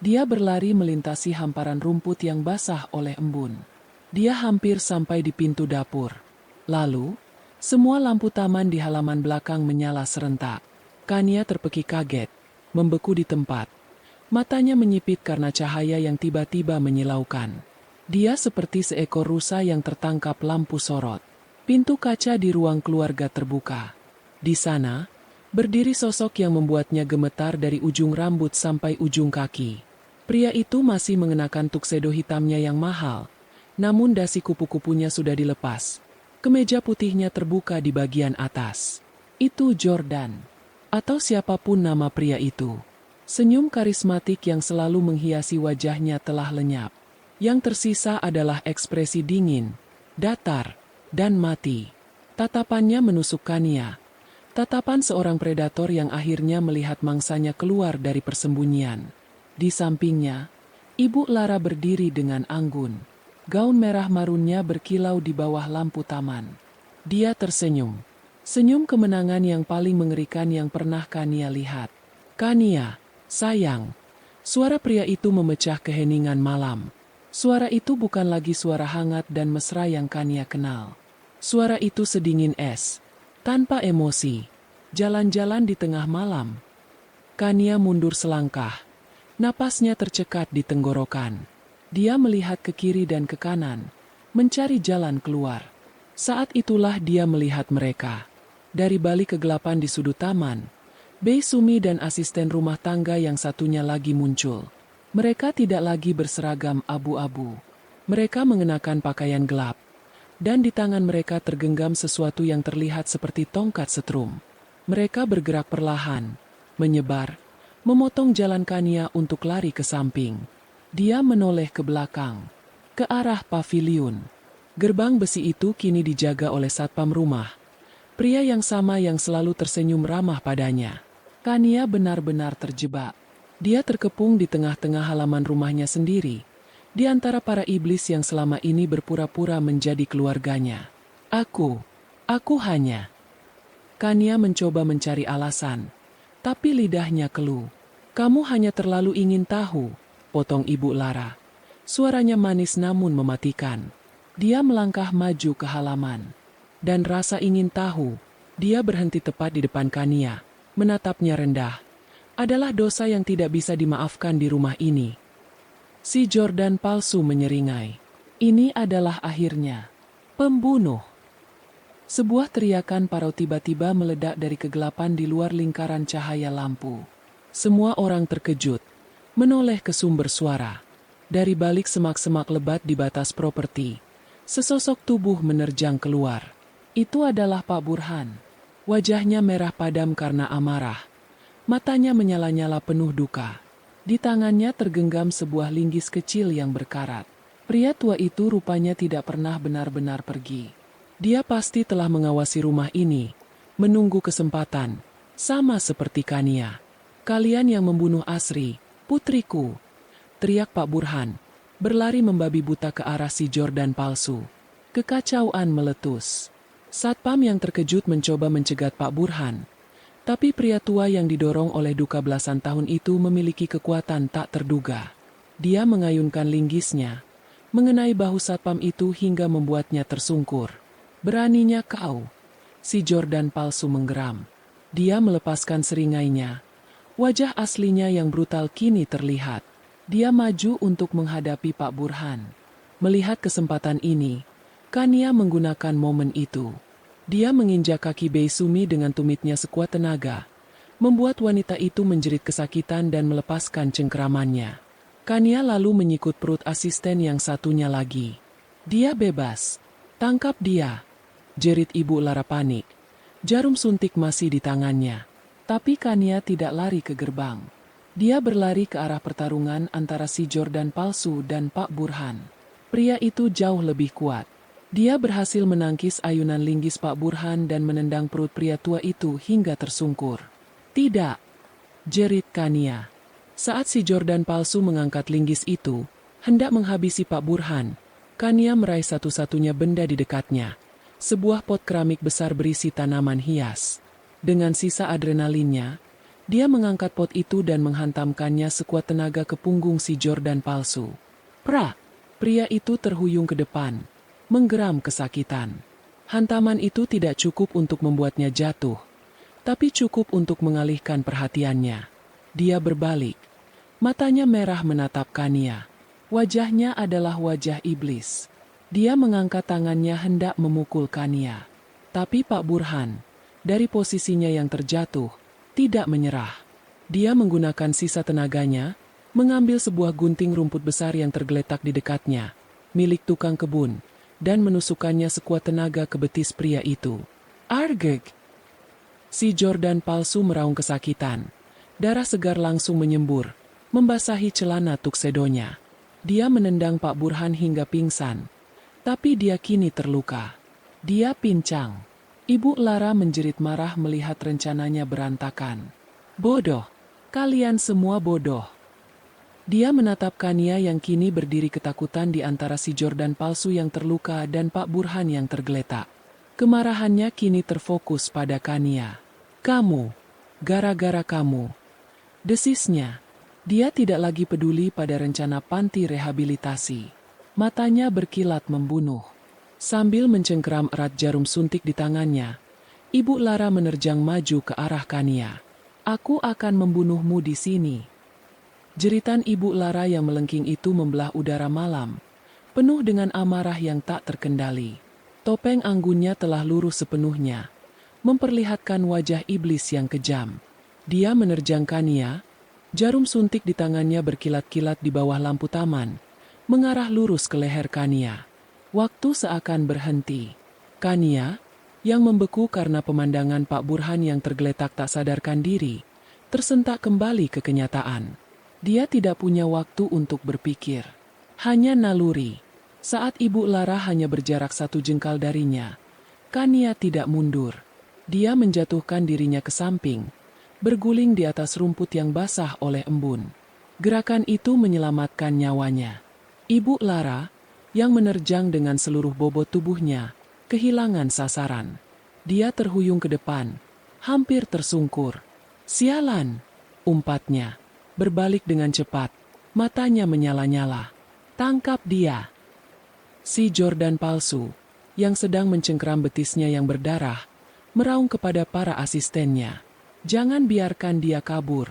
A: Dia berlari melintasi hamparan rumput yang basah oleh embun. Dia hampir sampai di pintu dapur. Lalu, semua lampu taman di halaman belakang menyala serentak. Kania terpekik kaget, membeku di tempat. Matanya menyipit karena cahaya yang tiba-tiba menyilaukan. Dia seperti seekor rusa yang tertangkap lampu sorot. Pintu kaca di ruang keluarga terbuka. Di sana, berdiri sosok yang membuatnya gemetar dari ujung rambut sampai ujung kaki. Pria itu masih mengenakan tuxedo hitamnya yang mahal, namun dasi kupu-kupunya sudah dilepas. Kemeja putihnya terbuka di bagian atas. Itu Jordan, atau siapapun nama pria itu. Senyum karismatik yang selalu menghiasi wajahnya telah lenyap. Yang tersisa adalah ekspresi dingin, datar, dan mati. Tatapannya menusuk Kania. Tatapan seorang predator yang akhirnya melihat mangsanya keluar dari persembunyian. Di sampingnya, Ibu Lara berdiri dengan anggun. Gaun merah marunnya berkilau di bawah lampu taman. Dia tersenyum. Senyum kemenangan yang paling mengerikan yang pernah Kania lihat. Kania, sayang. Suara pria itu memecah keheningan malam. Suara itu bukan lagi suara hangat dan mesra yang Kania kenal. Suara itu sedingin es. Tanpa emosi, jalan-jalan di tengah malam. Kania mundur selangkah. Napasnya tercekat di tenggorokan. Dia melihat ke kiri dan ke kanan, mencari jalan keluar. Saat itulah dia melihat mereka. Dari balik kegelapan di sudut taman, Bei Sumi dan asisten rumah tangga yang satunya lagi muncul. Mereka tidak lagi berseragam abu-abu. Mereka mengenakan pakaian gelap. Dan di tangan mereka tergenggam sesuatu yang terlihat seperti tongkat setrum. Mereka bergerak perlahan, menyebar, memotong jalan Kania untuk lari ke samping. Dia menoleh ke belakang, ke arah paviliun. Gerbang besi itu kini dijaga oleh satpam rumah. Pria yang sama yang selalu tersenyum ramah padanya. Kania benar-benar terjebak. Dia terkepung di tengah-tengah halaman rumahnya sendiri. Di antara para iblis yang selama ini berpura-pura menjadi keluarganya. Aku hanya. Kania mencoba mencari alasan, tapi lidahnya keluh. Kamu hanya terlalu ingin tahu, potong Ibu Lara. Suaranya manis namun mematikan. Dia melangkah maju ke halaman. Dan rasa ingin tahu, dia berhenti tepat di depan Kania, menatapnya rendah. Adalah dosa yang tidak bisa dimaafkan di rumah ini. Si Jordan palsu menyeringai. Ini adalah akhirnya. Pembunuh. Sebuah teriakan parau tiba-tiba meledak dari kegelapan di luar lingkaran cahaya lampu. Semua orang terkejut, menoleh ke sumber suara. Dari balik semak-semak lebat di batas properti, sesosok tubuh menerjang keluar. Itu adalah Pak Burhan. Wajahnya merah padam karena amarah. Matanya menyala-nyala penuh duka. Di tangannya tergenggam sebuah linggis kecil yang berkarat. Pria tua itu rupanya tidak pernah benar-benar pergi. Dia pasti telah mengawasi rumah ini, menunggu kesempatan, sama seperti Kania. Kalian yang membunuh Asri, putriku, teriak Pak Burhan, berlari membabi buta ke arah si Jordan palsu. Kekacauan meletus. Satpam yang terkejut mencoba mencegat Pak Burhan. Tapi pria tua yang didorong oleh duka belasan tahun itu memiliki kekuatan tak terduga. Dia mengayunkan linggisnya, mengenai bahu satpam itu hingga membuatnya tersungkur. Beraninya kau? Si Jordan palsu menggeram. Dia melepaskan seringainya. Wajah aslinya yang brutal kini terlihat. Dia maju untuk menghadapi Pak Burhan. Melihat kesempatan ini, Kania menggunakan momen itu. Dia menginjak kaki Bei Sumi dengan tumitnya sekuat tenaga, membuat wanita itu menjerit kesakitan dan melepaskan cengkeramannya. Kania lalu menyikut perut asisten yang satunya lagi. Dia bebas. Tangkap dia, jerit Ibu Lara panik. Jarum suntik masih di tangannya. Tapi Kania tidak lari ke gerbang. Dia berlari ke arah pertarungan antara si Jordan palsu dan Pak Burhan. Pria itu jauh lebih kuat. Dia berhasil menangkis ayunan linggis Pak Burhan dan menendang perut pria tua itu hingga tersungkur. Tidak, jerit Kania. Saat si Jordan palsu mengangkat linggis itu, hendak menghabisi Pak Burhan, Kania meraih satu-satunya benda di dekatnya. Sebuah pot keramik besar berisi tanaman hias. Dengan sisa adrenalinnya, dia mengangkat pot itu dan menghantamkannya sekuat tenaga ke punggung si Jordan palsu. Prak! Pria itu terhuyung ke depan, menggeram kesakitan. Hantaman itu tidak cukup untuk membuatnya jatuh, tapi cukup untuk mengalihkan perhatiannya. Dia berbalik. Matanya merah menatap Kania. Wajahnya adalah wajah iblis. Dia mengangkat tangannya hendak memukul Kania. Tapi Pak Burhan, dari posisinya yang terjatuh, tidak menyerah. Dia menggunakan sisa tenaganya, mengambil sebuah gunting rumput besar yang tergeletak di dekatnya, milik tukang kebun, dan menusukkannya sekuat tenaga ke betis pria itu. Argeg! Si Jordan palsu meraung kesakitan. Darah segar langsung menyembur, membasahi celana tuksedonya. Dia menendang Pak Burhan hingga pingsan. Tapi dia kini terluka. Dia pincang. Ibu Lara menjerit marah melihat rencananya berantakan. Bodoh! Kalian semua bodoh! Dia menatap Kania yang kini berdiri ketakutan di antara si Jordan palsu yang terluka dan Pak Burhan yang tergeletak. Kemarahannya kini terfokus pada Kania. Kamu, gara-gara kamu. Desisnya. Dia tidak lagi peduli pada rencana panti rehabilitasi. Matanya berkilat membunuh. Sambil mencengkeram erat jarum suntik di tangannya, Ibu Lara menerjang maju ke arah Kania. Aku akan membunuhmu di sini. Jeritan Ibu Lara yang melengking itu membelah udara malam, penuh dengan amarah yang tak terkendali. Topeng anggunnya telah lurus sepenuhnya, memperlihatkan wajah iblis yang kejam. Dia menerjang Kania, jarum suntik di tangannya berkilat-kilat di bawah lampu taman, mengarah lurus ke leher Kania. Waktu seakan berhenti. Kania, yang membeku karena pemandangan Pak Burhan yang tergeletak tak sadarkan diri, tersentak kembali ke kenyataan. Dia tidak punya waktu untuk berpikir. Hanya naluri. Saat Ibu Lara hanya berjarak 1 jengkal darinya, Kania tidak mundur. Dia menjatuhkan dirinya ke samping, berguling di atas rumput yang basah oleh embun. Gerakan itu menyelamatkan nyawanya. Ibu Lara, yang menerjang dengan seluruh bobot tubuhnya, kehilangan sasaran. Dia terhuyung ke depan, hampir tersungkur. Sialan, umpatnya. Berbalik dengan cepat, matanya menyala-nyala. Tangkap dia. Si Jordan palsu, yang sedang mencengkeram betisnya yang berdarah, meraung kepada para asistennya. Jangan biarkan dia kabur.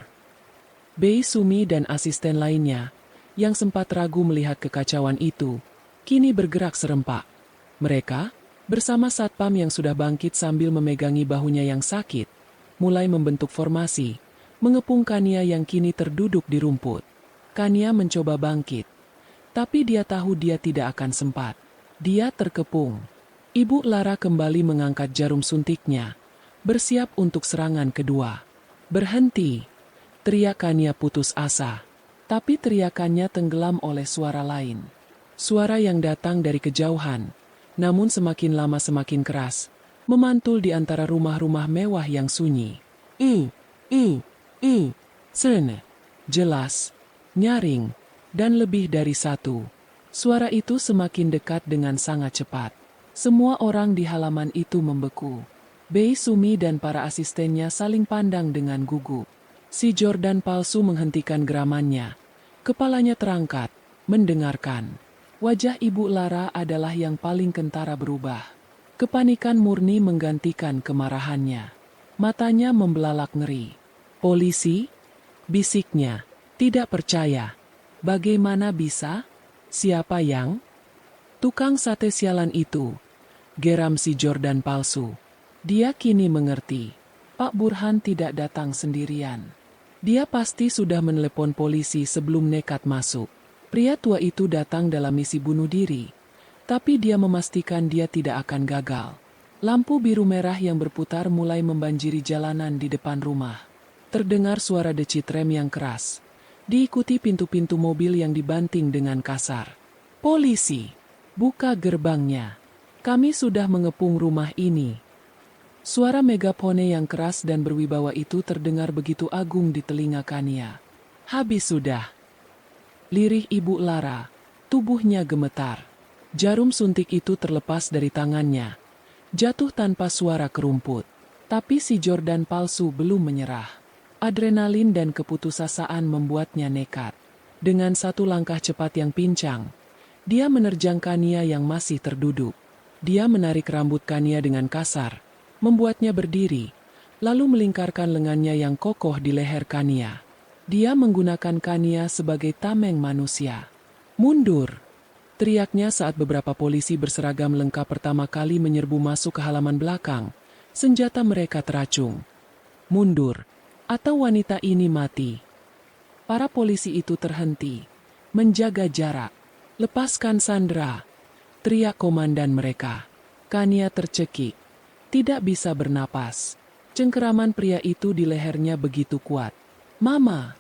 A: Bei Sumi dan asisten lainnya, yang sempat ragu melihat kekacauan itu, kini bergerak serempak. Mereka, bersama satpam yang sudah bangkit sambil memegangi bahunya yang sakit, mulai membentuk formasi, mengepung Kania yang kini terduduk di rumput. Kania mencoba bangkit, tapi dia tahu dia tidak akan sempat. Dia terkepung. Ibu Lara kembali mengangkat jarum suntiknya, bersiap untuk serangan kedua. Berhenti! Teriak Kania putus asa. Tapi teriakannya tenggelam oleh suara lain. Suara yang datang dari kejauhan, namun semakin lama semakin keras, memantul di antara rumah-rumah mewah yang sunyi. Sene. Jelas. Nyaring. Dan lebih dari satu. Suara itu semakin dekat dengan sangat cepat. Semua orang di halaman itu membeku. Bei Sumi dan para asistennya saling pandang dengan gugup. Si Jordan palsu menghentikan geramannya. Kepalanya terangkat, mendengarkan. Wajah Ibu Lara adalah yang paling kentara berubah. Kepanikan murni menggantikan kemarahannya. Matanya membelalak ngeri. Polisi? Bisiknya. Tidak percaya. Bagaimana bisa? Siapa yang? Tukang sate sialan itu. Geram si Jordan palsu. Dia kini mengerti. Pak Burhan tidak datang sendirian. Dia pasti sudah menelepon polisi sebelum nekat masuk. Pria tua itu datang dalam misi bunuh diri. Tapi dia memastikan dia tidak akan gagal. Lampu biru merah yang berputar mulai membanjiri jalanan di depan rumah. Terdengar suara decit rem yang keras. Diikuti pintu-pintu mobil yang dibanting dengan kasar. Polisi, buka gerbangnya. Kami sudah mengepung rumah ini. Suara megafone yang keras dan berwibawa itu terdengar begitu agung di telinga Kania. Habis sudah. Lirih Ibu Lara. Tubuhnya gemetar. Jarum suntik itu terlepas dari tangannya. Jatuh tanpa suara ke rumput. Tapi si Jordan palsu belum menyerah. Adrenalin dan keputusasaan membuatnya nekat. Dengan satu langkah cepat yang pincang, dia menerjang Kania yang masih terduduk. Dia menarik rambut Kania dengan kasar, membuatnya berdiri, lalu melingkarkan lengannya yang kokoh di leher Kania. Dia menggunakan Kania sebagai tameng manusia. Mundur! Teriaknya saat beberapa polisi berseragam lengkap pertama kali menyerbu masuk ke halaman belakang. Senjata mereka teracung. Mundur! Atau wanita ini mati. Para polisi itu terhenti. Menjaga jarak. Lepaskan Sandra! Teriak komandan mereka. Kania tercekik. Tidak bisa bernapas. Cengkeraman pria itu di lehernya begitu kuat. Mama!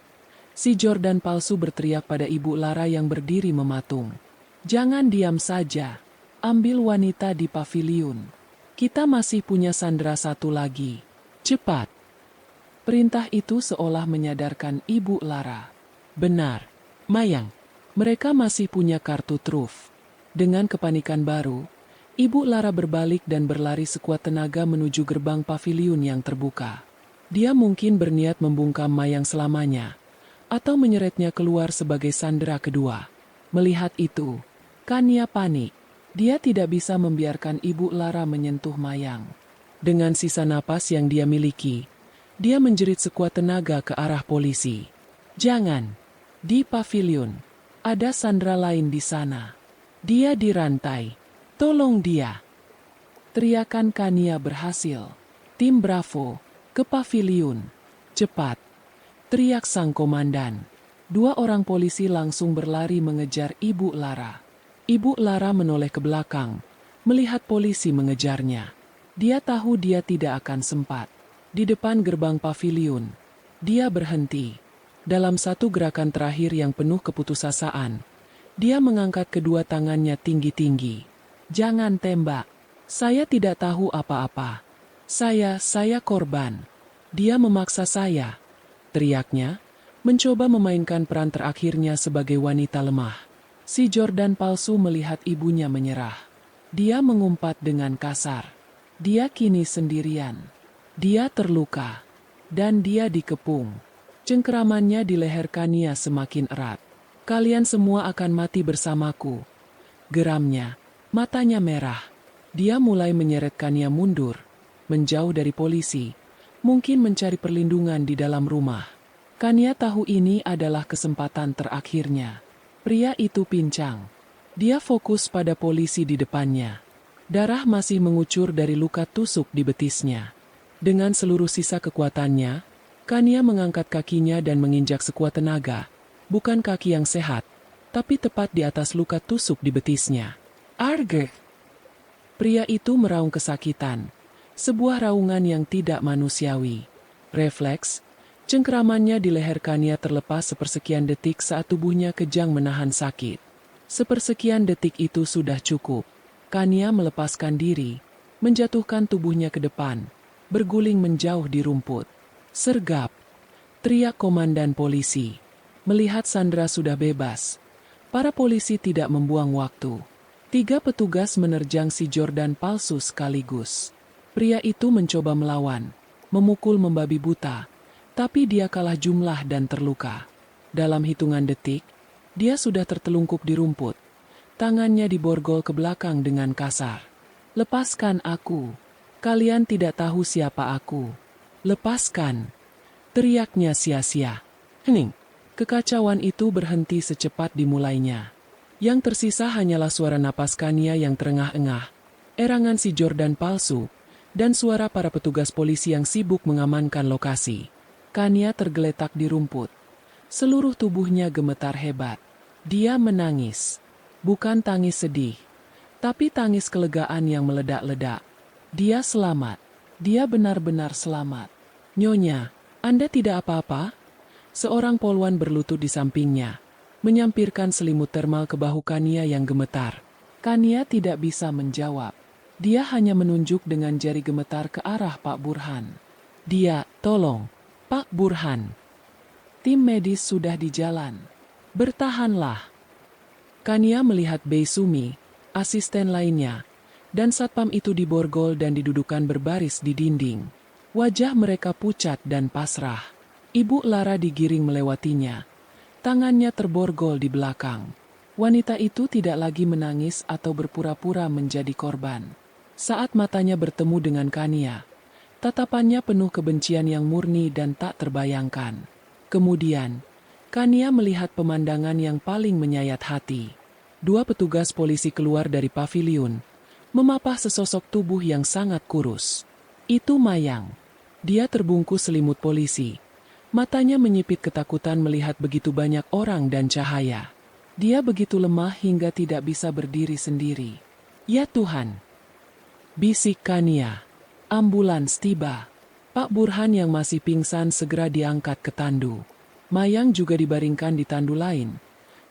A: Si Jordan palsu berteriak pada Ibu Lara yang berdiri mematung. Jangan diam saja. Ambil wanita di paviliun. Kita masih punya Sandra satu lagi. Cepat! Perintah itu seolah menyadarkan Ibu Lara. Benar. Mayang. Mereka masih punya kartu truf. Dengan kepanikan baru, Ibu Lara berbalik dan berlari sekuat tenaga menuju gerbang paviliun yang terbuka. Dia mungkin berniat membungkam Mayang selamanya, atau menyeretnya keluar sebagai sandera kedua. Melihat itu, Kania panik. Dia tidak bisa membiarkan Ibu Lara menyentuh Mayang. Dengan sisa napas yang dia miliki, dia menjerit sekuat tenaga ke arah polisi. Jangan! Di paviliun, ada sandera lain di sana. Dia dirantai. Tolong dia! Teriakan Kania berhasil. Tim Bravo, ke paviliun. Cepat! Teriak sang komandan. 2 orang polisi langsung berlari mengejar Ibu Lara. Ibu Lara menoleh ke belakang, melihat polisi mengejarnya. Dia tahu dia tidak akan sempat. Di depan gerbang paviliun, dia berhenti. Dalam satu gerakan terakhir yang penuh keputusasaan, dia mengangkat kedua tangannya tinggi-tinggi. Jangan tembak. Saya tidak tahu apa-apa. Saya korban. Dia memaksa saya. Teriaknya, mencoba memainkan peran terakhirnya sebagai wanita lemah. Si Jordan palsu melihat ibunya menyerah. Dia mengumpat dengan kasar. Dia kini sendirian. Dia terluka. Dan dia dikepung. Cengkeramannya di leher Kania semakin erat. Kalian semua akan mati bersamaku. Geramnya. Matanya merah. Dia mulai menyeret Kania mundur. Menjauh dari polisi. Mungkin mencari perlindungan di dalam rumah. Kania tahu ini adalah kesempatan terakhirnya. Pria itu pincang. Dia fokus pada polisi di depannya. Darah masih mengucur dari luka tusuk di betisnya. Dengan seluruh sisa kekuatannya, Kania mengangkat kakinya dan menginjak sekuat tenaga. Bukan kaki yang sehat, tapi tepat di atas luka tusuk di betisnya. Argh! Pria itu meraung kesakitan. Sebuah raungan yang tidak manusiawi. Refleks, cengkeramannya di leher Kania terlepas sepersekian detik saat tubuhnya kejang menahan sakit. Sepersekian detik itu sudah cukup. Kania melepaskan diri, menjatuhkan tubuhnya ke depan, berguling menjauh di rumput. Sergap. teriak komandan polisi. Melihat Sandra sudah bebas, para polisi tidak membuang waktu. 3 petugas menerjang si Jordan palsu sekaligus. Pria itu mencoba melawan, memukul membabi buta, tapi dia kalah jumlah dan terluka. Dalam hitungan detik, dia sudah tertelungkup di rumput. Tangannya diborgol ke belakang dengan kasar. "Lepaskan aku. Kalian tidak tahu siapa aku. Lepaskan!" Teriaknya sia-sia. Hening. Kekacauan itu berhenti secepat dimulainya. Yang tersisa hanyalah suara napas Kania yang terengah-engah, erangan si Jordan palsu, dan suara para petugas polisi yang sibuk mengamankan lokasi. Kania tergeletak di rumput. Seluruh tubuhnya gemetar hebat. Dia menangis. Bukan tangis sedih, tapi tangis kelegaan yang meledak-ledak. Dia selamat. Dia benar-benar selamat. "Nyonya, Anda tidak apa-apa?" Seorang polwan berlutut di sampingnya, menyampirkan selimut termal ke bahu Kania yang gemetar. Kania tidak bisa menjawab. Dia hanya menunjuk dengan jari gemetar ke arah Pak Burhan. "Dia, tolong, Pak Burhan. Tim medis sudah di jalan. Bertahanlah." Kania melihat Bei Sumi, asisten lainnya, dan satpam itu diborgol dan didudukan berbaris di dinding. Wajah mereka pucat dan pasrah. Ibu Lara digiring melewatinya. Tangannya terborgol di belakang. Wanita itu tidak lagi menangis atau berpura-pura menjadi korban. Saat matanya bertemu dengan Kania, tatapannya penuh kebencian yang murni dan tak terbayangkan. Kemudian, Kania melihat pemandangan yang paling menyayat hati. 2 petugas polisi keluar dari paviliun, memapah sesosok tubuh yang sangat kurus. Itu Mayang. Dia terbungkus selimut polisi. Matanya menyipit ketakutan melihat begitu banyak orang dan cahaya. Dia begitu lemah hingga tidak bisa berdiri sendiri. "Ya Tuhan!" bisik Kania. Ambulans tiba. Pak Burhan yang masih pingsan segera diangkat ke tandu. Mayang juga dibaringkan di tandu lain.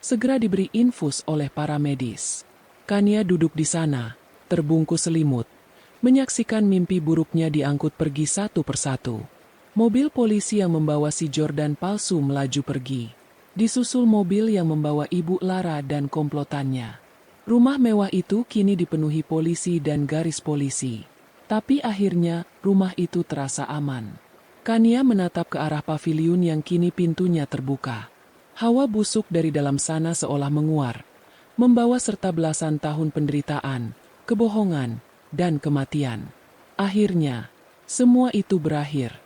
A: Segera diberi infus oleh para medis. Kania duduk di sana, terbungkus selimut, menyaksikan mimpi buruknya diangkut pergi satu persatu. Mobil polisi yang membawa si Jordan palsu melaju pergi. Disusul mobil yang membawa Ibu Lara dan komplotannya. Rumah mewah itu kini dipenuhi polisi dan garis polisi. Tapi akhirnya, rumah itu terasa aman. Kania menatap ke arah paviliun yang kini pintunya terbuka. Hawa busuk dari dalam sana seolah menguar, membawa serta belasan tahun penderitaan, kebohongan, dan kematian. Akhirnya, semua itu berakhir.